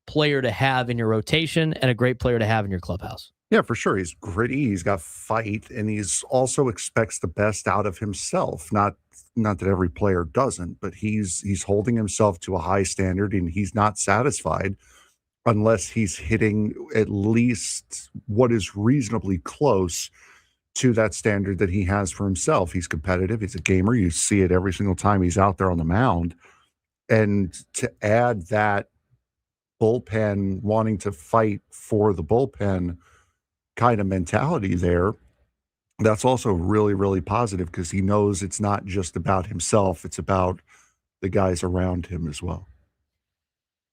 player to have in your rotation and a great player to have in your clubhouse. Yeah, for sure. He's gritty. He's got fight, and he's also expects the best out of himself. Not that every player doesn't, but he's holding himself to a high standard, and he's not satisfied unless he's hitting at least what is reasonably close to that standard that he has for himself. He's competitive. He's a gamer. You see it every single time he's out there on the mound. And to add that bullpen, wanting to fight for the bullpen kind of mentality there, that's also really, really positive because he knows it's not just about himself. It's about the guys around him as well.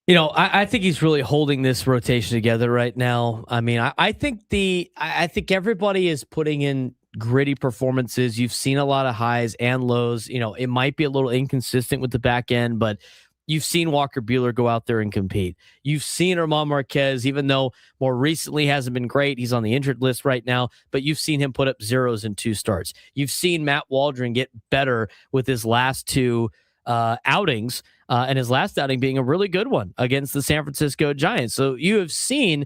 You know, I think he's really holding this rotation together right now. I mean, I think everybody is putting in gritty performances. You've seen a lot of highs and lows. You know, it might be a little inconsistent with the back end, but you've seen Walker Buehler go out there and compete. You've seen Germán Marquez, even though more recently hasn't been great. He's on the injured list right now, but you've seen him put up zeros in 2 starts. You've seen Matt Waldron get better with his last 2 outings, and his last outing being a really good one against the San Francisco Giants. So you have seen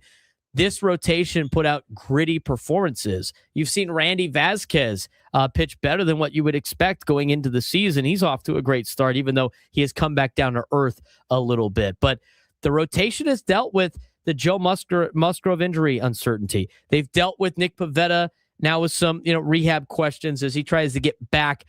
this rotation put out gritty performances. You've seen Randy Vasquez pitch better than what you would expect going into the season. He's off to a great start, even though he has come back down to earth a little bit. But the rotation has dealt with the Joe Musgrove injury uncertainty. They've dealt with Nick Pivetta now with some rehab questions as he tries to get back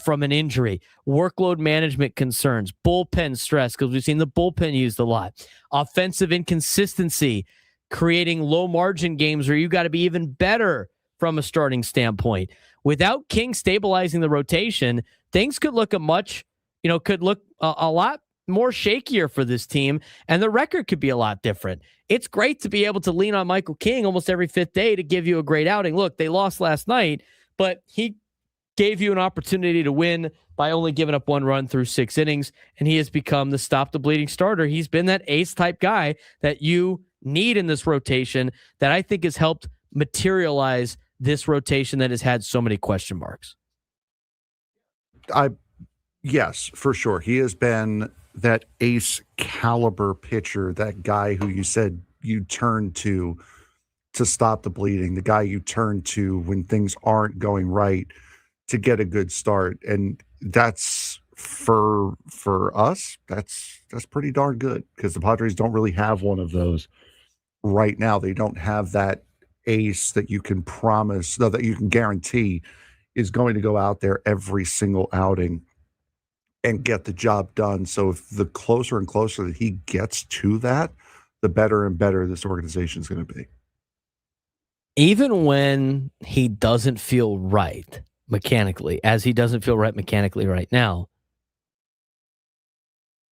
from an injury. Workload management concerns, bullpen stress, because we've seen the bullpen used a lot. Offensive inconsistency, creating low margin games where you got to be even better from a starting standpoint. Without King stabilizing the rotation, things could look a lot more shakier for this team, and the record could be a lot different. It's great to be able to lean on Michael King almost every 5th day to give you a great outing. Look, they lost last night, but he gave you an opportunity to win by only giving up 1 run through 6 innings, and he has become the stop the bleeding starter. He's been that ace type guy that you need in this rotation that I think has helped materialize this rotation that has had so many question marks. Yes, for sure. He has been that ace caliber pitcher, that guy who you said you turn to stop the bleeding, the guy you turn to when things aren't going right to get a good start. And that's for us, that's pretty darn good, because the Padres don't really have one of those right now. They don't have that ace that you can promise, no, that you can guarantee is going to go out there every single outing and get the job done. So if the closer and closer that he gets to that, the better and better this organization is going to be. Even when he doesn't feel right mechanically, as he doesn't feel right mechanically right now,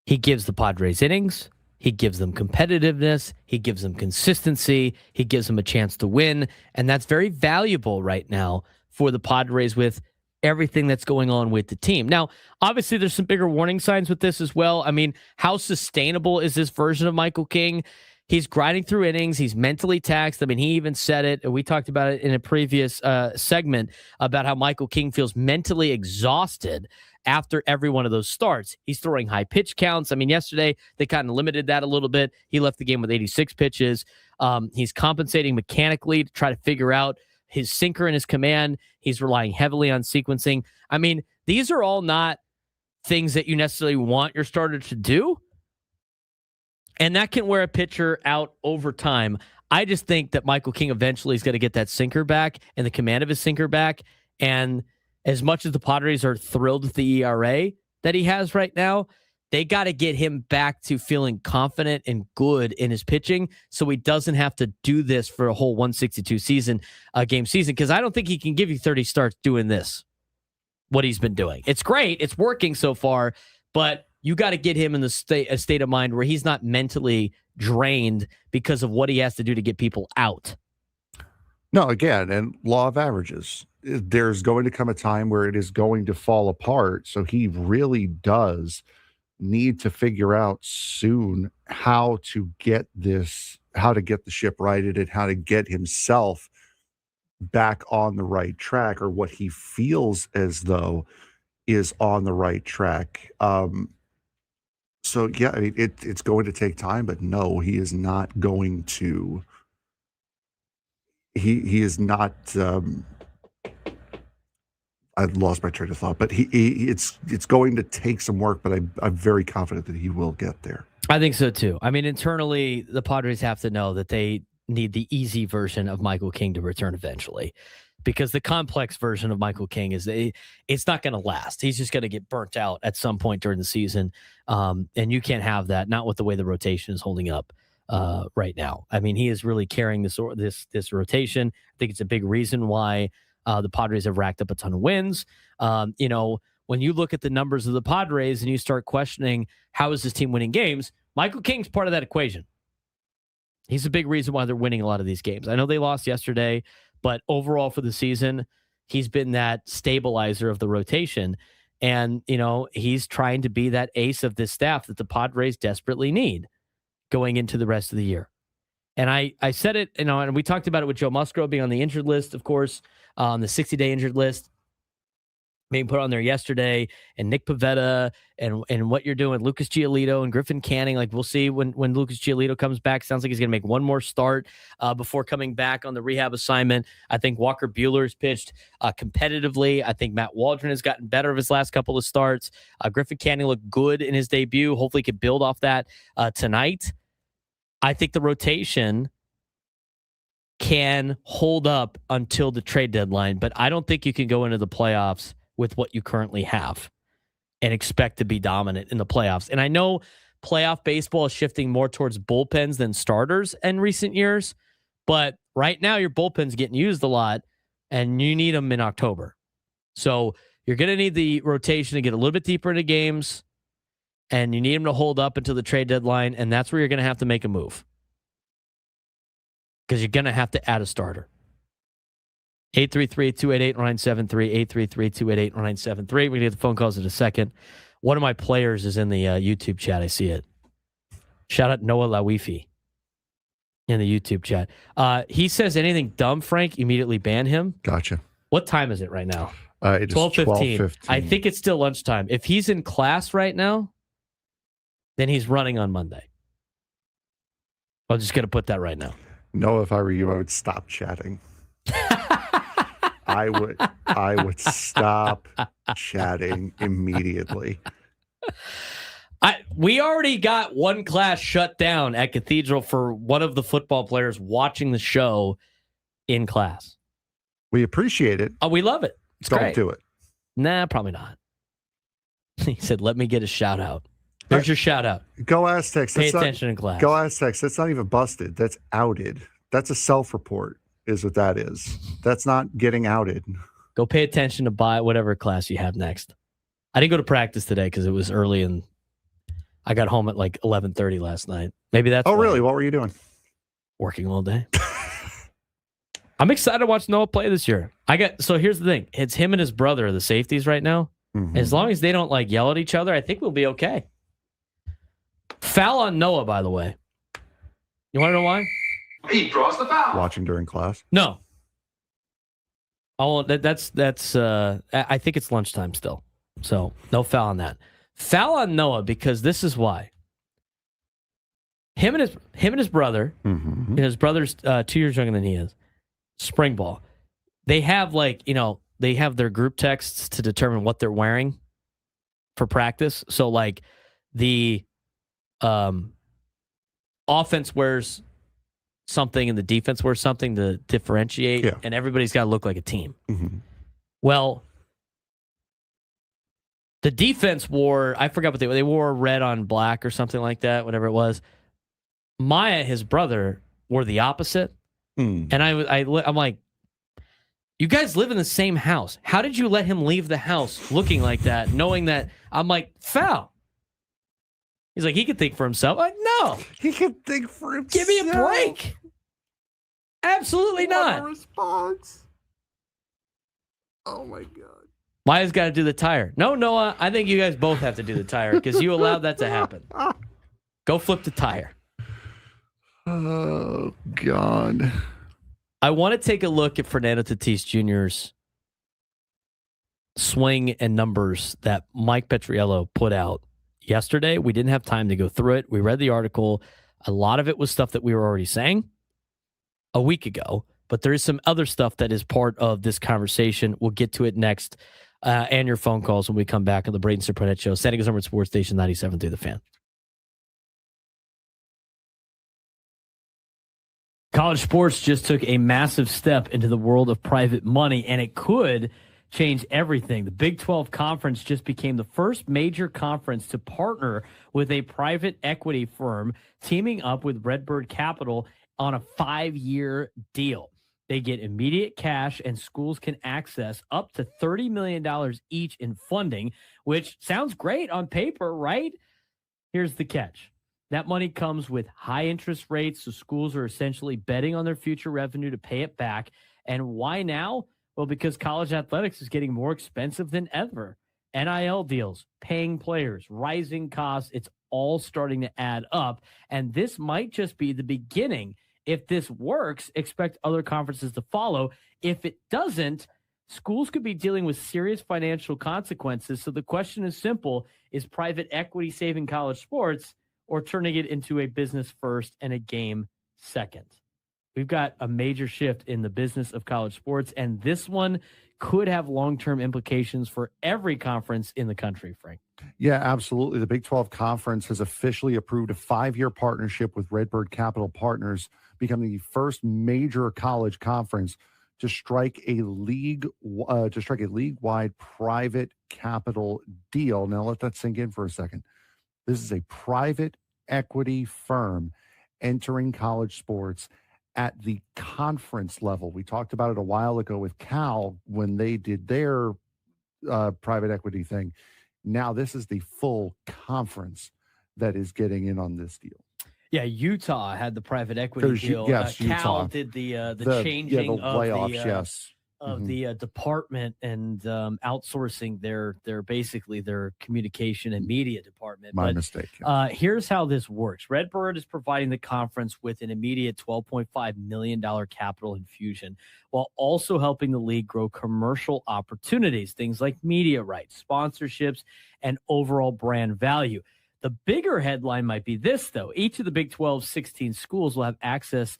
he gives the Padres innings. He gives them competitiveness. He gives them consistency. He gives them a chance to win. And that's very valuable right now for the Padres with everything that's going on with the team. Now, obviously, there's some bigger warning signs with this as well. I mean, how sustainable is this version of Michael King? He's grinding through innings. He's mentally taxed. I mean, he even said it, and we talked about it in a previous segment about how Michael King feels mentally exhausted after every one of those starts. He's throwing high pitch counts. I mean, yesterday, they kind of limited that a little bit. He left the game with 86 pitches. He's compensating mechanically to try to figure out his sinker and his command. He's relying heavily on sequencing. I mean, these are all not things that you necessarily want your starter to do. And that can wear a pitcher out over time. I just think that Michael King eventually is going to get that sinker back and the command of his sinker back. And as much as the Padres are thrilled with the ERA that he has right now, they got to get him back to feeling confident and good in his pitching so he doesn't have to do this for a whole 162 game season, because I don't think he can give you 30 starts doing this, what he's been doing. It's great. It's working so far, but you got to get him in a state of mind where he's not mentally drained because of what he has to do to get people out. No, again, and law of averages. There's going to come a time where it is going to fall apart. So he really does need to figure out soon how to get the ship righted and how to get himself back on the right track, or what he feels as though is on the right track. So yeah, I mean, it's going to take time, but no, he is not going to. He is not. I lost my train of thought, but it's going to take some work, but I'm very confident that he will get there. I think so too. I mean, internally, the Padres have to know that they need the easy version of Michael King to return eventually, because the complex version of Michael King it's not going to last. He's just going to get burnt out at some point during the season, and you can't have that. Not with the way the rotation is holding up right now. I mean, he is really carrying this rotation. I think it's a big reason why the Padres have racked up a ton of wins. When you look at the numbers of the Padres and you start questioning how is this team winning games, Michael King's part of that equation. He's a big reason why they're winning a lot of these games. I know they lost yesterday, but overall for the season, he's been that stabilizer of the rotation. And, he's trying to be that ace of this staff that the Padres desperately need going into the rest of the year. And I said it, and we talked about it with Joe Musgrove being on the injured list, of course, on the 60-day injured list, being put on there yesterday, and Nick Pivetta, and what you're doing, Lucas Giolito and Griffin Canning. Like, we'll see when Lucas Giolito comes back. Sounds like he's going to make one more start before coming back on the rehab assignment. I think Walker Buehler's pitched competitively. I think Matt Waldron has gotten better of his last couple of starts. Griffin Canning looked good in his debut. Hopefully he can build off that tonight. I think the rotation can hold up until the trade deadline, but I don't think you can go into the playoffs with what you currently have and expect to be dominant in the playoffs. And I know playoff baseball is shifting more towards bullpens than starters in recent years, but right now your bullpen's getting used a lot, and you need them in October. So you're going to need the rotation to get a little bit deeper into games, and you need them to hold up until the trade deadline, and that's where you're going to have to make a move, because you're going to have to add a starter. 833-288-0973, 833-288-0973. We're going to get the phone calls in a second. One of my players is in the YouTube chat. I see it. Shout out Noah Lawifi in the YouTube chat. He says anything dumb, Frank, immediately ban him. Gotcha. What time is it right now? It is 12:15. 12:15. I think it's still lunchtime. If he's in class right now, then he's running on Monday. I'm just going to put that right now. No, if I were you, I would stop chatting. I would stop chatting immediately. We already got one class shut down at Cathedral for one of the football players watching the show in class. We appreciate it. Oh, we love it. It's Don't great. do it. Nah, probably not. He said, let me get a shout out. There's your shout out. Go Aztecs. Pay attention in class. Go Aztecs. That's not even busted. That's outed. That's a self-report is what that is. That's not getting outed. Go pay attention to buy whatever class you have next. I didn't go to practice today because it was early and I got home at like 11:30 last night. Maybe that's really? What were you doing? Working all day. I'm excited to watch Noah play this year. So here's the thing. It's him and his brother, the safeties right now. Mm-hmm. As long as they don't like yell at each other, I think we'll be okay. Foul on Noah, by the way. You want to know why? He draws the foul. Watching during class? No. Oh, that's. I think it's lunchtime still, so no foul on that. Foul on Noah because this is why. Him and his brother. Mm-hmm. His brother's 2 years younger than he is. Spring ball. They have they have their group texts to determine what they're wearing for practice. So like the offense wears something and the defense wears something to differentiate, and everybody's got to look like a team. Mm-hmm. Well, the defense wore, I forgot what they wore red on black or something like that, whatever it was. Maya, his brother, wore the opposite. And I'm like, you guys live in the same house. How did you let him leave the house looking like that, knowing that? I'm like, foul. He's like, he could think for himself. I'm like, no. He can think for himself. Give me a break. Absolutely not. What a response. Oh, my God. Maya's got to do the tire. No, Noah, I think you guys both have to do the tire because you allowed that to happen. Go flip the tire. Oh, God. I want to take a look at Fernando Tatis Jr.'s swing and numbers that Mike Petriello put out yesterday. We didn't have time to go through it. We read the article. A lot of it was stuff that we were already saying a week ago, but there is some other stuff that is part of this conversation. We'll get to it next, and your phone calls when we come back on the Braden Surprenant Show. San Diego's number sports station 97 through the Fan. College sports just took a massive step into the world of private money, and it could change everything. The Big 12 Conference just became the first major conference to partner with a private equity firm, teaming up with Redbird Capital on a 5-year deal. They get immediate cash, and schools can access up to $30 million each in funding, which sounds great on paper, right? Here's the catch. That money comes with high interest rates, so schools are essentially betting on their future revenue to pay it back. And why now? Well, because college athletics is getting more expensive than ever. NIL deals, paying players, rising costs, it's all starting to add up. And this might just be the beginning. If this works, expect other conferences to follow. If it doesn't, schools could be dealing with serious financial consequences. So the question is simple. Is private equity saving college sports or turning it into a business first and a game second? We've got a major shift in the business of college sports, and this one could have long-term implications for every conference in the country, Frank. Yeah, absolutely. The Big 12 Conference has officially approved a 5-year partnership with Redbird Capital Partners, becoming the first major college conference to strike a league-wide private capital deal. Now, let that sink in for a second. This is a private equity firm entering college sports at the conference level. We talked about it a while ago with Cal when they did their private equity thing. Now this is the full conference that is getting in on this deal. Yeah, Utah had the private equity deal. Yes, Cal Utah did the changing the layoffs, of the department and outsourcing their basically their communication and media department. My mistake. Here's how this works. Redbird is providing the conference with an immediate $12.5 million capital infusion, while also helping the league grow commercial opportunities, things like media rights, sponsorships, and overall brand value. The bigger headline might be this, though. Each of the Big 12's 16 schools will have access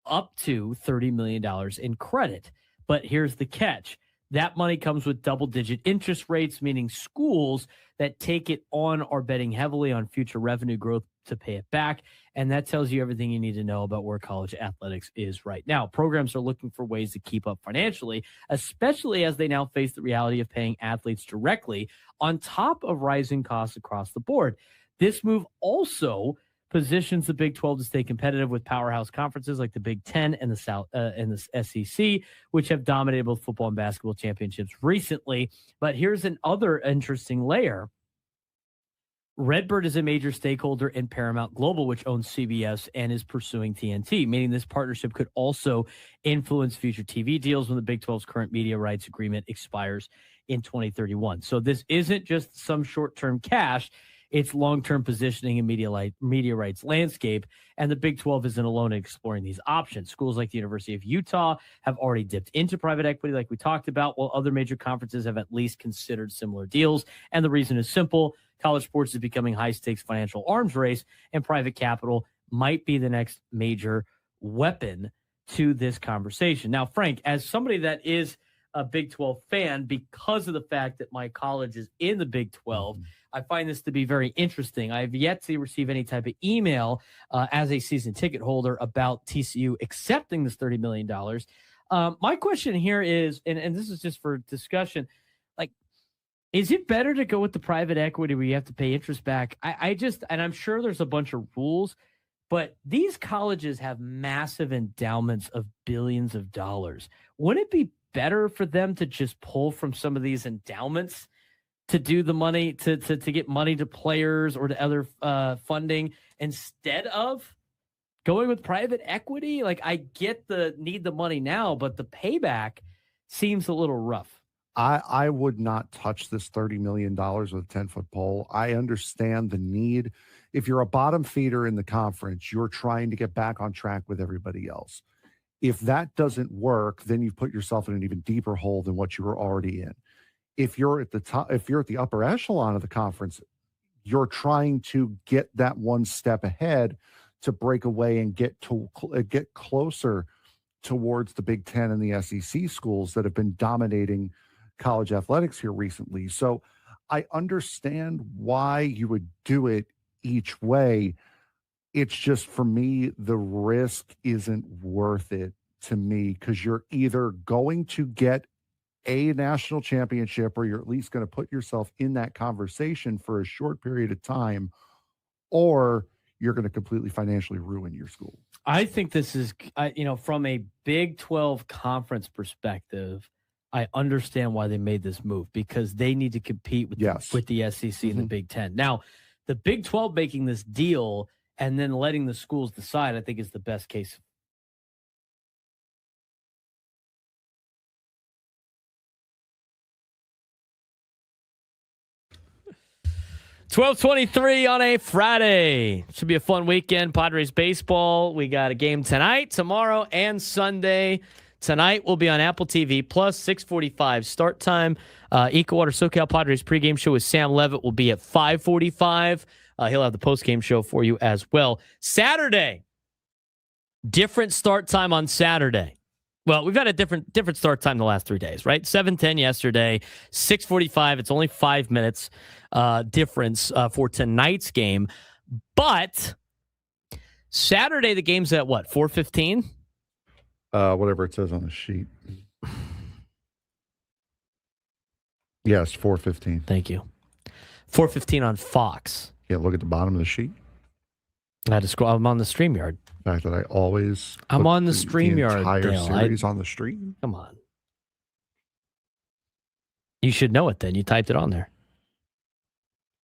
up to $30 million in credit. But here's the catch. That money comes with double-digit interest rates, meaning schools that take it on are betting heavily on future revenue growth to pay it back. And that tells you everything you need to know about where college athletics is right now. Programs are looking for ways to keep up financially, especially as they now face the reality of paying athletes directly on top of rising costs across the board. This move also positions the Big 12 to stay competitive with powerhouse conferences like the Big 10 and the SEC, which have dominated both football and basketball championships recently. But here's another interesting layer. Redbird is a major stakeholder in Paramount Global, which owns CBS and is pursuing TNT, meaning this partnership could also influence future TV deals when the Big 12's current media rights agreement expires in 2031. So this isn't just some short-term cash. It's long-term positioning in media rights landscape, and the Big 12 isn't alone in exploring these options. Schools like the University of Utah have already dipped into private equity like we talked about, while other major conferences have at least considered similar deals. And the reason is simple. College sports is becoming high-stakes financial arms race, and private capital might be the next major weapon to this conversation. Now, Frank, as somebody that is a Big 12 fan, because of the fact that my college is in the Big 12, I find this to be very interesting. I have yet to receive any type of email as a season ticket holder about TCU accepting this $30 million. My question here is, and this is just for discussion, like, is it better to go with the private equity where you have to pay interest back? And I'm sure there's a bunch of rules, but these colleges have massive endowments of billions of dollars. Wouldn't it be better for them to just pull from some of these endowments to do the money, to get money to players or to other funding instead of going with private equity? Like, I get the need the money now, but the payback seems a little rough. I would not touch this $30 million with a 10-foot pole. I understand the need. If you're a bottom feeder in the conference, you're trying to get back on track with everybody else. If that doesn't work, then you've put yourself in an even deeper hole than what you were already in. If you're at the top, if you're at the upper echelon of the conference, you're trying to get that one step ahead to break away and get closer towards the Big Ten and the SEC schools that have been dominating college athletics here recently. So I understand why you would do it each way. It's just, for me, the risk isn't worth it to me, because you're either going to get a national championship, or you're at least going to put yourself in that conversation for a short period of time, or you're going to completely financially ruin your school. I think this is, from a Big 12 conference perspective, I understand why they made this move, because they need to compete with the SEC and the Big 10. Now, the Big 12 making this deal and then letting the schools decide, I think, is the best case. $12:23 on a Friday. Should be a fun weekend. Padres baseball. We got a game tonight, tomorrow, and Sunday. Tonight will be on Apple TV Plus, 6:45 start time. EcoWater SoCal Padres pregame show with Sam Levitt will be at 5:45. He'll have the postgame show for you as well. Saturday, different start time on Saturday. Well, we've had a different start time the last 3 days, right? 7:10 yesterday, 6:45. It's only 5 minutes difference for tonight's game. But Saturday, the game's at what, 4:15? Whatever it says on the sheet. Yes, 4:15. Thank you. 4:15 on Fox. Yeah, look at the bottom of the sheet. I had to scroll. I'm on the StreamYard. The fact that I always I'm on the StreamYard. The entire Dale. series on the stream. Come on. You should know it then. You typed it on there.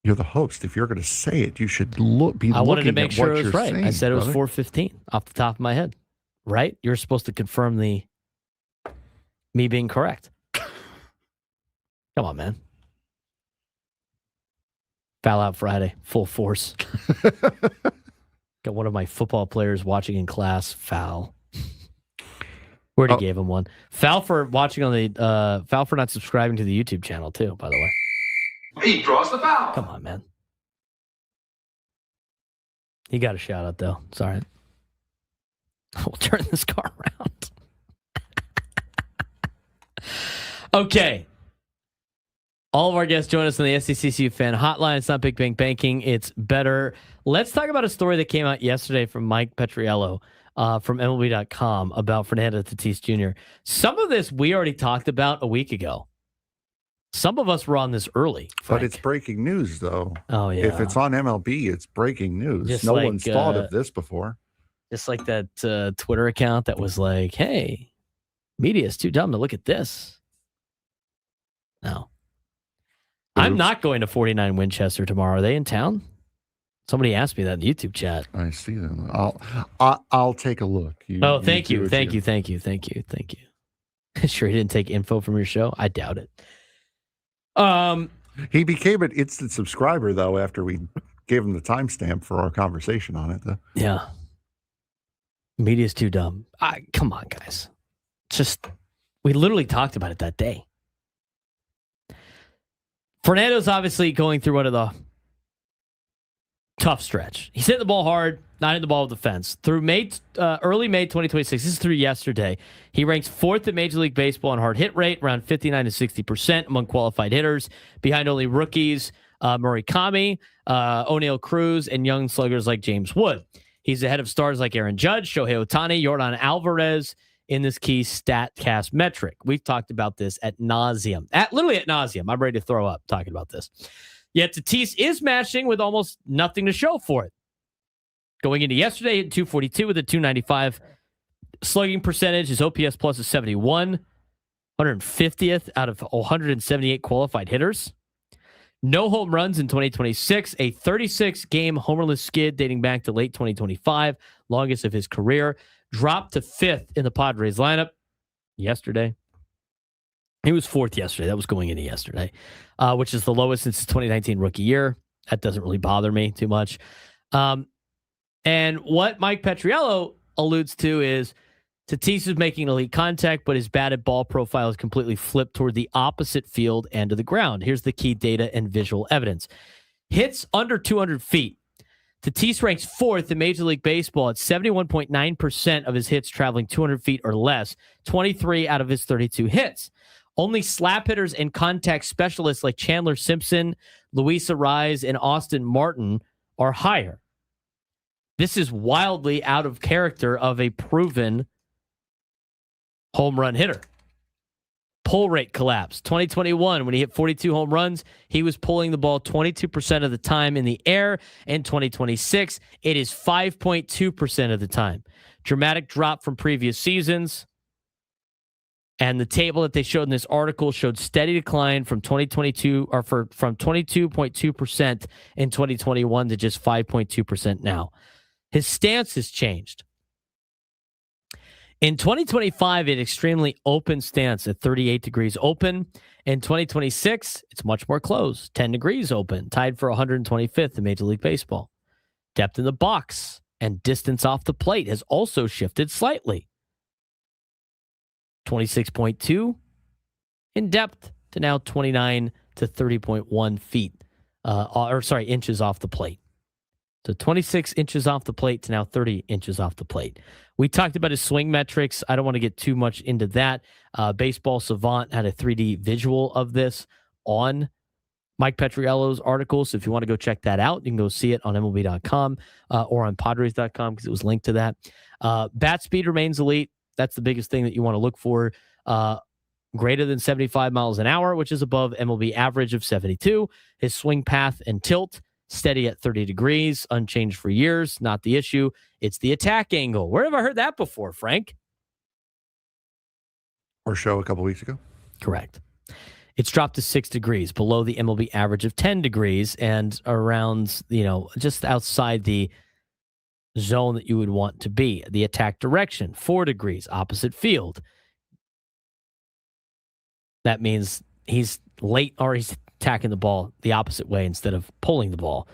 You're the host. If you're going to say it, you should I wanted to make sure it was right. Saying, I said it was brother. 4:15 off the top of my head. Right? You're supposed to confirm me being correct. Come on, man. Foul out Friday, full force. Got one of my football players watching in class. Foul. We already gave him one. Foul for watching on the foul for not subscribing to the YouTube channel too, by the way. He draws the foul. Come on, man. He got a shout out, though. Sorry. We'll turn this car around. Okay. All of our guests join us on the SDCCU fan hotline. It's not Big Bang Banking. It's better. Let's talk about a story that came out yesterday from Mike Petriello from MLB.com about Fernando Tatis Jr. Some of this we already talked about a week ago. Some of us were on this early, Frank. But it's breaking news, though. Oh, yeah. If it's on MLB, it's breaking news. Just no like, one's thought of this before. Just like that Twitter account that was like, hey, media is too dumb to look at this. No. I'm not going to 49 Winchester tomorrow. Are they in town? Somebody asked me that in the YouTube chat. I see them. I'll take a look. Thank you. Sure he didn't take info from your show? I doubt it. He became an instant subscriber, though, after we gave him the timestamp for our conversation on it. Though. Yeah. Media's too dumb. Come on, guys. We literally talked about it that day. Fernando's obviously going through one of the tough stretch. He's hitting the ball hard, not hitting the ball with the fence. Through early May 2026, this is through yesterday, he ranks 4th in Major League Baseball in hard hit rate, around 59 to 60% among qualified hitters, behind only rookies Murakami, O'Neal Cruz, and young sluggers like James Wood. He's ahead of stars like Aaron Judge, Shohei Ohtani, Yordan Alvarez in this key StatCast metric. We've talked about this at nauseum. Literally at nauseum. I'm ready to throw up talking about this. Yet Tatis is matching with almost nothing to show for it. Going into yesterday at 242 with a 295 slugging percentage. His OPS plus is 71, 150th out of 178 qualified hitters. No home runs in 2026, a 36-game homerless skid dating back to late 2025, longest of his career. Dropped to 5th in the Padres lineup yesterday. He was 4th yesterday. That was going into yesterday, which is the lowest since his 2019 rookie year. That doesn't really bother me too much. And what Mike Petriello alludes to is Tatis is making elite contact, but his batted ball profile is completely flipped toward the opposite field and to the ground. Here's the key data and visual evidence. Hits under 200 feet. Tatis ranks 4th in Major League Baseball at 71.9% of his hits traveling 200 feet or less, 23 out of his 32 hits. Only slap hitters and contact specialists like Chandler Simpson, Luis Arraez, and Austin Martin are higher. This is wildly out of character of a proven home run hitter. Pull rate collapse. 2021, when he hit 42 home runs, he was pulling the ball 22% of the time in the air. In 2026, it is 5.2% of the time. Dramatic drop from previous seasons. And the table that they showed in this article showed steady decline from 2022 or from 22.2% in 2021 to just 5.2% now. His stance has changed. In 2025, an extremely open stance at 38 degrees open. In 2026, it's much more closed, 10 degrees open, tied for 125th in Major League Baseball. Depth in the box and distance off the plate has also shifted slightly. 26.2 in depth to now 29 to 30.1 feet, inches off the plate. So 26 inches off the plate to now 30 inches off the plate. We talked about his swing metrics. I don't want to get too much into that. Baseball Savant had a 3D visual of this on Mike Petriello's article. So if you want to go check that out, you can go see it on MLB.com or on Padres.com because it was linked to that. Bat speed remains elite. That's the biggest thing that you want to look for. Greater than 75 miles an hour, which is above MLB average of 72. His swing path and tilt, steady at 30 degrees, unchanged for years. Not the issue. It's the attack angle. Where have I heard that before, Frank? Our show a couple weeks ago. Correct. It's dropped to 6 degrees, below the MLB average of 10 degrees and around, just outside the zone that you would want to be. The attack direction, 4 degrees, opposite field. That means he's late or he's attacking the ball the opposite way instead of pulling the ball.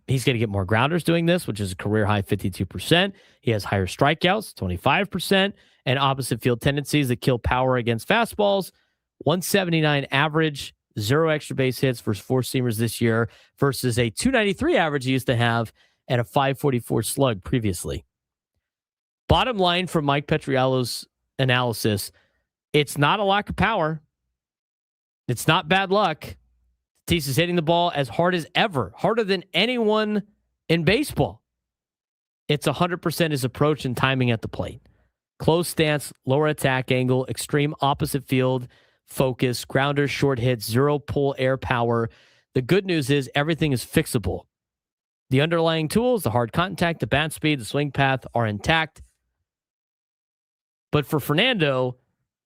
He's going to get more grounders doing this, which is a career high 52%. He has higher strikeouts, 25%, and opposite field tendencies that kill power against fastballs. 179 average, 0 extra base hits versus 4-seamers this year versus a 293 average he used to have and a 544 slug previously. Bottom line from Mike Petriello's analysis, it's not a lack of power. It's not bad luck. Tatis is hitting the ball as hard as ever, harder than anyone in baseball. It's 100% his approach and timing at the plate. Close stance, lower attack angle, extreme opposite field focus, grounders, short hits, zero pull air power. The good news is everything is fixable. The underlying tools, the hard contact, the bat speed, the swing path are intact. But for Fernando,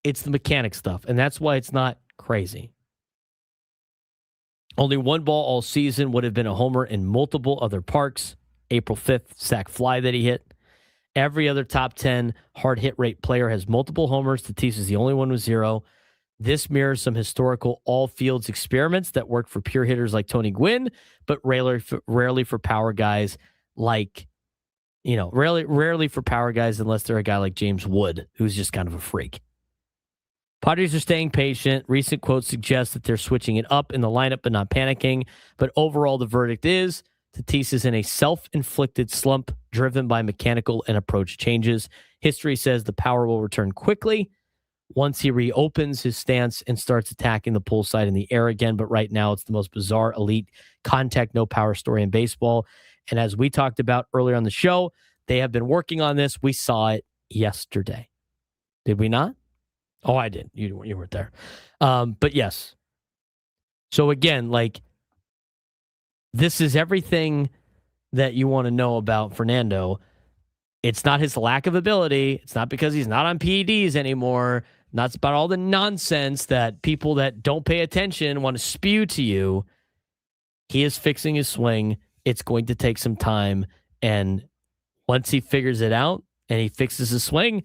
it's the mechanic stuff, and that's why it's not crazy. Only one ball all season would have been a homer in multiple other parks. April 5th, sac fly that he hit. Every other top 10 hard hit rate player has multiple homers. Tatis is the only one with 0. This mirrors some historical all fields experiments that worked for pure hitters like Tony Gwynn, but rarely for power guys like, rarely for power guys unless they're a guy like James Wood, who's just kind of a freak. Padres are staying patient. Recent quotes suggest that they're switching it up in the lineup but not panicking. But overall, the verdict is Tatis is in a self-inflicted slump driven by mechanical and approach changes. History says the power will return quickly once he reopens his stance and starts attacking the pull side in the air again. But right now, it's the most bizarre elite contact, no power story in baseball. And as we talked about earlier on the show, they have been working on this. We saw it yesterday. Did we not? Oh, I did. You weren't there. But yes. So again, this is everything that you want to know about Fernando. It's not his lack of ability. It's not because he's not on PEDs anymore. Not about all the nonsense that people that don't pay attention want to spew to you. He is fixing his swing. It's going to take some time. And once he figures it out and he fixes his swing,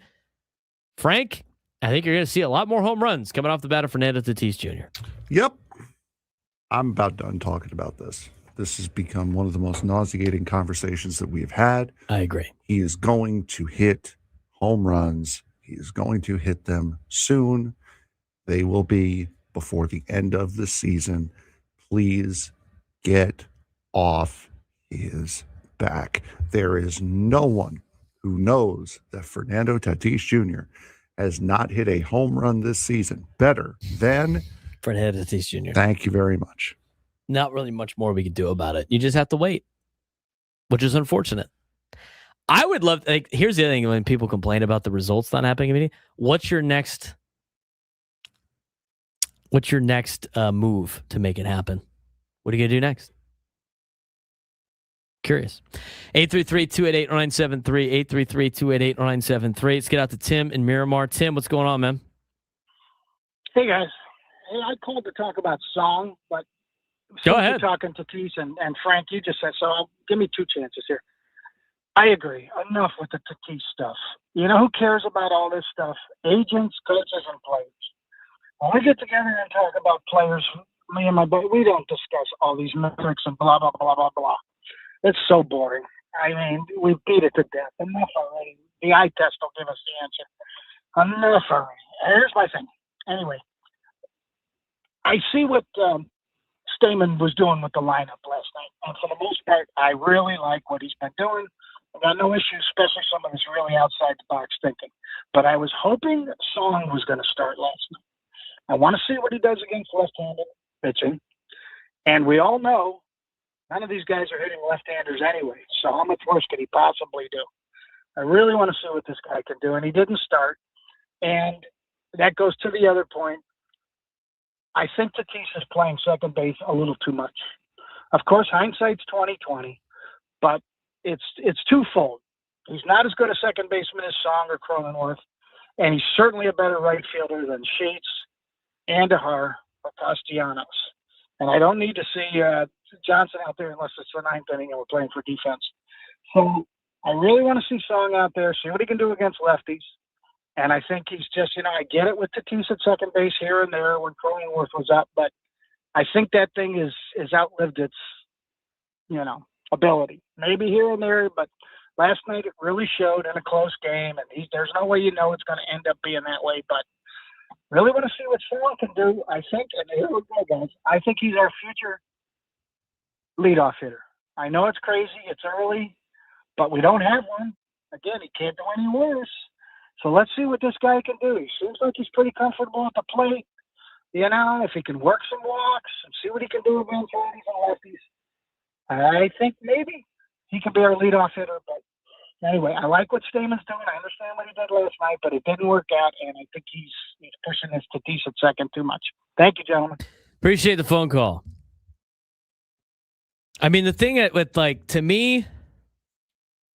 Frank, I think you're going to see a lot more home runs coming off the bat of Fernando Tatis Jr. Yep. I'm about done talking about this. This has become one of the most nauseating conversations that we've had. I agree. He is going to hit home runs. He is going to hit them soon. They will be before the end of the season. Please get off his back. There is no one who knows that Fernando Tatis Jr. has not hit a home run this season better than Fernando Tatis Jr. Thank you very much. Not really much more we could do about it. You just have to wait, which is unfortunate. I would love, here's the other thing when people complain about the results not happening immediately. What's your next move to make it happen? What are you going to do next? Curious. 833-288-0973, 833-288-0973. Let's get out to Tim in Miramar. Tim, what's going on, man? Hey, guys. Hey, I called to talk about song, but go ahead. You're talking to Tatis and Frank, you just said, so give me 2 chances here. I agree. Enough with the Tatis stuff. You know who cares about all this stuff? Agents, coaches, and players. When we get together and talk about players, me and my buddy, we don't discuss all these metrics and blah, blah, blah, blah, blah. It's so boring. I mean, we beat it to death. Enough already. The eye test will give us the answer. Enough already. Here's my thing. Anyway, I see what Stamen was doing with the lineup last night. And for the most part, I really like what he's been doing. I got no issues, especially some of this really outside the box thinking. But I was hoping Song was going to start last night. I want to see what he does against left-handed pitching. And we all know none of these guys are hitting left-handers anyway. So how much worse could he possibly do? I really want to see what this guy can do. And he didn't start. And that goes to the other point. I think Tatis is playing second base a little too much. Of course, hindsight's 20/20, but it's twofold. He's not as good a second baseman as Song or Cronenworth, and he's certainly a better right fielder than Sheets, Andahar, or Castellanos. And I don't need to see Johnson out there unless it's the 9th inning and we're playing for defense. So I really want to see Song out there, see what he can do against lefties. And I think he's just, I get it with Tatis at second base here and there when Cronenworth was up, but I think that thing is outlived its, ability. Maybe here and there, but last night it really showed in a close game, and there's no way it's going to end up being that way, but really want to see what Song can do, I think, and here we go, guys. I think he's our future leadoff hitter. I know it's crazy. It's early, but we don't have one. Again, he can't do any worse. So let's see what this guy can do. He seems like he's pretty comfortable at the plate. You know, if he can work some walks and see what he can do against righties and lefties, I think maybe he can be our leadoff hitter. But anyway, I like what Stamen's doing. I understand what he did last night, but it didn't work out, and I think he's pushing this Tatis at second too much. Thank you, gentlemen. Appreciate the phone call. I mean, the thing with, like, to me,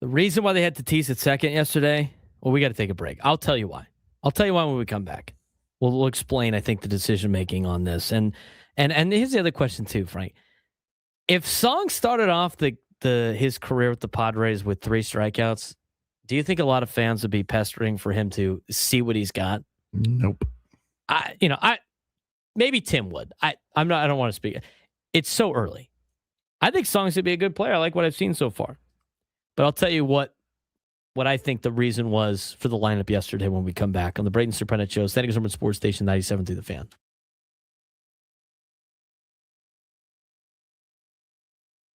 the reason why they had Tatis at second yesterday, well, we got to take a break. I'll tell you why. I'll tell you why when we come back. We'll explain, I think, the decision-making on this. And here's the other question, too, Frank. If Song started off his career with the Padres with 3 strikeouts, do you think a lot of fans would be pestering for him to see what he's got? Nope. Maybe Tim would. I don't want to speak. It's so early. I think Song's going to be a good player. I like what I've seen so far. But I'll tell you what I think the reason was for the lineup yesterday when we come back on the Braden Surprenant Show, San Diego Summer Sports Station 97.3 The Fan.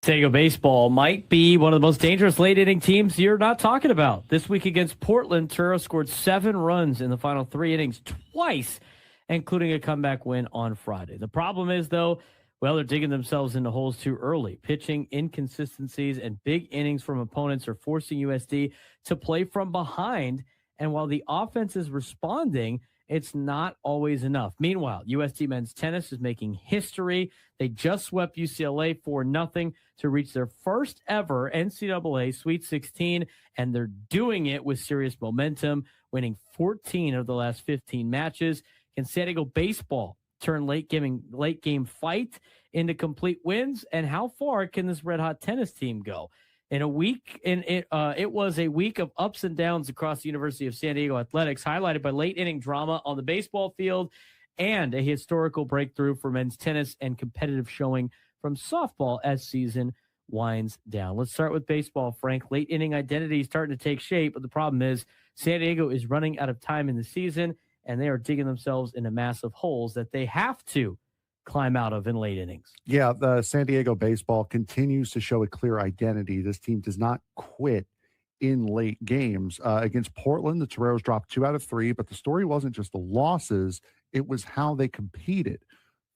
San Diego baseball might be one of the most dangerous late-inning teams you're not talking about. This week against Portland, Toreros scored 7 runs in the final 3 innings twice, including a comeback win on Friday. The problem is, though, well, they're digging themselves into holes too early. Pitching inconsistencies and big innings from opponents are forcing USD to play from behind. And while the offense is responding, it's not always enough. Meanwhile, USD men's tennis is making history. They just swept UCLA 4-0 to reach their first ever NCAA Sweet 16, and they're doing it with serious momentum, winning 14 of the last 15 matches. Can San Diego baseball turn late game fight into complete wins? And how far can this red hot tennis team go? In a week, it was a week of ups and downs across the University of San Diego athletics, highlighted by late inning drama on the baseball field and a historical breakthrough for men's tennis and competitive showing from softball as season winds down. Let's start with baseball, Frank. Late inning identity is starting to take shape, but the problem is San Diego is running out of time in the season, and they are digging themselves into massive holes that they have to climb out of in late innings. Yeah, the San Diego baseball continues to show a clear identity. This team does not quit in late games. Against Portland, the Toreros dropped 2 out of 3, but the story wasn't just the losses, it was how they competed.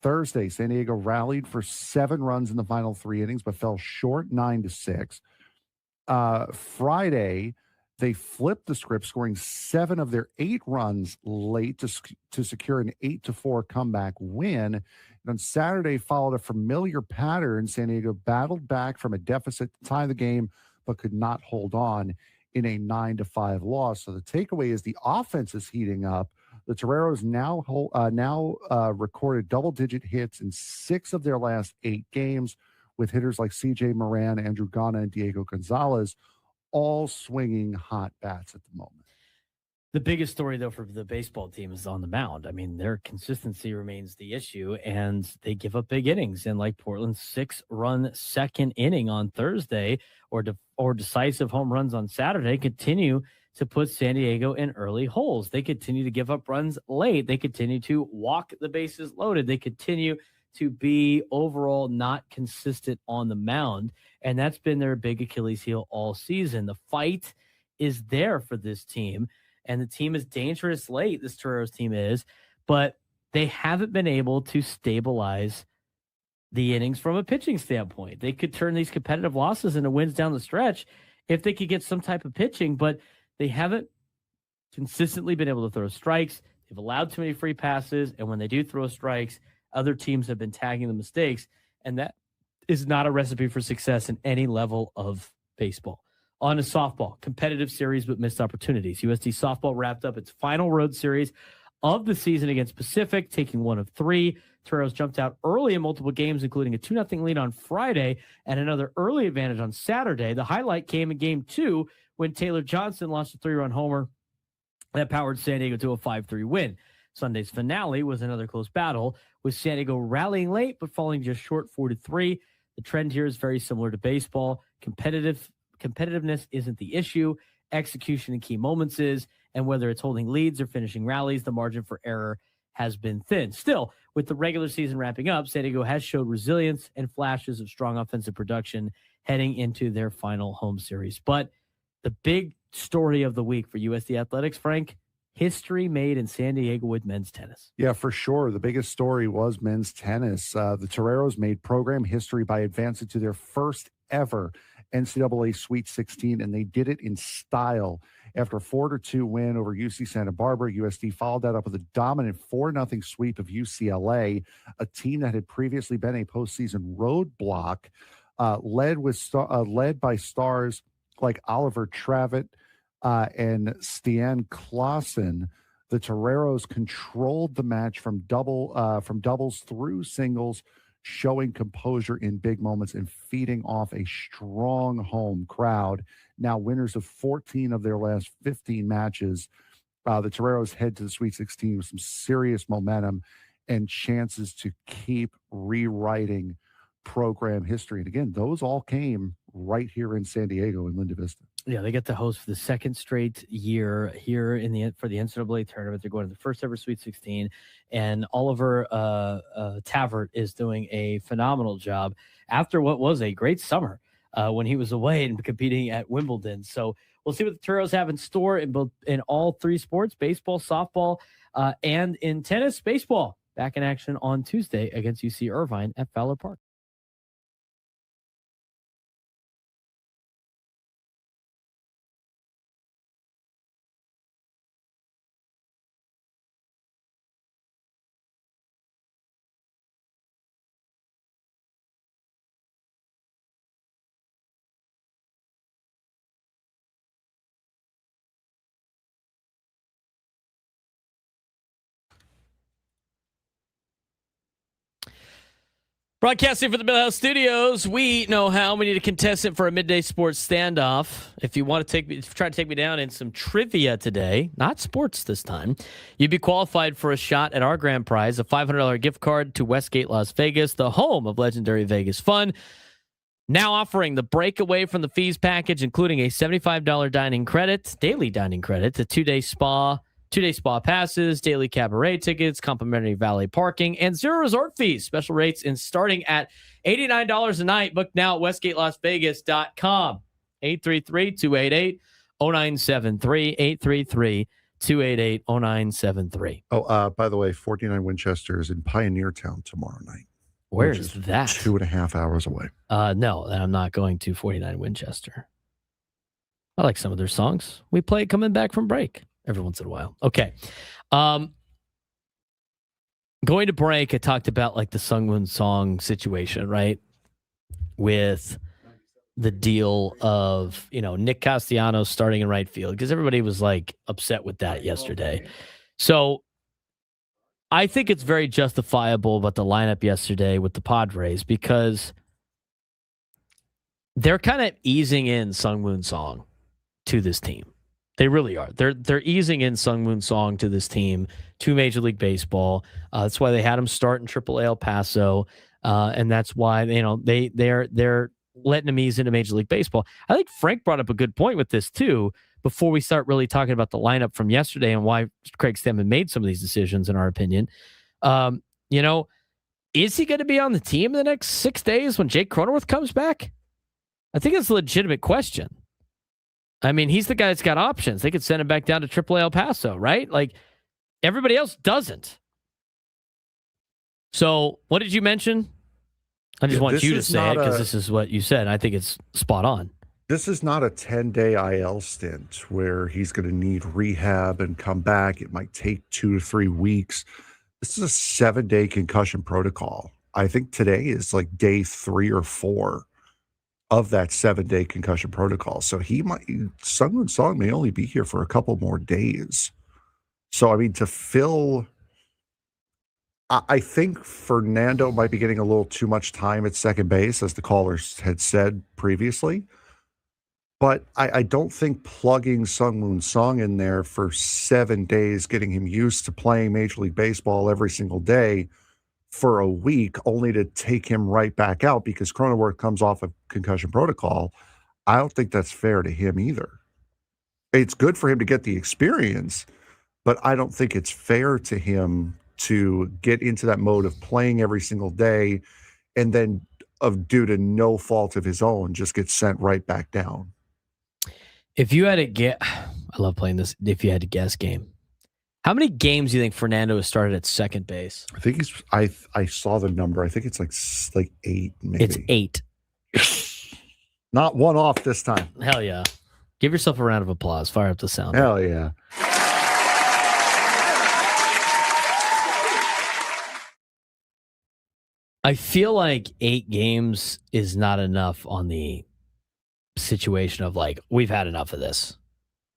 Thursday, San Diego rallied for 7 runs in the final 3 innings, but fell short 9-6. Friday, they flipped the script, scoring 7 of their 8 runs late to secure an 8-4 comeback win. And on Saturday, followed a familiar pattern. San Diego battled back from a deficit to tie the game, but could not hold on in a 9-5 loss. So the takeaway is the offense is heating up. The Toreros now recorded double-digit hits in 6 of their last 8 games, with hitters like C.J. Moran, Andrew Gana, and Diego Gonzalez all swinging hot bats at the moment. The biggest story, though, for the baseball team is on the mound. I mean, their consistency remains the issue, and they give up big innings. And like Portland's 6-run second inning on Thursday or decisive home runs on Saturday continue to put San Diego in early holes. They continue to give up runs late. They continue to walk the bases loaded. They continue to be overall not consistent on the mound, and that's been their big Achilles heel all season. The fight is there for this team, and the team is dangerous late, this Toreros team is, but they haven't been able to stabilize the innings from a pitching standpoint. They could turn these competitive losses into wins down the stretch if they could get some type of pitching, but they haven't consistently been able to throw strikes. They've allowed too many free passes, and when they do throw strikes, other teams have been tagging the mistakes, and that is not a recipe for success in any level of baseball. On to softball, competitive series but missed opportunities. USD softball wrapped up its final road series of the season against Pacific, taking 1 of 3. Toreros jumped out early in multiple games, including a 2-0 lead on Friday and another early advantage on Saturday. The highlight came in Game 2 when Taylor Johnson launched a 3-run homer that powered San Diego to a 5-3 win. Sunday's finale was another close battle, with San Diego rallying late but falling just short 4-3. The trend here is very similar to baseball. Competitiveness isn't the issue. Execution in key moments is, and whether it's holding leads or finishing rallies, the margin for error has been thin. Still, with the regular season wrapping up, San Diego has showed resilience and flashes of strong offensive production heading into their final home series. But the big story of the week for USD Athletics, Frank, history made in San Diego with men's tennis. Yeah, for sure. The biggest story was men's tennis. The Toreros made program history by advancing to their first ever NCAA Sweet 16, and they did it in style. After a 4-2 win over UC Santa Barbara, USD followed that up with a dominant 4-0 sweep of UCLA, a team that had previously been a postseason roadblock, led by stars like Oliver Travitt and Stian Klaassen. The Toreros controlled the match from doubles through singles, showing composure in big moments and feeding off a strong home crowd. Now winners of 14 of their last 15 matches, the Toreros head to the Sweet 16 with some serious momentum and chances to keep rewriting program history. And again, those all came right here in San Diego in Linda Vista. Yeah, they get to host for the second straight year here for the NCAA tournament. They're going to the first ever Sweet 16, and Oliver Tavert is doing a phenomenal job after what was a great summer when he was away and competing at Wimbledon. So we'll see what the Toreros have in store in all three sports: baseball, softball, and in tennis. Baseball back in action on Tuesday against UC Irvine at Fowler Park. Broadcasting for the Millhouse Studios, we know how. We need a contestant for a midday sports standoff. If you want to try to take me down in some trivia today, not sports this time, you'd be qualified for a shot at our grand prize, a $500 gift card to Westgate Las Vegas, the home of legendary Vegas fun. Now offering the breakaway from the fees package, including a $75 daily dining credit, a two-day spa passes, daily cabaret tickets, complimentary valet parking, and zero resort fees. Special rates and starting at $89 a night. Book now at westgatelasvegas.com. 833-288-0973. 833-288-0973. Oh, by the way, 49 Winchester is in Pioneertown tomorrow night. Where is that? 2.5 hours away. No, I'm not going to 49 Winchester. I like some of their songs. We play it coming back from break every once in a while. Okay. Going to break, I talked about like the Sungwon Song situation, right? With the deal of, Nick Castellanos starting in right field, because everybody was like upset with that yesterday. So I think it's very justifiable about the lineup yesterday with the Padres, because they're kind of easing in Sungwon Song to this team. They really are. They're easing in Sungwon Song to this team, to Major League Baseball. That's why they had him start in AAA El Paso, and that's why they're letting him ease into Major League Baseball. I think Frank brought up a good point with this too. Before we start really talking about the lineup from yesterday and why Craig Stammen made some of these decisions, in our opinion, is he going to be on the team in the next 6 days when Jake Cronenworth comes back? I think it's a legitimate question. I mean, he's the guy that's got options. They could send him back down to AAA El Paso, right? Like, everybody else doesn't. So, what did you mention? I just want you to say it because this is what you said. I think it's spot on. This is not a 10-day IL stint where he's going to need rehab and come back. It might take 2 to 3 weeks. This is a 7-day concussion protocol. I think today is like day 3 or 4 of that 7-day concussion protocol. So Sungwon Song may only be here for a couple more days. So, I mean, I think Fernando might be getting a little too much time at second base, as the callers had said previously. But I don't think plugging Sungwon Song in there for 7 days, getting him used to playing Major League Baseball every single day for a week, only to take him right back out because Cronenworth comes off of concussion protocol, I don't think that's fair to him either. It's good for him to get the experience, but I don't think it's fair to him to get into that mode of playing every single day, and then due to no fault of his own, just gets sent right back down. If you had to get, I love playing this. If you had to guess game, how many games do you think Fernando has started at second base? I think I saw the number. I think it's like 8, maybe. It's 8. Not one off this time. Hell yeah. Give yourself a round of applause. Fire up the sound. Hell yeah. I feel like 8 games is not enough on the situation of like, we've had enough of this.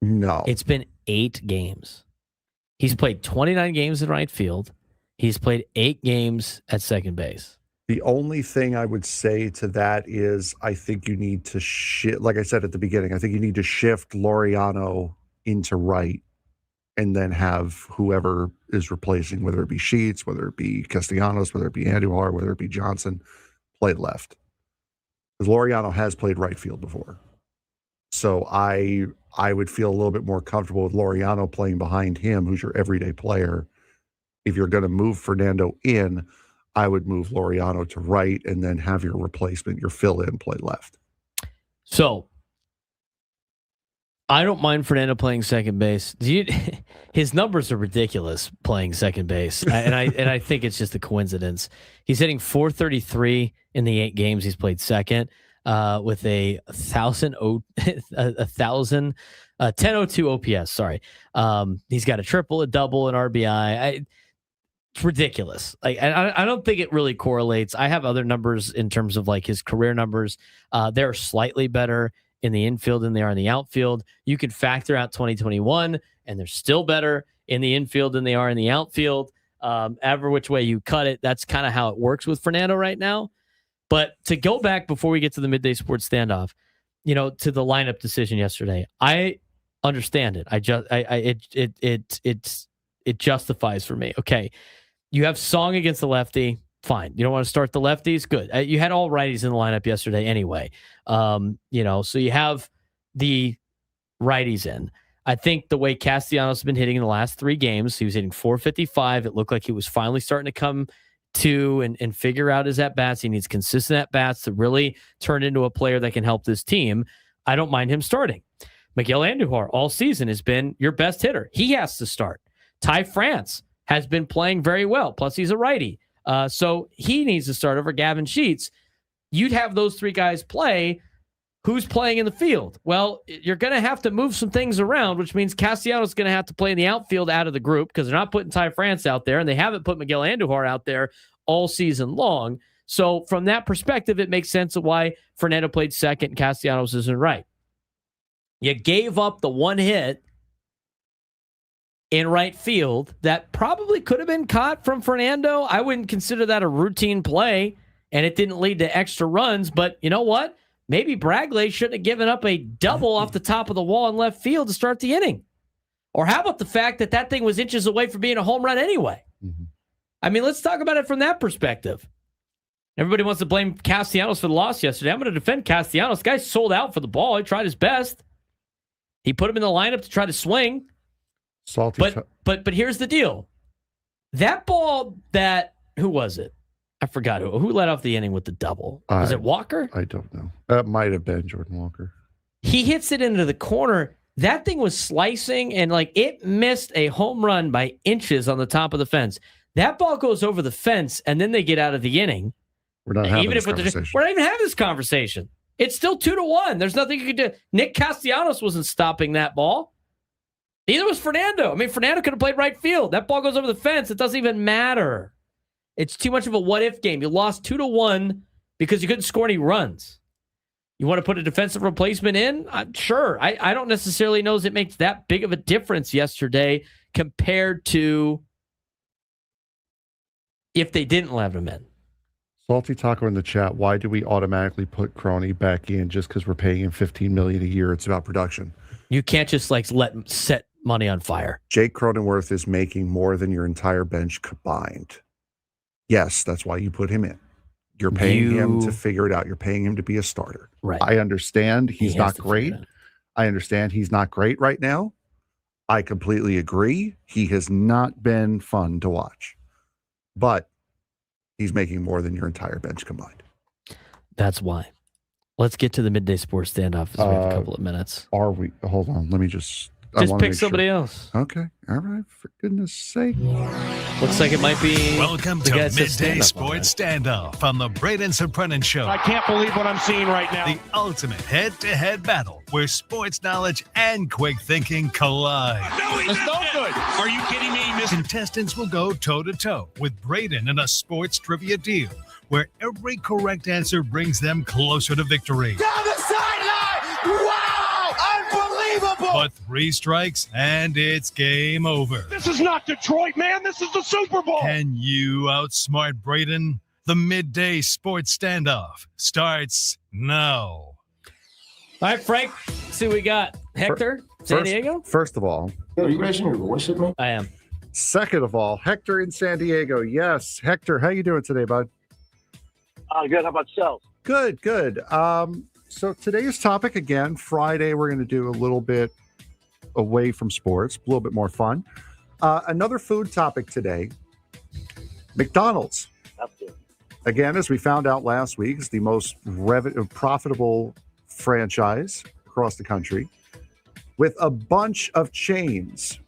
No. It's been 8 games. He's played 29 games in right field. He's played 8 games at second base. The only thing I would say to that is I think you need to like I said at the beginning, I think you need to shift Laureano into right and then have whoever is replacing, whether it be Sheets, whether it be Castellanos, whether it be Andujar, whether it be Johnson, play left. Because Laureano has played right field before. So I would feel a little bit more comfortable with Laureano playing behind him, who's your everyday player. If you're going to move Fernando in, I would move Laureano to right and then have your replacement, your fill-in, play left. So I don't mind Fernando playing second base. His numbers are ridiculous playing second base, and I think it's just a coincidence. He's hitting .433 in the 8 games he's played second, with a 1002 OPS. Sorry, he's got a triple, a double, an RBI. It's ridiculous. Like I don't think it really correlates. I have other numbers in terms of like his career numbers. They're slightly better in the infield than they are in the outfield. You can factor out 2021, and they're still better in the infield than they are in the outfield. Ever which way you cut it, that's kind of how it works with Fernando right now. But to go back before we get to the midday sports standoff, to the lineup decision yesterday, I understand it. It justifies for me. Okay, you have Song against the lefty. Fine. You don't want to start the lefties? Good. You had all righties in the lineup yesterday anyway. So you have the righties in. I think the way Castellanos has been hitting in the last 3 games, he was hitting .455. It looked like he was finally starting to come to and figure out his at-bats. He needs consistent at-bats to really turn into a player that can help this team. I don't mind him starting. Miguel Andujar all season has been your best hitter. He has to start. Ty France has been playing very well. Plus, he's a righty. So he needs to start over Gavin Sheets. You'd have those 3 guys play. Who's playing in the field? Well, you're going to have to move some things around, which means Castellanos is going to have to play in the outfield out of the group because they're not putting Ty France out there, and they haven't put Miguel Andujar out there all season long. So from that perspective, it makes sense of why Fernando played second and Castellanos isn't right. You gave up the 1 hit in right field that probably could have been caught from Fernando. I wouldn't consider that a routine play, and it didn't lead to extra runs. But you know what? Maybe Bragley shouldn't have given up a double off the top of the wall in left field to start the inning. Or how about the fact that thing was inches away from being a home run anyway? Mm-hmm. I mean, let's talk about it from that perspective. Everybody wants to blame Castellanos for the loss yesterday. I'm going to defend Castellanos. The guy sold out for the ball. He tried his best. He put him in the lineup to try to swing. Salty. But here's the deal. That ball who was it? I forgot who let off the inning with the double. Was it Walker? I don't know. That might have been Jordan Walker. He hits it into the corner. That thing was slicing, and it missed a home run by inches on the top of the fence. That ball goes over the fence, and then they get out of the inning. We're not having this conversation. We're not even having this conversation. It's still 2-1. There's nothing you can do. Nick Castellanos wasn't stopping that ball. Neither was Fernando. I mean, Fernando could have played right field. That ball goes over the fence. It doesn't even matter. It's too much of a what-if game. You lost 2-1 because you couldn't score any runs. You want to put a defensive replacement in? Sure. I don't necessarily know if it makes that big of a difference yesterday compared to if they didn't let him in. Salty Taco in the chat, why do we automatically put Crony back in just because we're paying him $15 million a year? It's about production. You can't just set money on fire. Jake Cronenworth is making more than your entire bench combined. Yes, that's why you put him in. You're paying him to figure it out. You're paying him to be a starter. Right. I understand he's not great. I understand he's not great right now. I completely agree. He has not been fun to watch. but he's making more than your entire bench combined. That's why. Let's get to the midday sports standoff as we have a couple of minutes. Are we? Hold on. Let me just pick somebody else. Okay. All right. For goodness sake. Looks like it might be. Welcome to Midday Sports Standoff on the Braden Surprenant Show. I can't believe what I'm seeing right now. The ultimate head-to-head battle where sports knowledge and quick thinking collide. No, he's no good. Are you kidding me? Contestants will go toe-to-toe with Braden in a sports trivia deal where every correct answer brings them closer to victory. Down the sideline! Wow! Unbelievable! But 3 strikes and it's game over. This is not Detroit, man. This is the Super Bowl. Can you outsmart Braden? The Midday Sports Standoff starts now. All right, Frank, see what we got. Hector, San Diego? First of all. Are you raising your voice at me? I am. Second of all, Hector in San Diego. Yes. Hector, how you doing today, bud? Good. How about yourself? Good. So today's topic, again, Friday, we're going to do a little bit away from sports, a little bit more fun. Another food topic today, McDonald's. That's good. Again, as we found out last week, is the most profitable franchise across the country with a bunch of chains.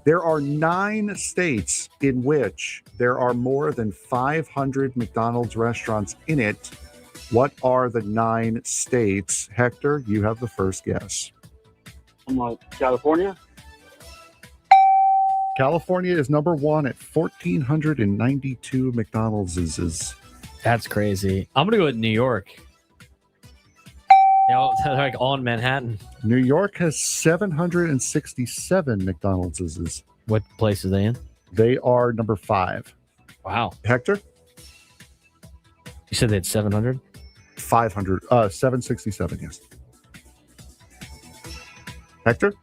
There are 9 states in which there are more than 500 McDonald's restaurants in it. What are the 9 states? Hector, you have the first guess. I'm like, California? California is number 1 at 1,492 McDonald's. That's crazy. I'm going to go with New York. Like on Manhattan. New York has 767 McDonald's. What place are they in? They are number 5. Wow. Hector? You said they had 700? 767, yes. Hector?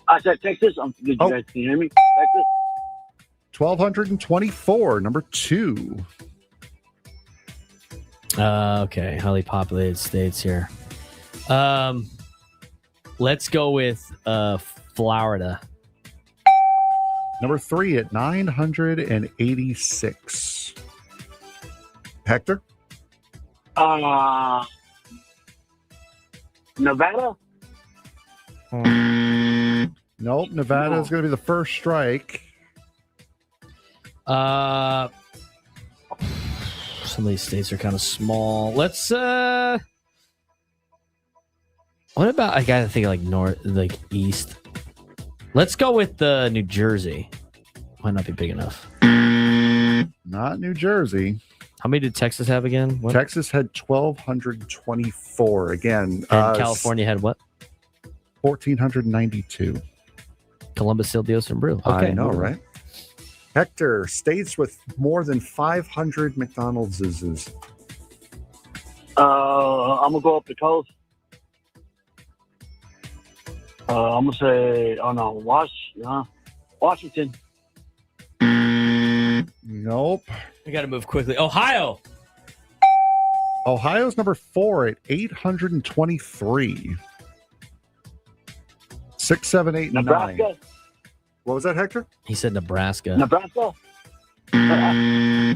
I said Texas. Did you guys can you hear me? Texas? 1,224, number 2. Okay, highly populated states here. Let's go with Florida. Number 3 at 986. Hector? Nevada? Nope, Nevada is going to be the first strike. Some of these states are kind of small. Let's what about, I gotta think like north, like east. Let's go with New Jersey. Might not be big enough. Not New Jersey. How many did Texas have again? What? Texas had 1,224 again. And California had what? 1,492. Columbus, Sildios, and Brew. Okay. I know, right? Hector, states with more than 500 McDonald's. I'm gonna go up the coast. I'm gonna say, Washington. Nope. We got to move quickly. Ohio's number 4 at 823. 6, 7, 8, Nebraska. 9. What was that, Hector? He said Nebraska. Nebraska?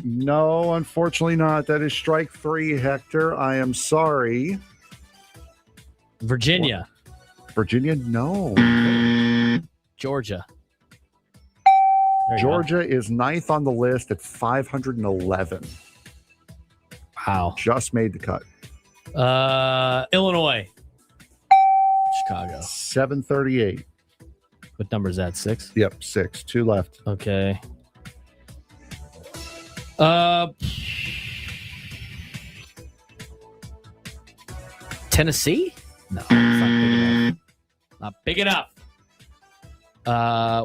No, unfortunately not. That is strike 3, Hector. I am sorry. Virginia. Virginia, no. Georgia. Georgia is 9th on the list at 511. Wow. Just made the cut. Illinois. Chicago. 738. What number is that? 6? Yep, 6. 2 left. Okay. Tennessee? No, it's not big enough. Not big enough.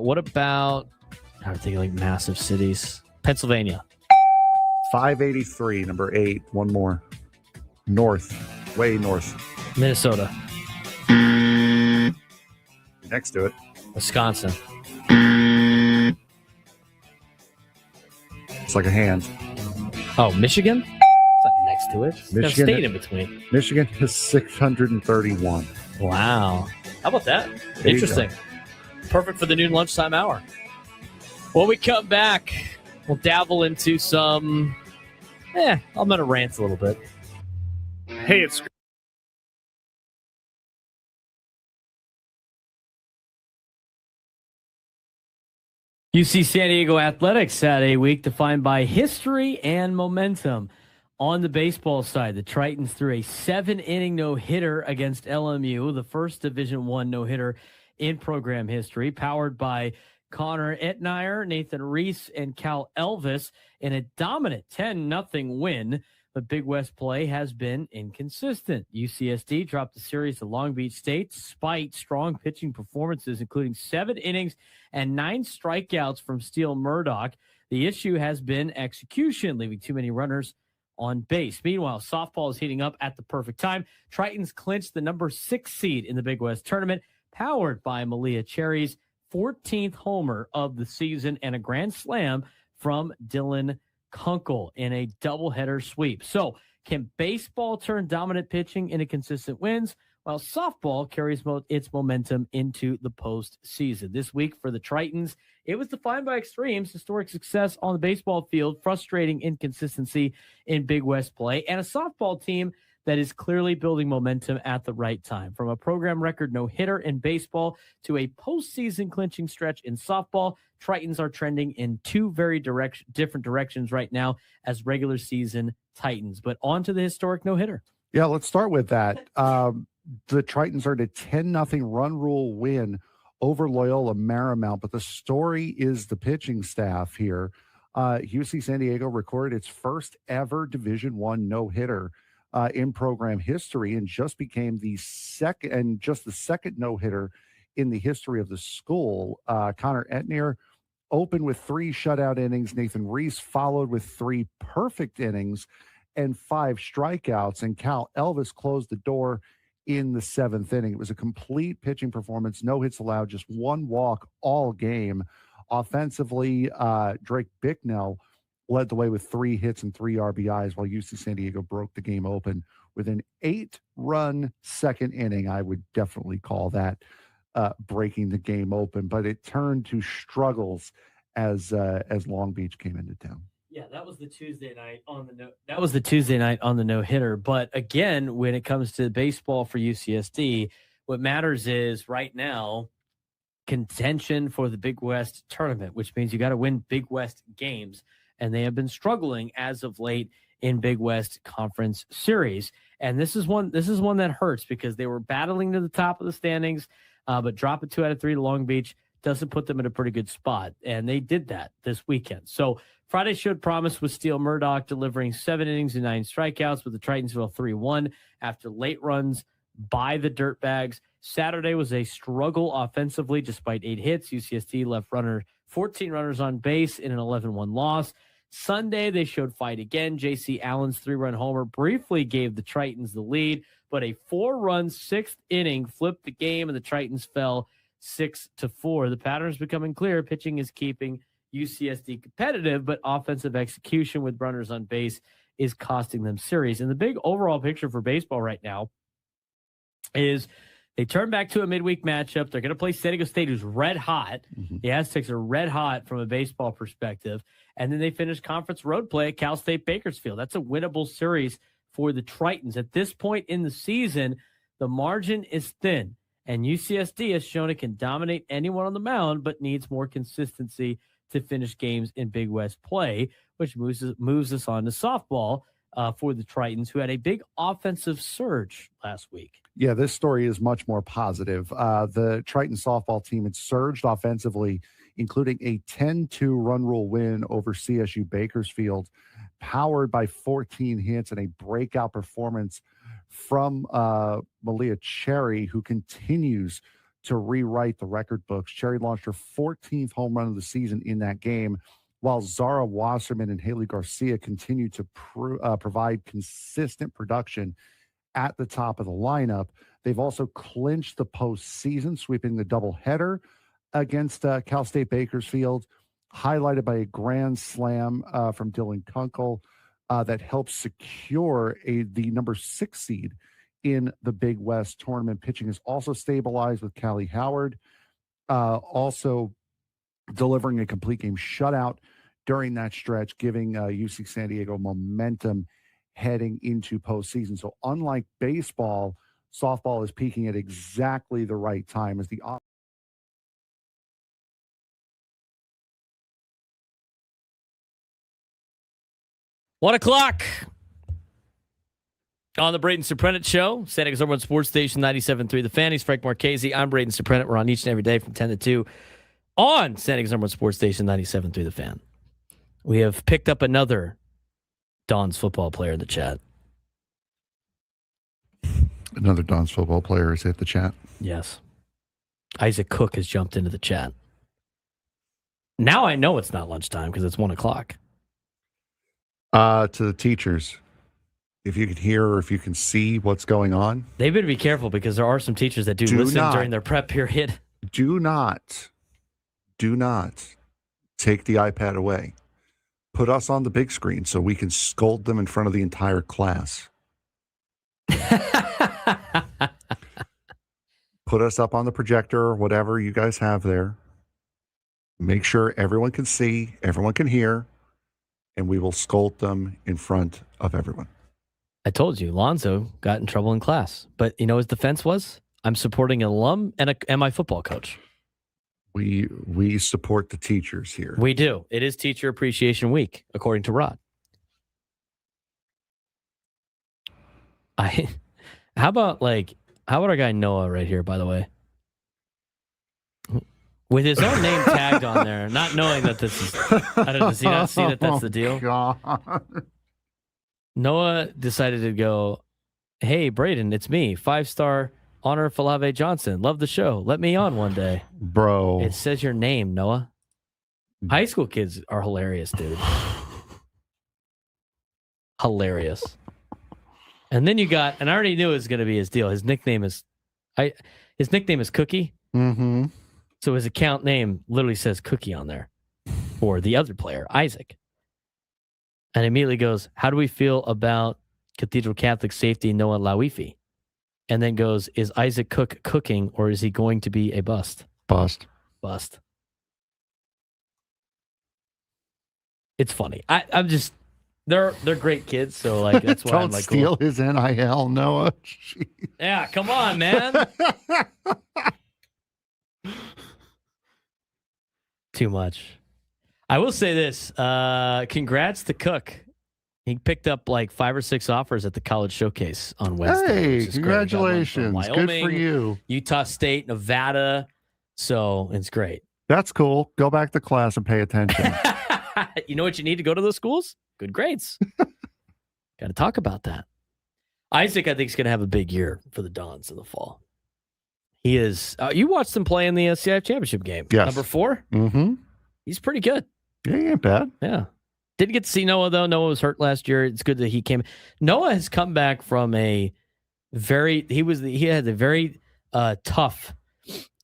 What about, I'm thinking like massive cities. Pennsylvania. 583, number 8. One more. North. Way north. Minnesota. Next to it. Wisconsin. It's like a hand. Oh, Michigan? It's not next to it. It's got a Michigan- state in between. Michigan has 631. Wow. How about that? There you Interesting. Perfect for the noon lunchtime hour. When we come back, we'll dabble into some, I'm going to rant a little bit. Hey, it's UC San Diego Athletics had a week defined by history and momentum. On the baseball side, the Tritons threw a 7-inning no-hitter against LMU, the first Division I no-hitter in program history, powered by Connor Etnier, Nathan Reese, and Cal Elvis in a dominant 10-0 win. But Big West play has been inconsistent. UCSD dropped the series to Long Beach State despite strong pitching performances, including 7 innings and 9 strikeouts from Steele Murdoch. The issue has been execution, leaving too many runners on base. Meanwhile, softball is heating up at the perfect time. Tritons clinched the number 6 seed in the Big West tournament, powered by Malia Cherry's 14th homer of the season and a grand slam from Dylan Kunkel in a doubleheader sweep. So can baseball turn dominant pitching into consistent wins, while softball carries its momentum into the postseason? This week for the Tritons, it was defined by extremes: historic success on the baseball field, frustrating inconsistency in Big West play, and a softball team that is clearly building momentum at the right time. From a program record no-hitter in baseball to a postseason clinching stretch in softball, Tritons are trending in two very different directions right now as regular season Titans. But on to the historic no-hitter. Yeah, let's start with that. The Tritons are at a 10-0 run rule win over Loyola Marymount, but the story is the pitching staff here. UC San Diego recorded its first ever Division I no-hitter in program history, and just became the second no-hitter in the history of the school. Connor Etnier opened with 3 shutout innings. Nathan Reese followed with 3 perfect innings and 5 strikeouts, and Cal Elvis closed the door in the 7th inning. It was a complete pitching performance, no hits allowed, just 1 walk all game. Offensively, Drake Bicknell led the way with 3 hits and 3 RBIs, while UC San Diego broke the game open with an 8-run second inning. I would definitely call that breaking the game open, but it turned to struggles as Long Beach came into town. Yeah, that was the Tuesday night on the no-hitter. But again, when it comes to baseball for UCSD, what matters is right now contention for the Big West tournament, which means you got to win Big West games. And they have been struggling as of late in Big West Conference Series. And this is one that hurts because they were battling to the top of the standings, but dropping 2 out of 3 to Long Beach doesn't put them in a pretty good spot. And they did that this weekend. So Friday showed promise with Steele Murdoch delivering 7 innings and 9 strikeouts, with the Tritons fell 3-1 after late runs by the Dirtbags. Saturday was a struggle offensively despite 8 hits. UCSD left 14 runners on base in an 11-1 loss. Sunday, they showed fight again. J.C. Allen's 3-run homer briefly gave the Tritons the lead, but a 4-run 6th inning flipped the game, and the Tritons fell 6-4. The pattern is becoming clear. Pitching is keeping UCSD competitive, but offensive execution with runners on base is costing them series. And the big overall picture for baseball right now is they turn back to a midweek matchup. They're going to play San Diego State, who's red hot. Mm-hmm. The Aztecs are red hot from a baseball perspective. And then they finish conference road play at Cal State Bakersfield. That's a winnable series for the Tritons. At this point in the season, the margin is thin. And UCSD has shown it can dominate anyone on the mound, but needs more consistency to finish games in Big West play, which moves us on to softball for the Tritons, who had a big offensive surge last week. Yeah, this story is much more positive. The Triton softball team had surged offensively, including a 10-2 run rule win over CSU Bakersfield, powered by 14 hits and a breakout performance from Malia Cherry, who continues to rewrite the record books. Cherry launched her 14th home run of the season in that game, while Zara Wasserman and Haley Garcia continue to provide consistent production at the top of the lineup. They've also clinched the postseason, sweeping the doubleheader against Cal State Bakersfield, highlighted by a grand slam from Dylan Kunkel that helped secure the number 6 seed in the Big West tournament. Pitching is also stabilized with Callie Howard, also delivering a complete game shutout during that stretch, giving UC San Diego momentum heading into postseason. So unlike baseball, softball is peaking at exactly the right time as the 1:00 on the Braden Surprenant Show. San Diego's #1 sports station, 97.3 The Fan. He's Frank Marchese. I'm Braden Surprenant. We're on each and every day from 10 to 2 on San Diego's #1 sports station, 97.3 The Fan. We have picked up another Don's football player in the chat. Another Don's football player has hit the chat. Yes. Isaac Cook has jumped into the chat. Now I know it's not lunchtime because it's 1:00. To the teachers, if you can hear or if you can see what's going on, they better be careful because there are some teachers that do listen during their prep period. Do not take the iPad away. Put us on the big screen so we can scold them in front of the entire class. Put us up on the projector or whatever you guys have there. Make sure everyone can see, everyone can hear, and we will scold them in front of everyone. I told you, Lonzo got in trouble in class. But you know his defense was? I'm supporting an alum and my football coach. We support the teachers here. We do. It is Teacher Appreciation Week, according to Rod. How about our guy Noah right here, by the way? With his own name tagged on there, not knowing that this is... does he not see that that's the deal? God. Noah decided to go, hey, Braden, it's me, 5-star Honor Falave Johnson. Love the show. Let me on one day. Bro. It says your name, Noah. High school kids are hilarious, dude. Hilarious. And then you got, and I already knew it was going to be his deal. His nickname is Cookie. Mm-hmm. So his account name literally says Cookie on there for the other player, Isaac. And immediately goes, how do we feel about Cathedral Catholic safety Noah Lawifi? And then goes, is Isaac Cook cooking or is he going to be a bust? Bust. It's funny. I'm just, they're great kids. So like, that's why I'm like, don't steal his NIL, Noah. Jeez. Yeah, come on, man. Too much. I will say this. Congrats to Cook. He picked up like 5 or 6 offers at the college showcase on Wednesday. Hey, congratulations. Wyoming, good for you. Utah State, Nevada. So it's great. That's cool. Go back to class and pay attention. You know what you need to go to those schools? Good grades. Got to talk about that. Isaac, I think, is going to have a big year for the Dons in the fall. He is. You watched him play in the CIF championship game. Yes. Number 4? Mm-hmm. He's pretty good. Yeah, he ain't bad. Yeah. Didn't get to see Noah, though. Noah was hurt last year. It's good that he came. Noah has come back from he had a very tough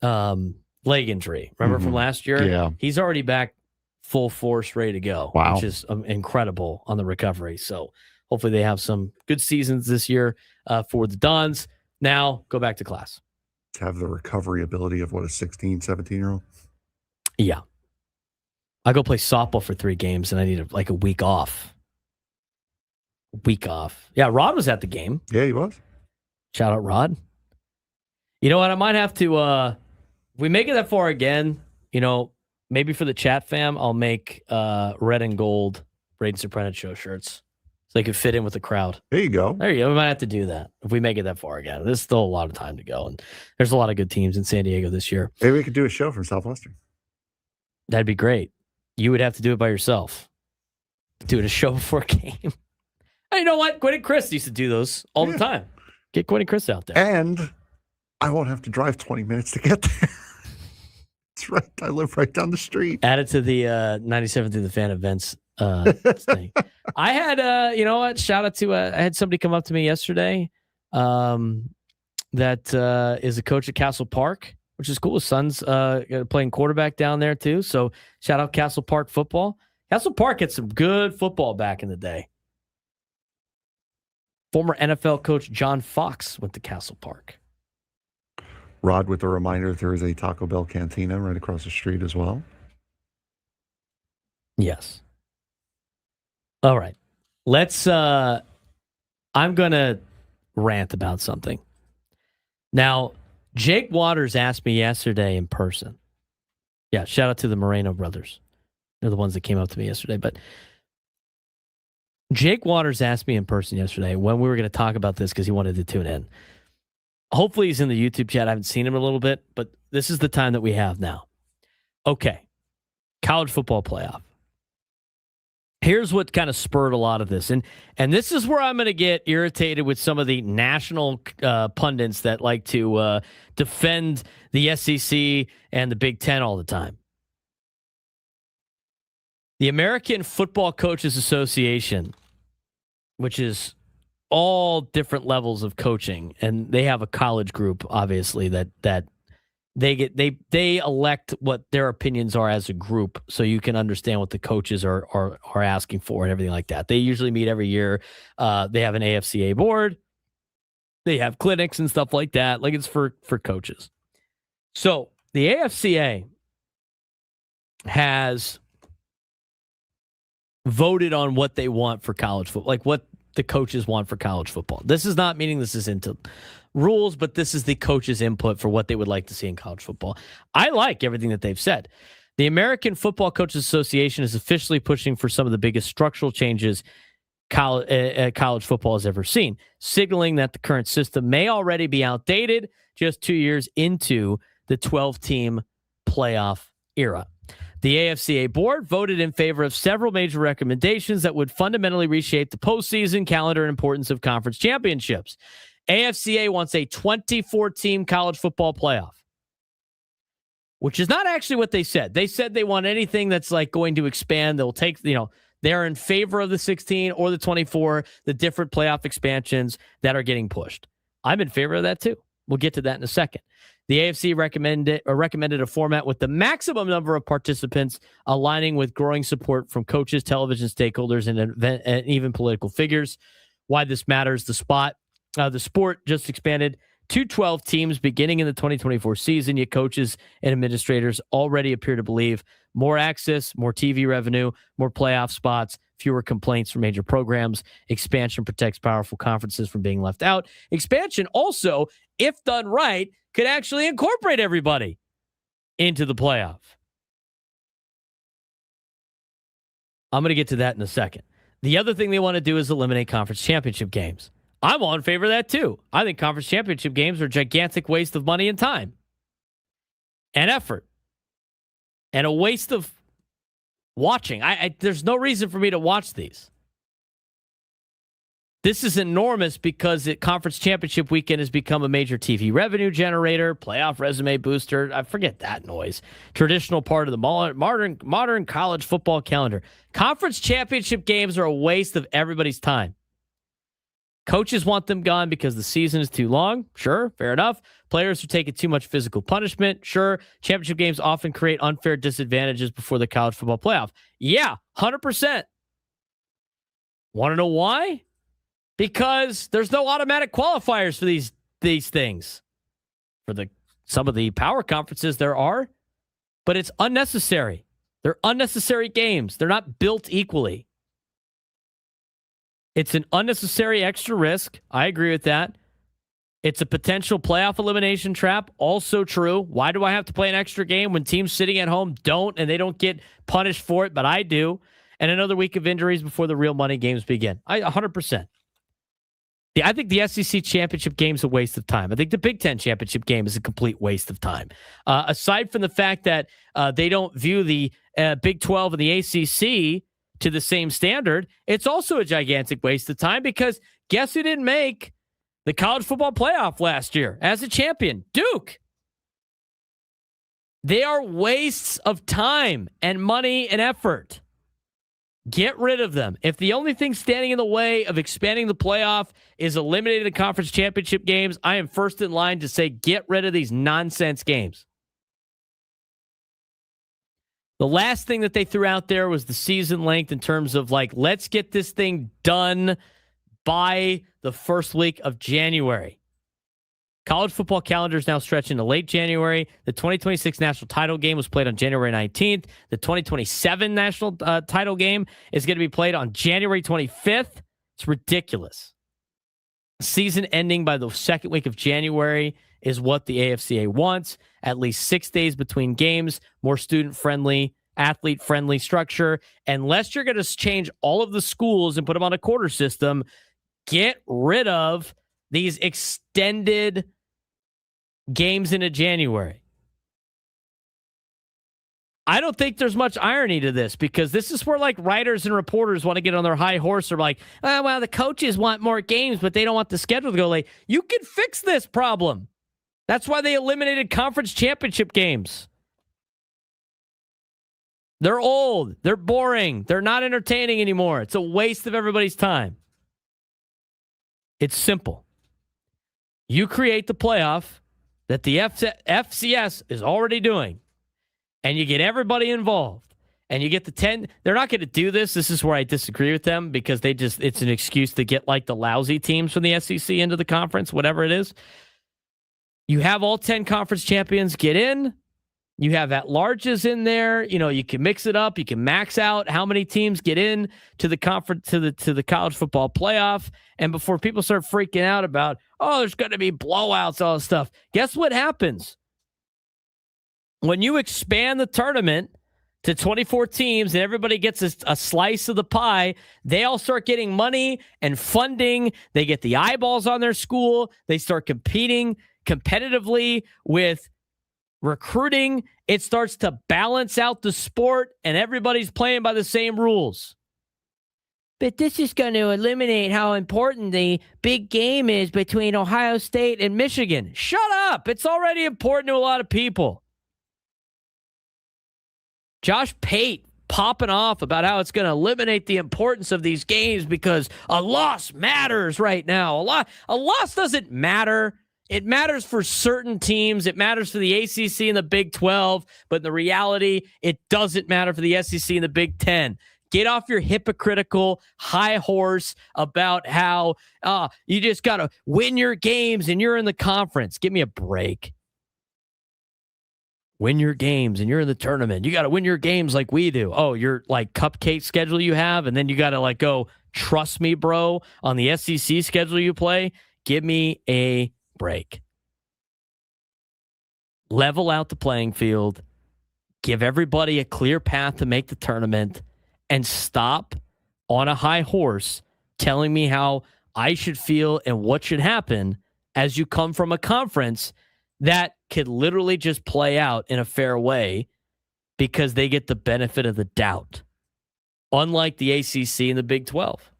leg injury. Remember from last year? Yeah. He's already back full force, ready to go, wow. Which is incredible on the recovery. So hopefully they have some good seasons this year for the Dons. Now go back to class. To have the recovery ability of what, a 16, 17-year-old? Yeah. I go play softball for 3 games and I need a week off. Yeah, Rod was at the game. Yeah, he was. Shout out Rod. You know what? I might have to, if we make it that far again, maybe for the chat fam, I'll make red and gold Braden Surprenant show shirts so they could fit in with the crowd. There you go. We might have to do that if we make it that far again. There's still a lot of time to go, and there's a lot of good teams in San Diego this year. Maybe we could do a show from Southwestern. That'd be great. You would have to do it by yourself. Doing a show before a game. And you know what? Gwen and Chris used to do those all the time. Get Gwen and Chris out there. And I won't have to drive 20 minutes to get there. That's right. I live right down the street. Add it to the 97 through the fan events thing. I had, you know what? Shout out to, I had somebody come up to me yesterday that is a coach at Castle Park, which is cool. His son's playing quarterback down there too. So shout out Castle Park football. Castle Park had some good football back in the day. Former NFL coach John Fox went to Castle Park. Rod with a reminder, there is a Taco Bell Cantina right across the street as well. Yes. All right. Let's I'm going to rant about something. Now, Jake Waters asked me yesterday in person. Yeah, shout out to the Moreno brothers. They're the ones that came up to me yesterday. But Jake Waters asked me in person yesterday when we were going to talk about this because he wanted to tune in. Hopefully he's in the YouTube chat. I haven't seen him in a little bit, but this is the time that we have now. Okay. College football playoff. Here's what kind of spurred a lot of this. And this is where I'm going to get irritated with some of the national pundits that like to defend the SEC and the Big Ten all the time. The American Football Coaches Association, which is all different levels of coaching, and they have a college group, obviously, that they elect what their opinions are as a group, so you can understand what the coaches are asking for and everything like that. They usually meet every year. They have an AFCA board. They have clinics and stuff like that. Like, it's for coaches. So the AFCA has voted on what they want for college football, like what the coaches want for college football. This is not meaning this is into rules, but this is the coaches' input for what they would like to see in college football. I like everything that they've said. The American Football Coaches Association is officially pushing for some of the biggest structural changes college football has ever seen, signaling that the current system may already be outdated just 2 years into the 12-team playoff era. The AFCA board voted in favor of several major recommendations that would fundamentally reshape the postseason calendar and importance of conference championships. AFCA wants a 24-team college football playoff, which is not actually what they said. They said they want anything that's like going to expand. They'll take, they're in favor of the 16 or the 24, the different playoff expansions that are getting pushed. I'm in favor of that too. We'll get to that in a second. The AFC recommended a format with the maximum number of participants aligning with growing support from coaches, television stakeholders, and even political figures. Why this matters, the sport just expanded to 12 teams beginning in the 2024 season, yet coaches and administrators already appear to believe more access, more TV revenue, more playoff spots, fewer complaints from major programs. Expansion protects powerful conferences from being left out. Expansion also, if done right, could actually incorporate everybody into the playoff. I'm going to get to that in a second. The other thing they want to do is eliminate conference championship games. I'm all in favor of that too. I think conference championship games are a gigantic waste of money and time and effort and a waste of watching. There's no reason for me to watch these. This is enormous because conference championship weekend has become a major TV revenue generator, playoff resume booster. I forget that noise. Traditional part of the modern college football calendar. Conference championship games are a waste of everybody's time. Coaches want them gone because the season is too long. Sure, fair enough. Players are taking too much physical punishment. Sure, championship games often create unfair disadvantages before the college football playoff. Yeah, 100%. Want to know why? Because there's no automatic qualifiers for these things. For some of the power conferences there are, but it's unnecessary. They're unnecessary games. They're not built equally. It's an unnecessary extra risk. I agree with that. It's a potential playoff elimination trap. Also true. Why do I have to play an extra game when teams sitting at home don't, and they don't get punished for it, but I do? And another week of injuries before the real money games begin. 100%. I think the SEC championship game is a waste of time. I think the Big Ten championship game is a complete waste of time. Aside from the fact that they don't view the Big 12 and the ACC to the same standard, it's also a gigantic waste of time because guess who didn't make the college football playoff last year as a champion? Duke. They are wastes of time and money and effort. Get rid of them. If the only thing standing in the way of expanding the playoff is eliminating the conference championship games, I am first in line to say get rid of these nonsense games. The last thing that they threw out there was the season length in terms of like, let's get this thing done by the first week of January. College football calendar is now stretching to late January. The 2026 national title game was played on January 19th. The 2027 national title game is going to be played on January 25th. It's ridiculous. Season ending by the second week of January is what the AFCA wants. At least 6 days between games, more student-friendly, athlete-friendly structure. Unless you're going to change all of the schools and put them on a quarter system, get rid of these extended games into January. I don't think there's much irony to this because this is where like writers and reporters want to get on their high horse or like, oh, well, the coaches want more games, but they don't want the schedule to go late. You can fix this problem. That's why they eliminated conference championship games. They're old. They're boring. They're not entertaining anymore. It's a waste of everybody's time. It's simple. You create the playoff that the FCS is already doing, and you get everybody involved, and you get the 10. They're not going to do this. This is where I disagree with them because it's an excuse to get like the lousy teams from the SEC into the conference, whatever it is. You have all 10 conference champions get in. You have at-larges in there. You know, you can mix it up. You can max out how many teams get in to the conference to the college football playoff. And before people start freaking out about, oh, there's going to be blowouts, all this stuff. Guess what happens? When you expand the tournament to 24 teams and everybody gets a slice of the pie, they all start getting money and funding. They get the eyeballs on their school. They start competing competitively with recruiting. It starts to balance out the sport and everybody's playing by the same rules. But this is going to eliminate how important the big game is between Ohio State and Michigan. Shut up. It's already important to a lot of people. Josh Pate popping off about how it's going to eliminate the importance of these games because a loss matters right now. A loss doesn't matter. It matters for certain teams. It matters for the ACC and the Big 12. But in the reality, it doesn't matter for the SEC and the Big 10. Get off your hypocritical high horse about how you just got to win your games and you're in the conference. Give me a break. Win your games and you're in the tournament. You got to win your games like we do. Oh, you're like cupcake schedule you have, and then you got to like go, trust me, bro, on the SEC schedule you play. Give me a break. Level out the playing field. Give everybody a clear path to make the tournament. And stop on a high horse telling me how I should feel and what should happen as you come from a conference that could literally just play out in a fair way because they get the benefit of the doubt. Unlike the ACC and the Big 12.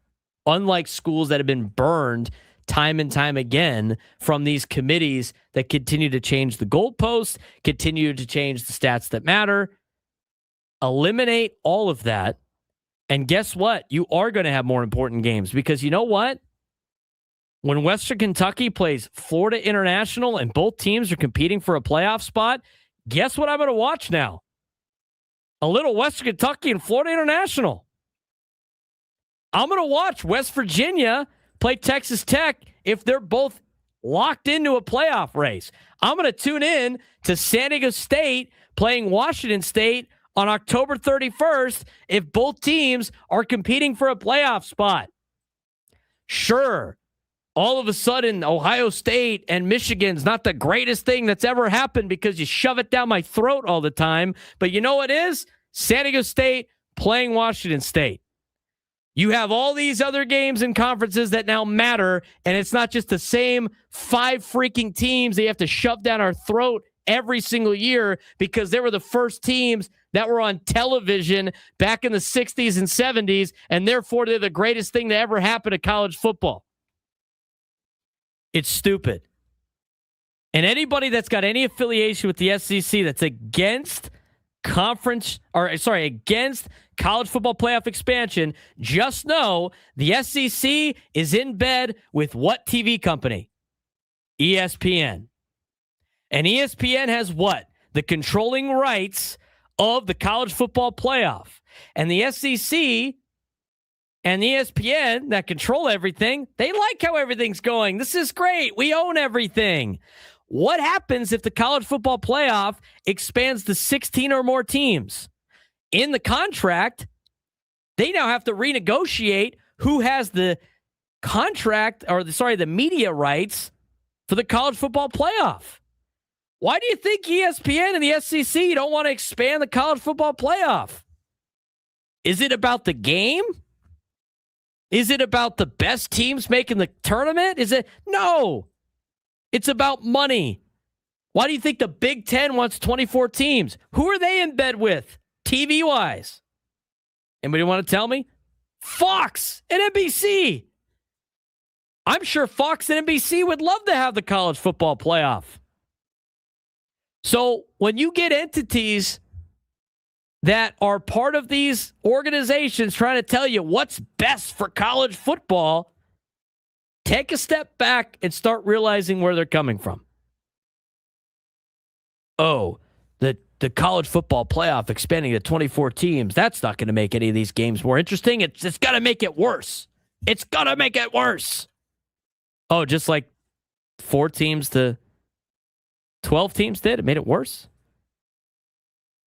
Unlike schools that have been burned time and time again from these committees that continue to change the goalposts, continue to change the stats that matter. Eliminate all of that. And guess what? You are going to have more important games because you know what? When Western Kentucky plays Florida International and both teams are competing for a playoff spot, guess what I'm going to watch now? A little Western Kentucky and Florida International. I'm going to watch West Virginia play Texas Tech if they're both locked into a playoff race. I'm going to tune in to San Diego State playing Washington State on October 31st if both teams are competing for a playoff spot. Sure, all of a sudden Ohio State and Michigan's not the greatest thing that's ever happened because you shove it down my throat all the time. But you know what is? San Diego State playing Washington State. You have all these other games and conferences that now matter, and it's not just the same 5 freaking teams that you have to shove down our throat every single year because they were the first teams that were on television back in the 60s and 70s, and therefore they're the greatest thing to ever happen to college football. It's stupid. And anybody that's got any affiliation with the SEC that's against against college football playoff expansion, just know the SEC is in bed with what TV company? ESPN. And ESPN has what? The controlling rights of the college football playoff. And the SEC And ESPN, that control everything, they like how everything's going. This is great. We own everything. What happens if the college football playoff expands to 16 or more teams? In the contract, they now have to renegotiate who has the the media rights for the college football playoff. Why do you think ESPN and the SEC don't want to expand the college football playoff? Is it about the game? Is it about the best teams making the tournament? No. It's about money. Why do you think the Big Ten wants 24 teams? Who are they in bed with, TV-wise? Anybody want to tell me? Fox and NBC. I'm sure Fox and NBC would love to have the college football playoff. So when you get entities that are part of these organizations trying to tell you what's best for college football, take a step back and start realizing where they're coming from. Oh, the college football playoff expanding to 24 teams, that's not going to make any of these games more interesting. It's going to make it worse. It's going to make it worse. Oh, just like 4 teams to 12 teams did? It made it worse?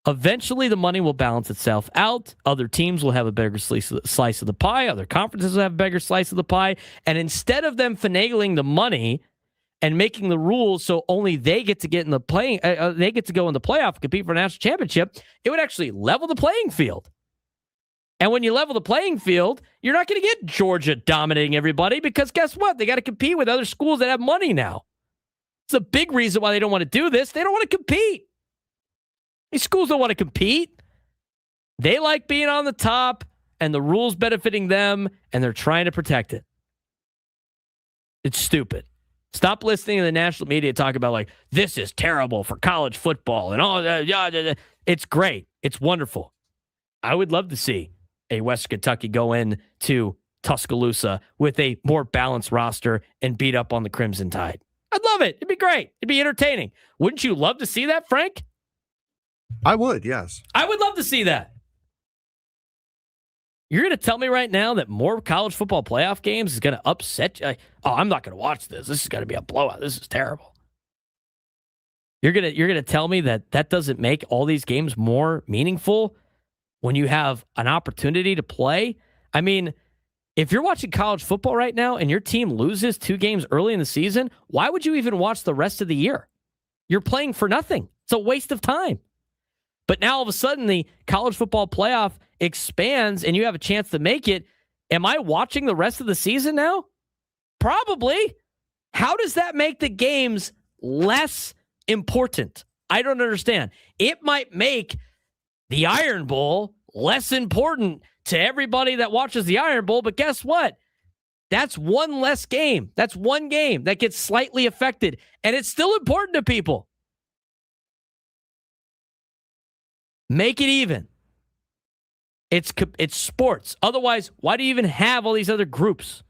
Eventually, the money will balance itself out. Other teams will have a bigger slice of the pie. Other conferences will have a bigger slice of the pie. And instead of them finagling the money and making the rules so only they get to get in the playing, they get to go in the playoff and compete for a national championship, it would actually level the playing field. And when you level the playing field, you're not going to get Georgia dominating everybody because guess what? They got to compete with other schools that have money now. It's a big reason why they don't want to do this. They don't want to compete. These schools don't want to compete. They like being on the top and the rules benefiting them, and they're trying to protect it. It's stupid. Stop listening to the national media talk about like, this is terrible for college football and all that. It's great. It's wonderful. I would love to see a West Kentucky go in to Tuscaloosa with a more balanced roster and beat up on the Crimson Tide. I'd love it. It'd be great. It'd be entertaining. Wouldn't you love to see that, Frank? I would, yes. I would love to see that. You're going to tell me right now that more college football playoff games is going to upset you? I'm not going to watch this. This is going to be a blowout. This is terrible. You're going to tell me that doesn't make all these games more meaningful when you have an opportunity to play? I mean, if you're watching college football right now and your team loses 2 games early in the season, why would you even watch the rest of the year? You're playing for nothing. It's a waste of time. But now all of a sudden the college football playoff expands and you have a chance to make it. Am I watching the rest of the season now? Probably. How does that make the games less important? I don't understand. It might make the Iron Bowl less important to everybody that watches the Iron Bowl, but guess what? That's one less game. That's one game that gets slightly affected, and it's still important to people. Make it even. It's sports. Otherwise, why do you even have all these other groups?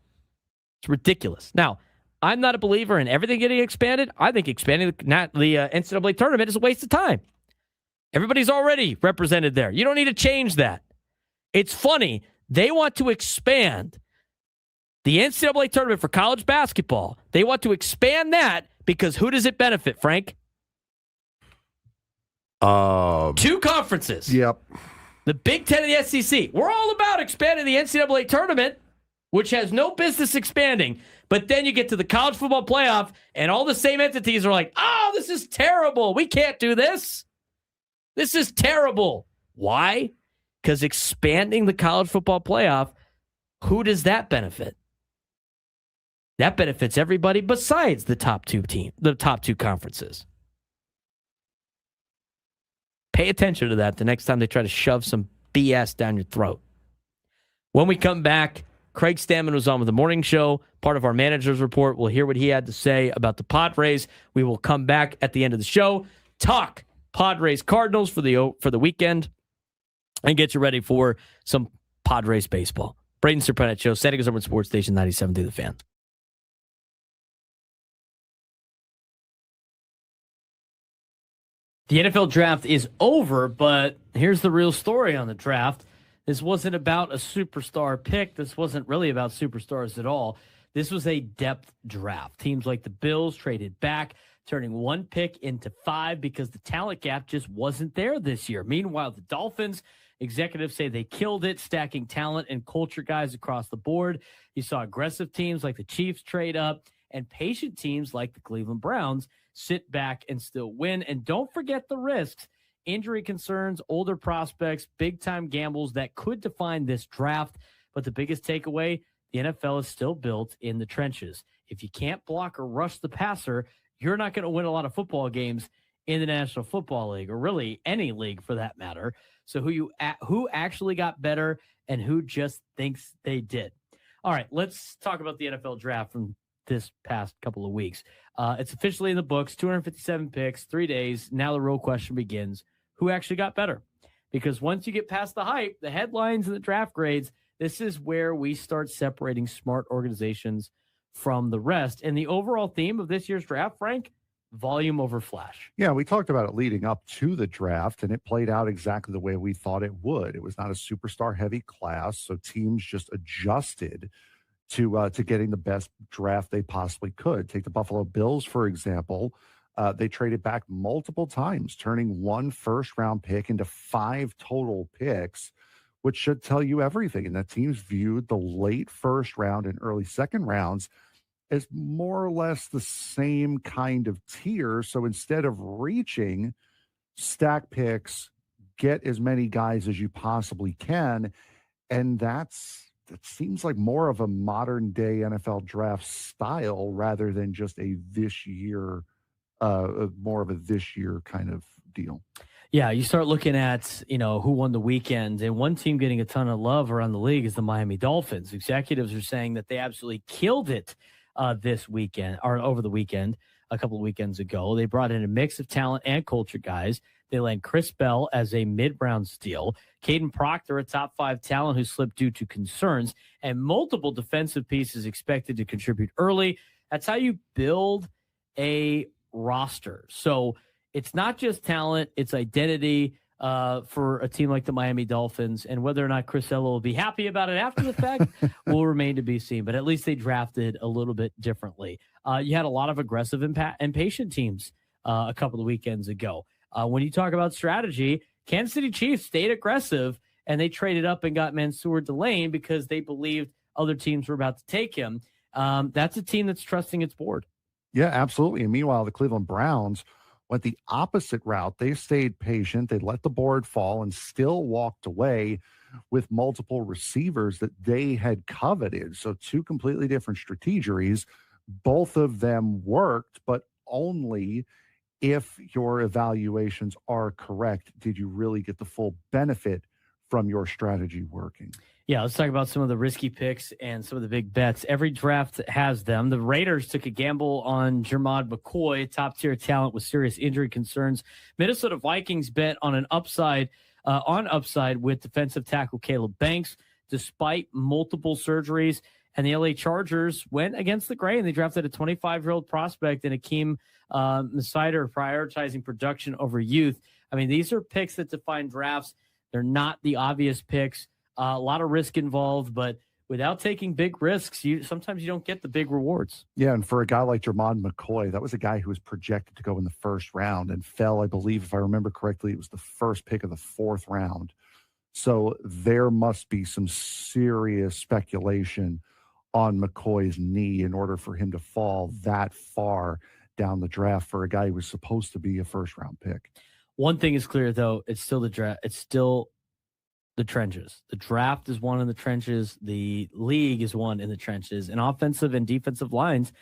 It's ridiculous. Now, I'm not a believer in everything getting expanded. I think expanding the NCAA tournament is a waste of time. Everybody's already represented there. You don't need to change that. It's funny. They want to expand the NCAA tournament for college basketball. They want to expand that because who does it benefit, Frank? 2 conferences. Yep. The Big Ten and the SEC. We're all about expanding the NCAA tournament, which has no business expanding. But then you get to the college football playoff, and all the same entities are like, oh, this is terrible. We can't do this. This is terrible. Why? Because expanding the college football playoff, who does that benefit? That benefits everybody besides the top 2 conferences. Pay attention to that the next time they try to shove some BS down your throat. When we come back, Craig Stammen was on with the morning show, part of our manager's report. We'll hear what he had to say about the Padres. We will come back at the end of the show, talk Padres Cardinals for the weekend, and get you ready for some Padres baseball. Braden Surprenant Show, setting us over at Sports Station 97 through the Fan. The NFL draft is over, but here's the real story on the draft. This wasn't about a superstar pick. This wasn't really about superstars at all. This was a depth draft. Teams like the Bills traded back, turning one pick into 5 because the talent gap just wasn't there this year. Meanwhile, the Dolphins, executives say they killed it, stacking talent and culture guys across the board. You saw aggressive teams like the Chiefs trade up, and patient teams like the Cleveland Browns sit back and still win. And don't forget the risks. Injury concerns, older prospects, big-time gambles that could define this draft. But the biggest takeaway, the NFL is still built in the trenches. If you can't block or rush the passer, you're not going to win a lot of football games in the National Football League, or really any league for that matter. So who actually got better and who just thinks they did. All right, let's talk about the NFL draft from this past couple of weeks. It's officially in the books, 257 picks, 3 days. Now the real question begins. Who actually got better? Because once you get past the hype, the headlines and the draft grades, this is where we start separating smart organizations from the rest. And the overall theme of this year's draft, Frank, volume over flash. Yeah, we talked about it leading up to the draft, and it played out exactly the way we thought it would. It was not a superstar-heavy class, so teams just adjusted to getting the best draft they possibly could. Take the Buffalo Bills, for example. They traded back multiple times, turning 1 first-round pick into 5 total picks, which should tell you everything. And that teams viewed the late first round and early second rounds as more or less the same kind of tier. So instead of reaching, stack picks, get as many guys as you possibly can. And that seems like more of a modern day NFL draft style rather than just a this year, more of a this year kind of deal. Yeah, you start looking at, who won the weekend, and one team getting a ton of love around the league is the Miami Dolphins. Executives are saying that they absolutely killed it this weekend, or over the weekend, a couple of weekends ago. They brought in a mix of talent and culture guys. They land Chris Bell as a mid-round steal, Caden Proctor, a top 5 talent who slipped due to concerns, and multiple defensive pieces expected to contribute early. That's how you build a roster. So it's not just talent, it's identity for a team like the Miami Dolphins. And whether or not Chris Ello will be happy about it after the fact will remain to be seen. But at least they drafted a little bit differently. You had a lot of aggressive and patient teams a couple of weekends ago. When you talk about strategy, Kansas City Chiefs stayed aggressive, and they traded up and got Mansour Delane because they believed other teams were about to take him. That's a team that's trusting its board. Yeah, absolutely. And meanwhile, the Cleveland Browns went the opposite route. They stayed patient. They let the board fall and still walked away with multiple receivers that they had coveted. So 2 completely different strategies. Both of them worked, but only if your evaluations are correct. Did you really get the full benefit from your strategy working? Yeah, let's talk about some of the risky picks and some of the big bets. Every draft has them. The Raiders took a gamble on Jermod McCoy, top-tier talent with serious injury concerns. Minnesota Vikings bet on an upside with defensive tackle Caleb Banks, despite multiple surgeries. And the LA Chargers went against the grain. They drafted a 25-year-old prospect in Akeem Messider, prioritizing production over youth. I mean, these are picks that define drafts. They're not the obvious picks. A lot of risk involved, but without taking big risks, sometimes you don't get the big rewards. Yeah, and for a guy like Jermod McCoy, that was a guy who was projected to go in the first round and fell, I believe, if I remember correctly, it was the first pick of the 4th round. So there must be some serious speculation on McCoy's knee in order for him to fall that far down the draft for a guy who was supposed to be a first-round pick. One thing is clear, though, it's still the draft. It's still the trenches. The draft is won in the trenches. The league is won in the trenches. And offensive and defensive lines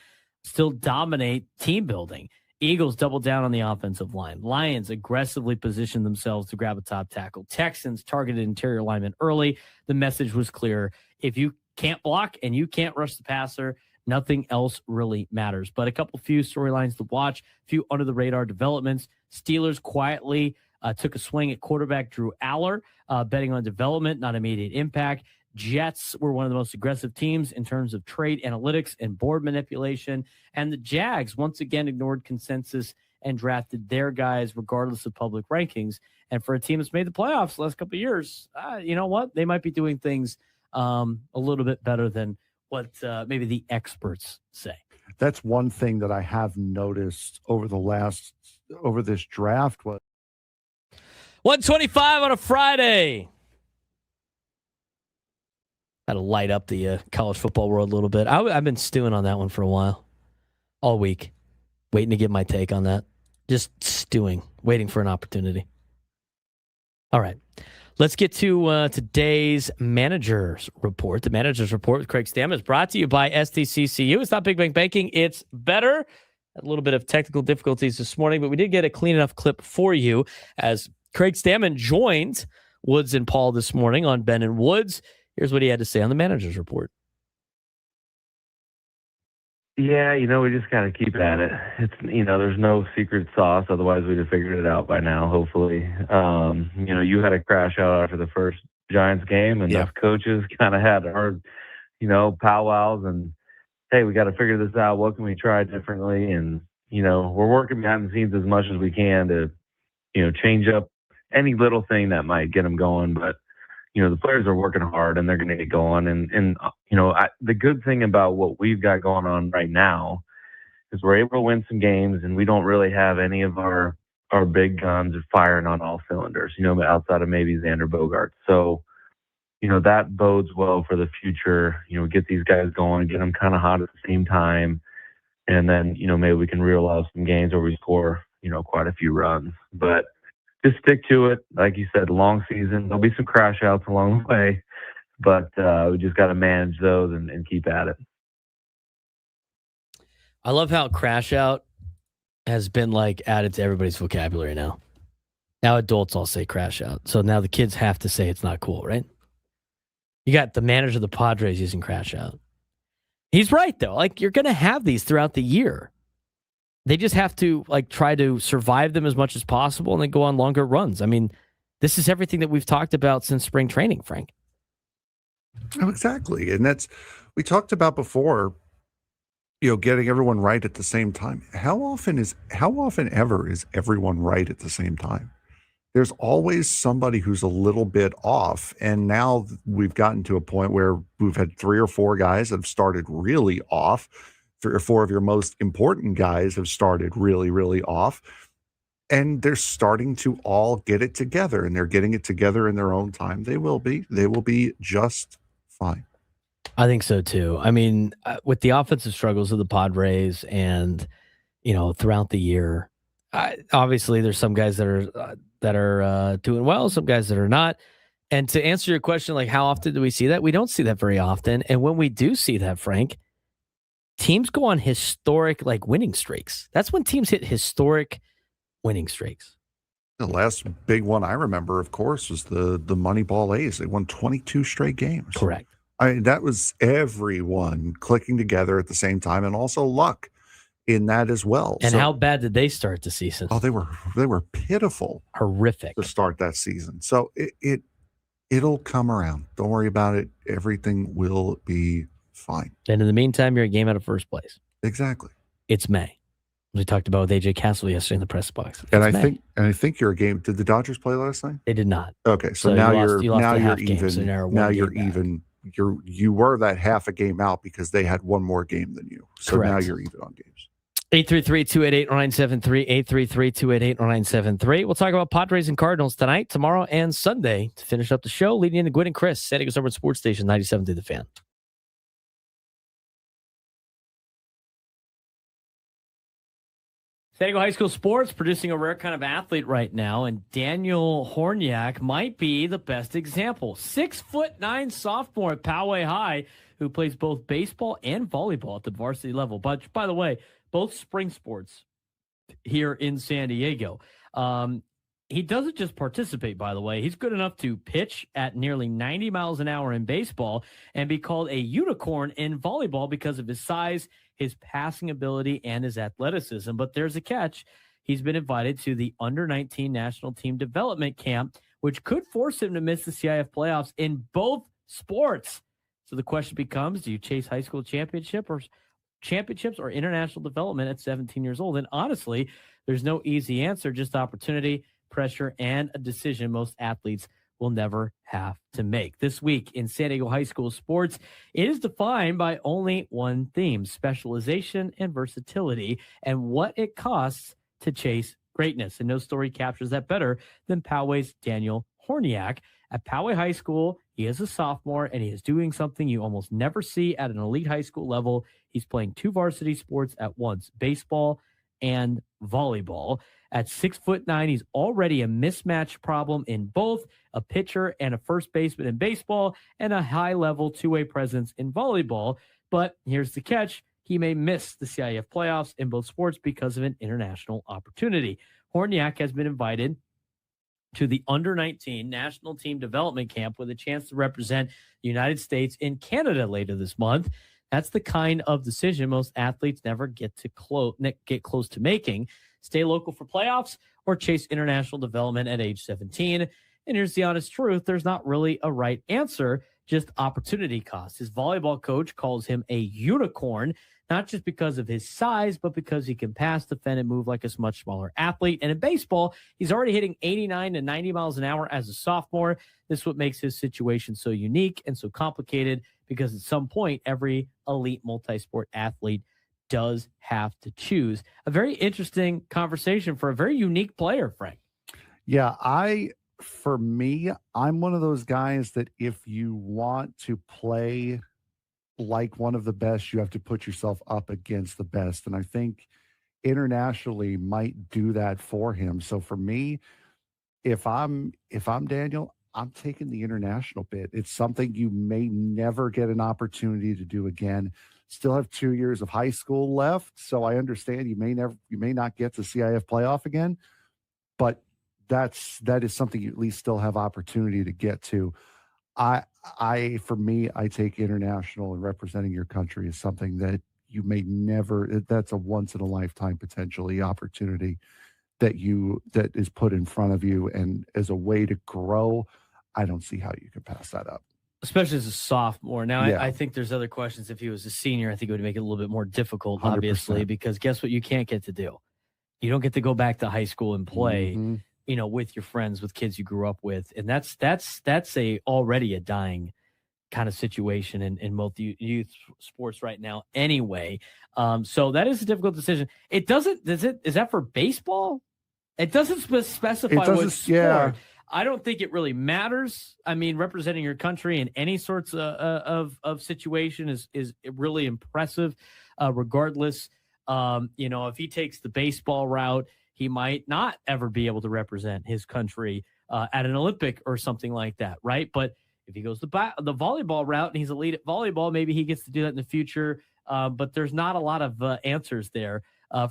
still dominate team building. Eagles double down on the offensive line. Lions aggressively positioned themselves to grab a top tackle. Texans targeted interior linemen early. The message was clear. If you can't block and you can't rush the passer, nothing else really matters. But a few storylines to watch, a few under-the-radar developments. Steelers quietly took a swing at quarterback Drew Aller, betting on development, not immediate impact. Jets were one of the most aggressive teams in terms of trade analytics and board manipulation. And the Jags once again ignored consensus and drafted their guys regardless of public rankings. And for a team that's made the playoffs the last couple of years, you know what? They might be doing things a little bit better than what maybe the experts say. That's one thing that I have noticed over this draft. 125 on a Friday. Had to light up the college football world a little bit. I've been stewing on that one for a while, all week, waiting to get my take on that. Just stewing, waiting for an opportunity. All right, let's get to today's Managers Report. The Managers Report with Craig Stammen is brought to you by STCCU. It's not Big Bank Banking, it's better. Had a little bit of technical difficulties this morning, but we did get a clean enough clip for you as Craig Stammen joined Woods and Paul this morning on Ben and Woods. Here's what he had to say on the Managers Report. Yeah, we just got to keep at it. It's, there's no secret sauce. Otherwise, we'd have figured it out by now, hopefully. You had a crash out after the first Giants game, and us coaches kind of had hard, powwows and, hey, we got to figure this out. What can we try differently? And, we're working behind the scenes as much as we can to, change up any little thing that might get them going. But, the players are working hard and they're going to get going. And the good thing about what we've got going on right now is we're able to win some games, and we don't really have any of our big guns firing on all cylinders, outside of maybe Xander Bogaerts. So, that bodes well for the future. Get these guys going, get them kind of hot at the same time. And then, maybe we can reel out some games where we score, quite a few runs. But just stick to it. Like you said, long season. There'll be some crash outs along the way, but we just got to manage those and keep at it. I love how crash out has been added to everybody's vocabulary now. Now adults all say crash out. So now the kids have to say it's not cool, right? You got the manager of the Padres using crash out. He's right, though. You're going to have these throughout the year. They just have to try to survive them as much as possible and then go on longer runs. I mean, this is everything that we've talked about since spring training, Frank. Oh, exactly. And we talked about before, getting everyone right at the same time. How often ever is everyone right at the same time? There's always somebody who's a little bit off. And now we've gotten to a point where we've had 3 or 4 guys that have started really off. 3 or 4 of your most important guys have started really, really off. And they're starting to all get it together, and they're getting it together in their own time. They will be just fine. I think so too. I mean, with the offensive struggles of the Padres and, throughout the year, obviously there's some guys that are doing well, some guys that are not. And to answer your question, how often do we see that? We don't see that very often. And when we do see that, Frank, teams go on historic winning streaks. That's when teams hit historic winning streaks. The last big one I remember, of course, was the Moneyball A's. They won 22 straight games. Correct. That was everyone clicking together at the same time, and also luck in that as well. And how bad did they start the season? Oh, they were pitiful. Horrific. To start that season. So it'll come around. Don't worry about it. Everything will be fine. And in the meantime, you're a game out of first place. Exactly. It's May. We talked about with AJ Cassavell yesterday in the press box. And I think you're a game. Did the Dodgers play last night? They did not. Okay, so now you're even. So now you're even. You were that half a game out because they had one more game than you. So Correct. Now you're even on games. 833-288-0973, 833-288-0973. We'll talk about Padres and Cardinals tonight, tomorrow, and Sunday to finish up the show. Leading into Gwynn and Chris, San Diego Suburban Sports Station 97 to the Fan. San Diego High School Sports producing a rare kind of athlete right now, and Daniel Horniak might be the best example. 6'9" sophomore at Poway High who plays both baseball and volleyball at the varsity level. But by the way, both spring sports here in San Diego. He doesn't just participate, by the way. He's good enough to pitch at nearly 90 miles an hour in baseball and be called a unicorn in volleyball because of his size, his passing ability, and his athleticism. But there's a catch. He's been invited to the under-19 national team development camp, which could force him to miss the CIF playoffs in both sports. So the question becomes, do you chase high school championship or championships or international development at 17 years old? And honestly, there's no easy answer, just opportunity, pressure, and a decision most athletes will never have to make. This week in San Diego High School sports, it is defined by only one theme: specialization and versatility, and what it costs to chase greatness. And no story captures that better than Poway's Daniel Horniak. At Poway High School, he is a sophomore, and he is doing something you almost never see at an elite high school level. He's playing 2 varsity sports at once, baseball and volleyball. At 6'9", he's already a mismatch problem in both, a pitcher and a first baseman in baseball, and a high-level two-way presence in volleyball. But here's the catch: he may miss the CIF playoffs in both sports because of an international opportunity. Horniak has been invited to the under-19 national team development camp with a chance to represent the United States in Canada later this month. That's the kind of decision most athletes never get close to making: stay local for playoffs or chase international development at age 17. And here's the honest truth: there's not really a right answer, just opportunity cost. His volleyball coach calls him a unicorn, not just because of his size, but because he can pass, defend, and move like a much smaller athlete. And in baseball, he's already hitting 89 to 90 miles an hour as a sophomore. This is what makes his situation so unique and so complicated, because at some point, every elite multi-sport athlete does have to choose. A very interesting conversation for a very unique player, Frank. Yeah, for me, I'm one of those guys that if you want to play like one of the best, you have to put yourself up against the best. And I think internationally might do that for him. So for me, if I'm Daniel, I'm taking the international bit. It's something you may never get an opportunity to do again. Still have 2 years of high school left, so I understand you may not get to CIF playoff again, but that is something you at least still have opportunity to get to. For me, I take international, and representing your country is something that you may never. That's a once in a lifetime potentially opportunity that is put in front of you, and as a way to grow, I don't see how you could pass that up. Especially as a sophomore. Now, Yeah. I think there's other questions. If he was a senior, I think it would make it a little bit more difficult, 100%. obviously, because guess what you can't get to do? You don't get to go back to high school and play, with your friends, with kids you grew up with. And that's already a dying kind of situation in both youth sports right now anyway. So that is a difficult decision. Is that for baseball? It doesn't specify what sport. Yeah. I don't think it really matters. I mean, representing your country in any sorts of situation is really impressive. Regardless, if he takes the baseball route, he might not ever be able to represent his country at an Olympic or something like that, right? But if he goes the volleyball route and he's elite at volleyball, maybe he gets to do that in the future. But there's not a lot of answers there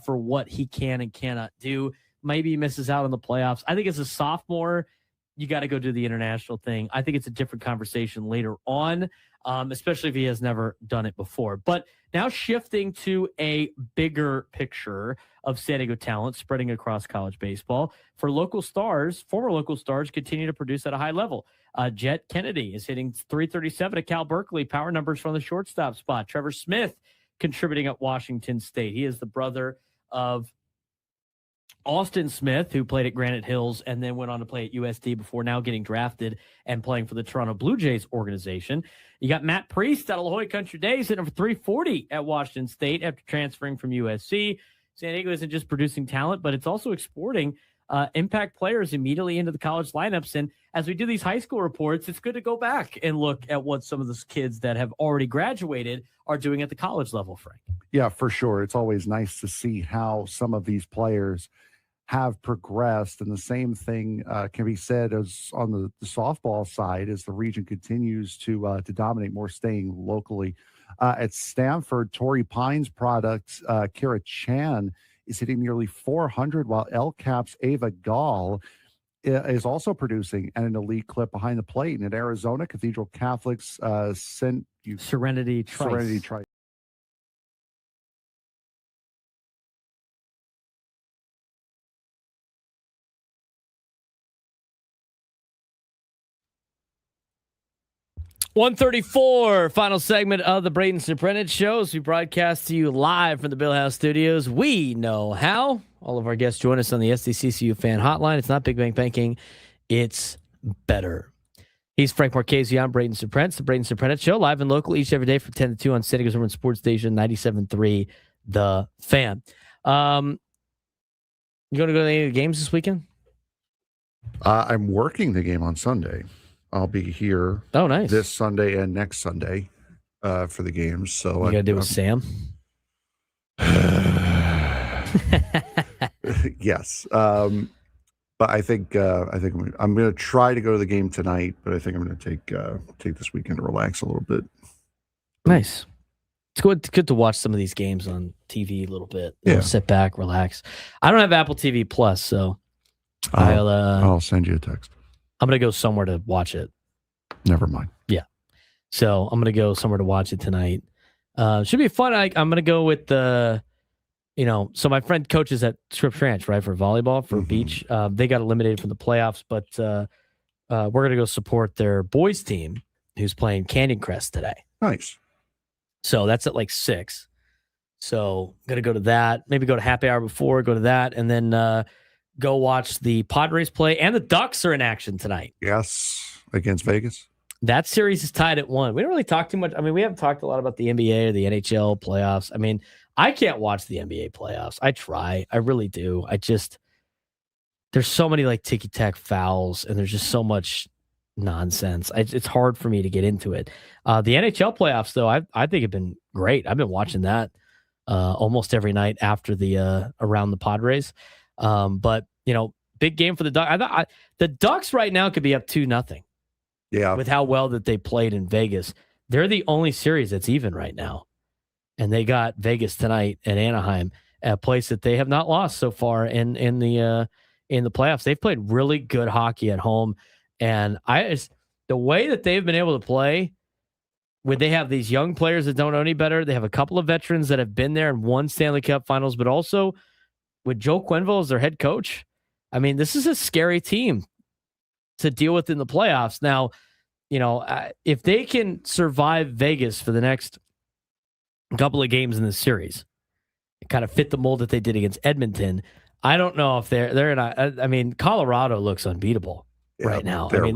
for what he can and cannot do. Maybe he misses out on the playoffs. I think as a sophomore, you got to go do the international thing. I think it's a different conversation later on, especially if he has never done it before. But now shifting to a bigger picture of San Diego talent spreading across college baseball. For former local stars continue to produce at a high level. Jet Kennedy is hitting .337 at Cal Berkeley, power numbers from the shortstop spot. Trevor Smith contributing at Washington State. He is the brother of Austin Smith, who played at Granite Hills and then went on to play at USD before now getting drafted and playing for the Toronto Blue Jays organization. You got Matt Priest out of La Jolla Country Days hitting for .340 at Washington State after transferring from USC. San Diego isn't just producing talent, but it's also exporting impact players immediately into the college lineups. And as we do these high school reports, it's good to go back and look at what some of those kids that have already graduated are doing at the college level, Frank. Yeah, for sure. It's always nice to see how some of these players have progressed, and the same thing can be said as on the softball side as the region continues to dominate more, staying locally. At Stanford, Torrey Pines product Kara Chan is hitting nearly 400, while El Cap's Ava Gall is also producing at an elite clip behind the plate. And at Arizona, Cathedral Catholic's Serenity Trice. 134, final segment of the Braden Surprenant Show as we broadcast to you live from the Bill House Studios. We know how. All of our guests join us on the SDCCU fan hotline. It's not Big Bang Banking. It's better. He's Frank Marchese. I'm Braden Surprenant. The Braden Surprenant Show, live and local each every day from 10 to 2 on San Diego's Urban Sports Station 97.3 The Fan. You going to go to any of the games this weekend? I'm working the game on Sunday. I'll be here. Oh, nice. This Sunday and next Sunday for the games. So you got to do with Sam? Yes. But I think I'm going to try to go to the game tonight, but I think I'm going to take this weekend to relax a little bit. Nice. It's good to watch some of these games on TV a little bit. Yeah. Sit back, relax. I don't have Apple TV Plus, so I'll send you a text. I'm going to go somewhere to watch it. Never mind. Yeah. So I'm going to go somewhere to watch it tonight. Should be fun. I'm going to go with so my friend coaches at Scripps Ranch, right, for volleyball, for beach. They got eliminated from the playoffs, but we're going to go support their boys team who's playing Canyon Crest today. Nice. So that's at like 6. So I'm going to go to that, maybe go to happy hour before, go to that, and then go watch the Padres play. And the Ducks are in action tonight. Yes, against Vegas. That series is tied at 1. We don't really talk too much. I mean, we haven't talked a lot about the NBA or the NHL playoffs. I mean, I can't watch the NBA playoffs. I try. I really do. There's so many like ticky-tack fouls, and there's just so much nonsense. It's hard for me to get into it. The NHL playoffs, though, I think have been great. I've been watching that almost every night after the around the Padres. But big game for the Ducks. The Ducks right now could be up 2-0. Yeah, with how well that they played in Vegas, they're the only series that's even right now. And they got Vegas tonight and Anaheim, a place that they have not lost so far in the playoffs. They've played really good hockey at home, and the way that they've been able to play, when they have these young players that don't know any better, they have a couple of veterans that have been there and won Stanley Cup Finals, but also with Joe Quenneville as their head coach. I mean, this is a scary team to deal with in the playoffs. Now, if they can survive Vegas for the next couple of games in this series, kind of fit the mold that they did against Edmonton, I don't know if they're not. I mean, Colorado looks unbeatable right now. I mean,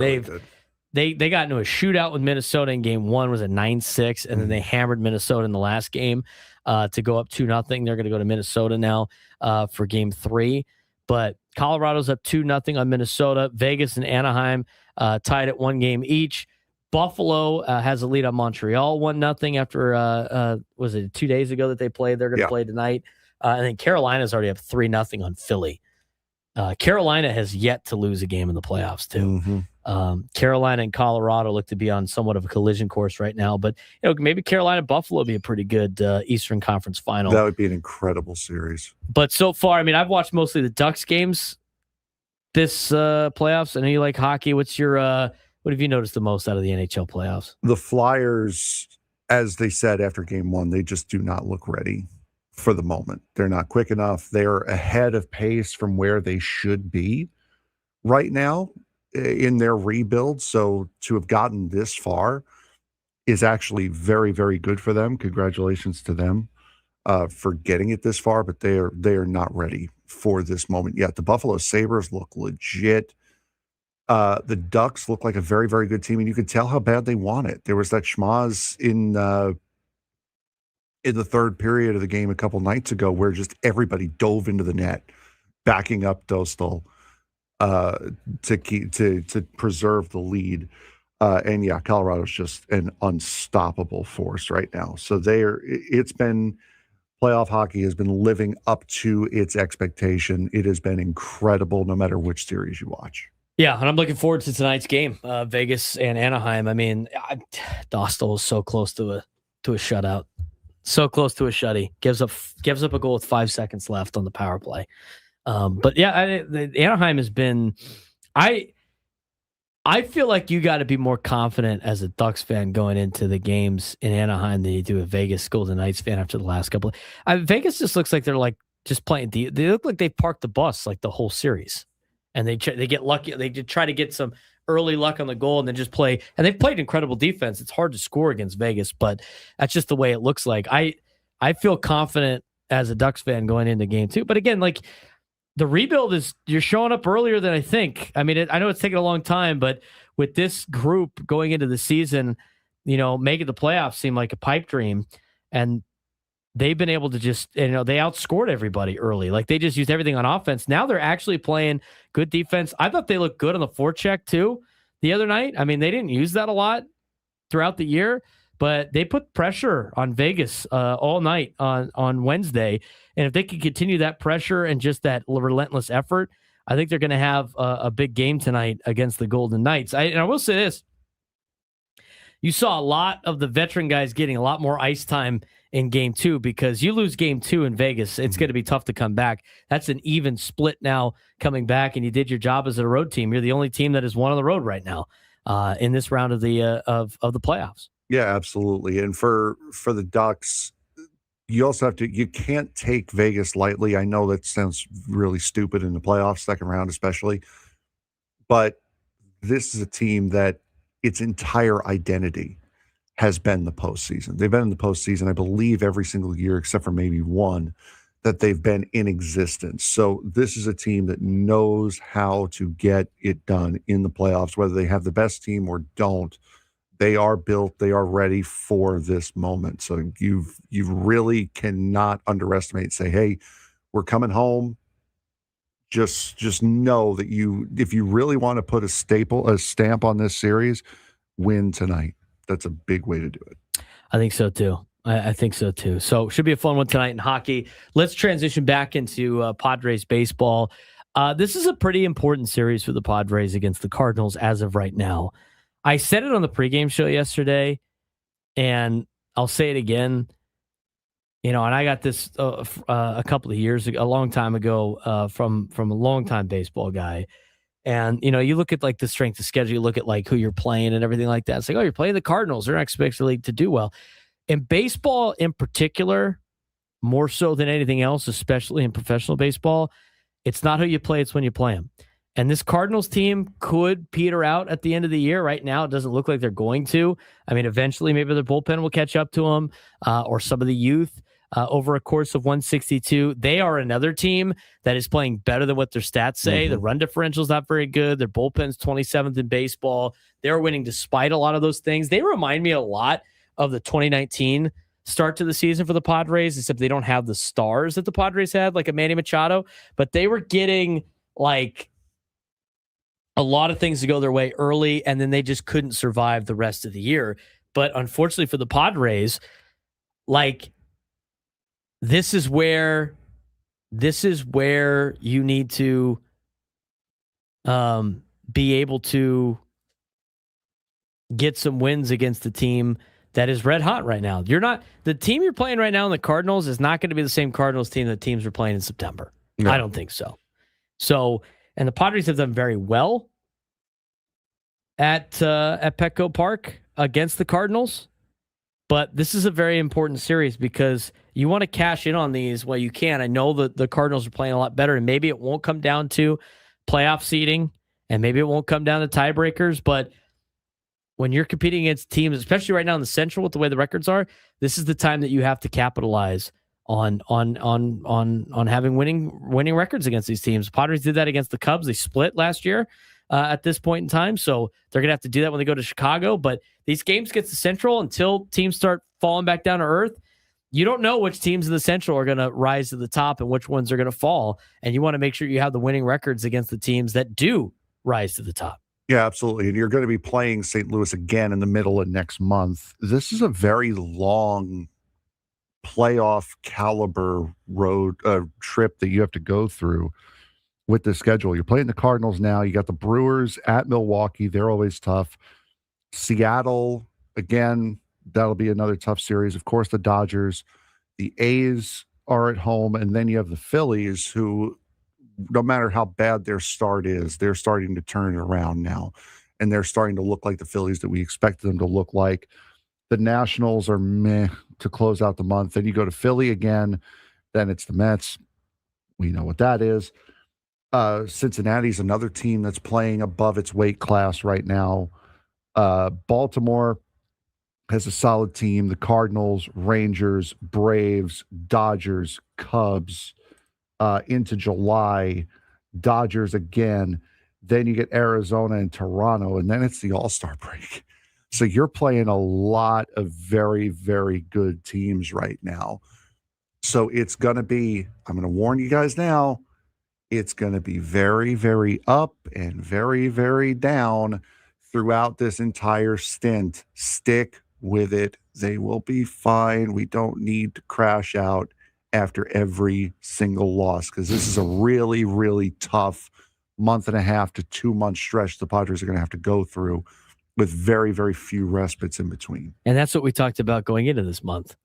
they got into a shootout with Minnesota in game 1, was a 9-6, and then they hammered Minnesota in the last game to go up 2-0. They're going to go to Minnesota now for game 3. But Colorado's up 2-0 on Minnesota. Vegas and Anaheim tied at 1 game each. Buffalo has a lead on Montreal 1-0 after was it 2 days ago that they played? They're going to play tonight. And then Carolina's already up 3-0 on Philly. Carolina has yet to lose a game in the playoffs too. Carolina and Colorado look to be on somewhat of a collision course right now, but maybe Carolina Buffalo would be a pretty good Eastern Conference final. That would be an incredible series. But so far, I mean, I've watched mostly the Ducks games this playoffs. I know you like hockey. What's your what have you noticed the most out of the NHL playoffs? The Flyers, as they said after game 1, they just do not look ready for the moment. They're not quick enough. They're ahead of pace from where they should be right now in their rebuild. So to have gotten this far is actually very, very good for them. Congratulations to them for getting it this far, but they are not ready for this moment yet. The Buffalo Sabres look legit. The Ducks look like a very, very good team, and you could tell how bad they want it. There was that schmoz in the third period of the game a couple nights ago where just everybody dove into the net, backing up Dostal to preserve the lead. And yeah, Colorado's just an unstoppable force right now. So playoff hockey has been living up to its expectation. It has been incredible no matter which series you watch. Yeah, and I'm looking forward to tonight's game, Vegas and Anaheim. I mean, Dostal is so close to a shutout. So close to a shutty. Gives up a goal with 5 seconds left on the power play. But yeah, Anaheim has been. I feel like you got to be more confident as a Ducks fan going into the games in Anaheim than you do a Vegas Golden Knights fan after the last couple. Vegas just looks like they're like just playing. They look like they parked the bus like the whole series, and they get lucky. They try to get some early luck on the goal and then just play. And they've played incredible defense. It's hard to score against Vegas, but that's just the way it looks like. I feel confident as a Ducks fan going into game 2. But again, like the rebuild you're showing up earlier than I think. I mean, I know it's taken a long time, but with this group going into the season, making the playoffs seem like a pipe dream. And they've been able to just, they outscored everybody early. Like they just used everything on offense. Now they're actually playing good defense. I thought they looked good on the forecheck too the other night. I mean, they didn't use that a lot throughout the year, but they put pressure on Vegas all night on Wednesday. And if they can continue that pressure and just that relentless effort, I think they're going to have a big game tonight against the Golden Knights. And I will say this. You saw a lot of the veteran guys getting a lot more ice time in game 2 because you lose game 2 in Vegas, it's going to be tough to come back. That's an even split now coming back, and you did your job as a road team. You're the only team that has won on the road right now in this round of the of the playoffs. Yeah, absolutely. And for the Ducks, you also you can't take Vegas lightly. I know that sounds really stupid in the playoffs, second round especially, but this is a team that its entire identity has been the postseason. They've been in the postseason, I believe, every single year except for maybe one that they've been in existence. So this is a team that knows how to get it done in the playoffs, whether they have the best team or don't. They are built, they are ready for this moment. So you really cannot underestimate, say, hey, we're coming home. Just know that if you really want to put a stamp on this series, win tonight. That's a big way to do it. I think so too. I think so too. So should be a fun one tonight in hockey. Let's transition back into Padres baseball. This is a pretty important series for the Padres against the Cardinals as of right now. I said it on the pregame show yesterday, and I'll say it again. And I got this a couple of years ago, a long time ago, from a longtime baseball guy. And, you look at like the strength of schedule, you look at like who you're playing and everything like that. It's like, oh, you're playing the Cardinals. They're not expected to do well. In baseball in particular, more so than anything else, especially in professional baseball, it's not who you play, it's when you play them. And this Cardinals team could peter out at the end of the year. Right now, it doesn't look like they're going to. I mean, eventually maybe their bullpen will catch up to them or some of the youth. Over a course of 162. They are another team that is playing better than what their stats say. Mm-hmm. The run differential is not very good. Their bullpen's 27th in baseball. They're winning despite a lot of those things. They remind me a lot of the 2019 start to the season for the Padres, except they don't have the stars that the Padres had, like a Manny Machado, but they were getting like a lot of things to go their way early, and then they just couldn't survive the rest of the year. But unfortunately for the Padres, like, This is where you need to be able to get some wins against the team that is red hot right now. The team you're playing right now in the Cardinals is not going to be the same Cardinals team that teams were playing in September. No. I don't think so. And the Padres have done very well at Petco Park against the Cardinals. But this is a very important series because you want to cash in on these while you can. I know that the Cardinals are playing a lot better, and maybe it won't come down to playoff seeding, and maybe it won't come down to tiebreakers. But when you're competing against teams, especially right now in the Central with the way the records are, this is the time that you have to capitalize on having winning records against these teams. Padres did that against the Cubs. They split last year. At this point in time. So they're going to have to do that when they go to Chicago. But these games get to Central until teams start falling back down to earth. You don't know which teams in the Central are going to rise to the top and which ones are going to fall. And you want to make sure you have the winning records against the teams that do rise to the top. Yeah, absolutely. And you're going to be playing St. Louis again in the middle of next month. This is a very long playoff caliber road trip that you have to go through. With the schedule, you're playing the Cardinals now. You got the Brewers at Milwaukee. They're always tough. Seattle, again, that'll be another tough series. Of course, the Dodgers. The A's are at home. And then you have the Phillies, who, no matter how bad their start is, they're starting to turn it around now. And they're starting to look like the Phillies that we expected them to look like. The Nationals are meh to close out the month. Then you go to Philly again. Then it's the Mets. We know what that is. Cincinnati's another team that's playing above its weight class right now. Baltimore has a solid team. The Cardinals, Rangers, Braves, Dodgers, Cubs into July, Dodgers again. Then you get Arizona and Toronto, and then it's the All-Star break. So you're playing a lot of very, very good teams right now. So it's going to be, I'm going to warn you guys now, it's going to be very, very up and very, very down throughout this entire stint. Stick with it. They will be fine. We don't need to crash out after every single loss because this is a really, really tough month and a half to 2 month stretch the Padres are going to have to go through with very, very few respites in between. And that's what we talked about going into this month.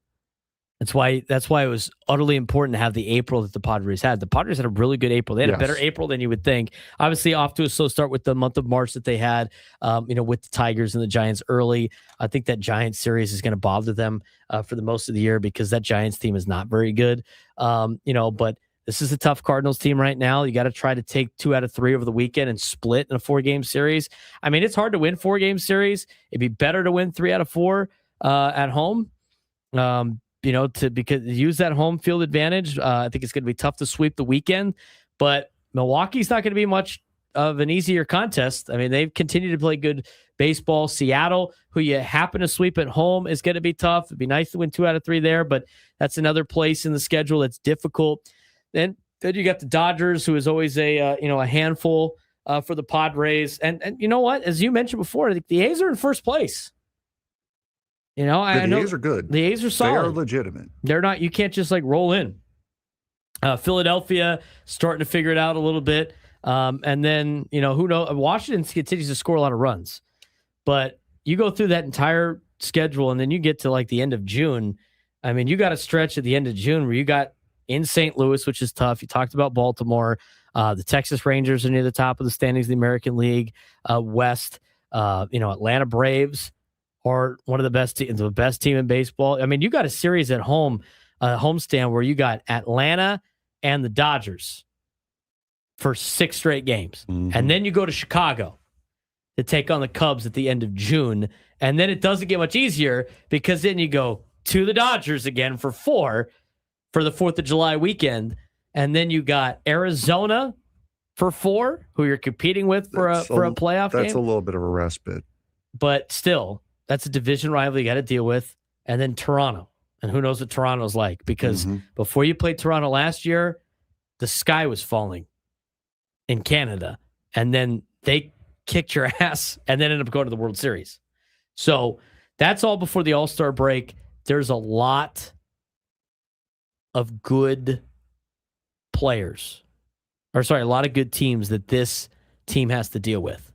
That's why it was utterly important to have the April that the Padres had. The Padres had a really good April. They had a better April than you would think. Obviously, off to a slow start with the month of March that they had, with the Tigers and the Giants early. I think that Giants series is going to bother them for the most of the year because that Giants team is not very good. But this is a tough Cardinals team right now. You got to try to take 2 out of 3 over the weekend and split in a 4-game series. I mean, it's hard to win 4-game series. It'd be better to win 3 out of 4 at home. Because use that home field advantage. I think it's going to be tough to sweep the weekend, but Milwaukee's not going to be much of an easier contest. I mean, they've continued to play good baseball. Seattle, who you happen to sweep at home, is going to be tough. It'd be nice to win 2 out of 3 there, but that's another place in the schedule that's difficult. Then you got the Dodgers, who is always a handful for the Padres. And you know what? As you mentioned before, the A's are in first place. I know the A's are good. The A's are solid. They are legitimate. They're not. You can't just roll in. Philadelphia starting to figure it out a little bit, and then who knows? Washington continues to score a lot of runs, but you go through that entire schedule, and then you get to the end of June. I mean, you got a stretch at the end of June where you got in St. Louis, which is tough. You talked about Baltimore. The Texas Rangers are near the top of the standings of the American League West. Atlanta Braves are one of the best teams, the best team in baseball. I mean, you got a series at home, homestand where you got Atlanta and the Dodgers for 6 straight games. Mm-hmm. And then you go to Chicago to take on the Cubs at the end of June. And then it doesn't get much easier because then you go to the Dodgers again for 4 for the 4th of July weekend. And then you got Arizona for 4, who you're competing with for a playoff game. That's a little bit of a respite. But still, that's a division rival you got to deal with. And then Toronto. And who knows what Toronto's like? Because before you played Toronto last year, the sky was falling in Canada. And then they kicked your ass and then ended up going to the World Series. So that's all before the All-Star break. There's a lot of good players. A lot of good teams that this team has to deal with.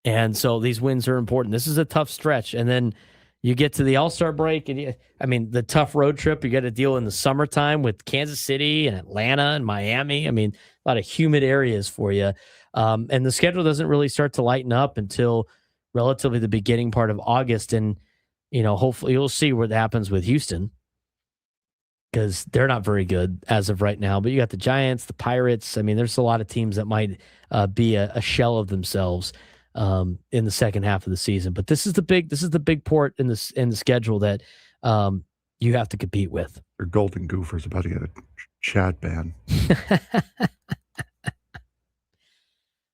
And so these wins are important. This is a tough stretch. And then you get to the All-Star break, and the tough road trip you got to deal in the summertime with Kansas City and Atlanta and Miami. I mean, a lot of humid areas for you. And the schedule doesn't really start to lighten up until relatively the beginning part of August. And, hopefully you'll see what happens with Houston because they're not very good as of right now. But you got the Giants, the Pirates. I mean, there's a lot of teams that might be a shell of themselves in the second half of the season. But this is the big port in the schedule that you have to compete with. Your Golden Goopher's about to get a chat ban.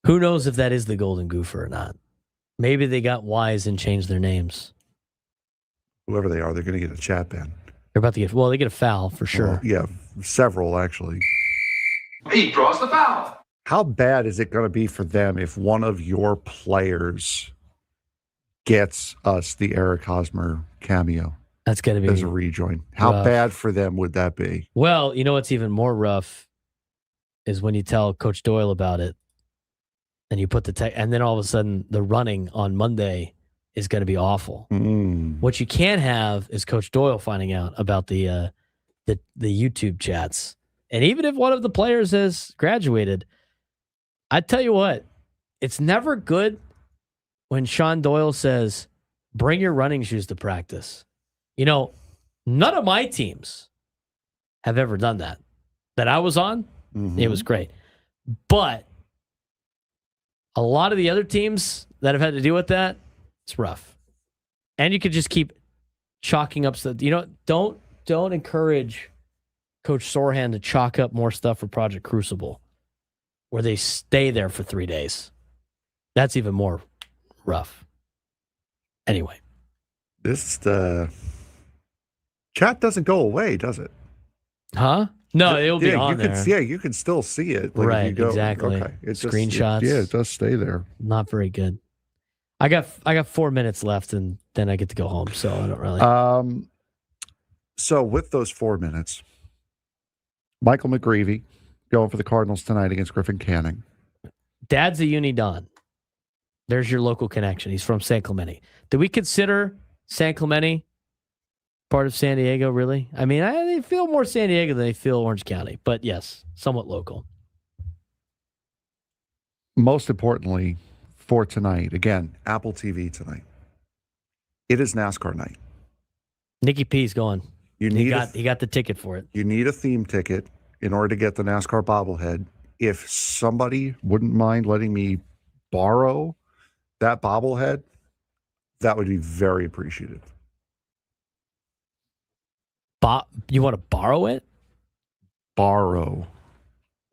Who knows if that is the Golden Gopher or not? Maybe they got wise and changed their names. Whoever they are, they're going to get a chat ban. They're about to they get a foul for sure. Well, yeah, several actually. He draws the foul. How bad is it going to be for them if one of your players gets us the Eric Hosmer cameo? That's going to be as a rejoin. How bad for them would that be? Well, what's even more rough is when you tell Coach Doyle about it, and you put and then all of a sudden the running on Monday is going to be awful. What you can't have is Coach Doyle finding out about the YouTube chats, and even if one of the players has graduated. I tell you what, it's never good when Sean Doyle says, bring your running shoes to practice. None of my teams have ever done that. That I was on, It was great. But a lot of the other teams that have had to deal with that, it's rough. And you could just keep chalking up stuff. Don't encourage Coach Sorhan to chalk up more stuff for Project Crucible, where they stay there for 3 days. That's even more rough. Anyway. This chat doesn't go away, does it? Huh? No, it'll be on there. You can still see it. Right, if you go, exactly. Okay. Screenshots. It does stay there. Not very good. I got 4 minutes left, and then I get to go home, so I don't really. So with those 4 minutes, Michael McGreevy going for the Cardinals tonight against Griffin Canning. Dad's a uni Don. There's your local connection. He's from San Clemente. Do we consider San Clemente part of San Diego, really? I mean, they feel more San Diego than they feel Orange County, but yes, somewhat local. Most importantly, for tonight, again, Apple TV tonight. It is NASCAR night. Nicky P's going. He got the ticket for it. You need a theme ticket in order to get the NASCAR bobblehead. If somebody wouldn't mind letting me borrow that bobblehead, that would be very appreciated. You want to borrow it? Borrow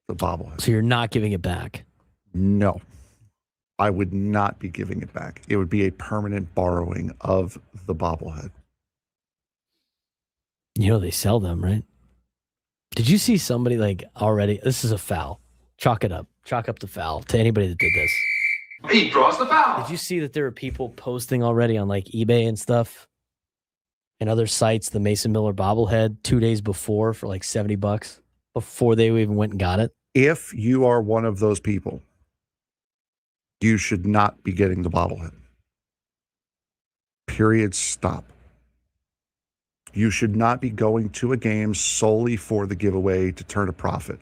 the bobblehead. So you're not giving it back? No. I would not be giving it back. It would be a permanent borrowing of the bobblehead. They sell them, right? Did you see somebody already? This is a foul. Chalk it up. Chalk up the foul to anybody that did this. He draws the foul. Did you see that there were people posting already on eBay and stuff and other sites the Mason Miller bobblehead 2 days before for $70 before they even went and got it? If you are one of those people, you should not be getting the bobblehead. Period. Stop. You should not be going to a game solely for the giveaway to turn a profit.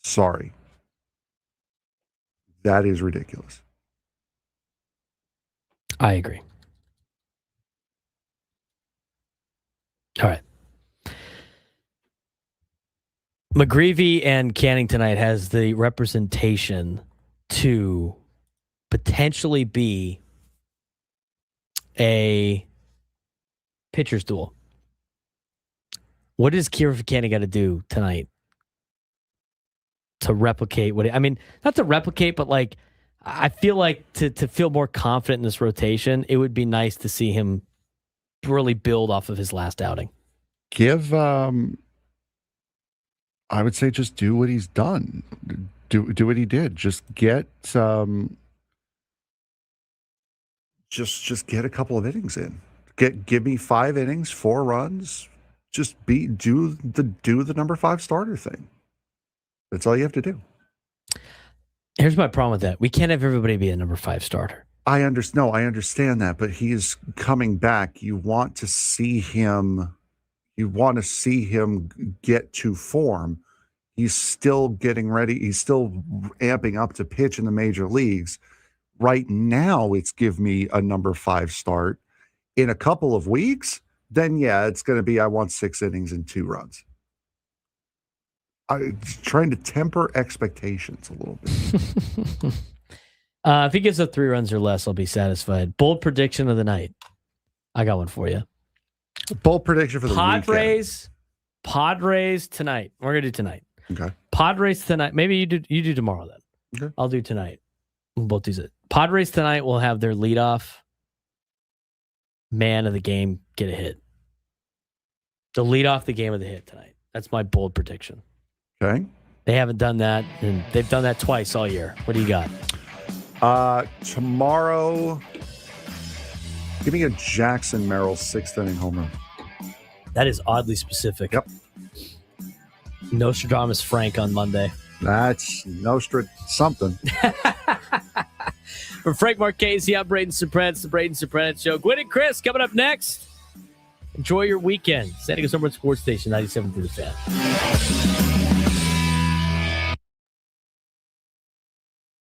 Sorry. That is ridiculous. I agree. All right. McGreevy and Canning tonight has the representation to potentially be a pitcher's duel. What does Griffin Canning got to do tonight to replicate not to replicate, but I feel like to feel more confident in this rotation, it would be nice to see him really build off of his last outing. I would say just do what he's done. Do what he did. Just get just get a couple of innings in. Give me 5 innings, 4 runs. Just do the number 5 starter thing. That's all you have to do. Here's my problem with that. We can't have everybody be a number 5 starter. I understand that, but he is coming back. You want to see him get to form. He's still getting ready. He's still amping up to pitch in the major leagues. Right now, it's give me a number 5 start. In a couple of weeks, then yeah, it's going to be I want 6 innings and 2 runs. I'm trying to temper expectations a little bit. If he gets up 3 runs or less, I'll be satisfied. Bold prediction of the night. I got one for you. Bold prediction for the Padres. Weekend. Padres tonight. We're gonna do tonight. Okay. Padres tonight. Maybe you do tomorrow then. Okay. I'll do tonight. We'll both do it. Padres tonight will have their leadoff man of the game get a hit. The leadoff the game of the hit tonight. That's my bold prediction. Okay. They haven't done that, and they've done that twice all year. What do you got? Tomorrow, give me a Jackson Merrill 6th inning home run. That is oddly specific. Yep. Nostradamus Frank on Monday. That's something. For Frank Marchese, I'm Braden Surprenant. It's the Braden Surprenant Show. Gwynn and Chris coming up next. Enjoy your weekend. San Diego Summer Sports Station, 97 through the Fan.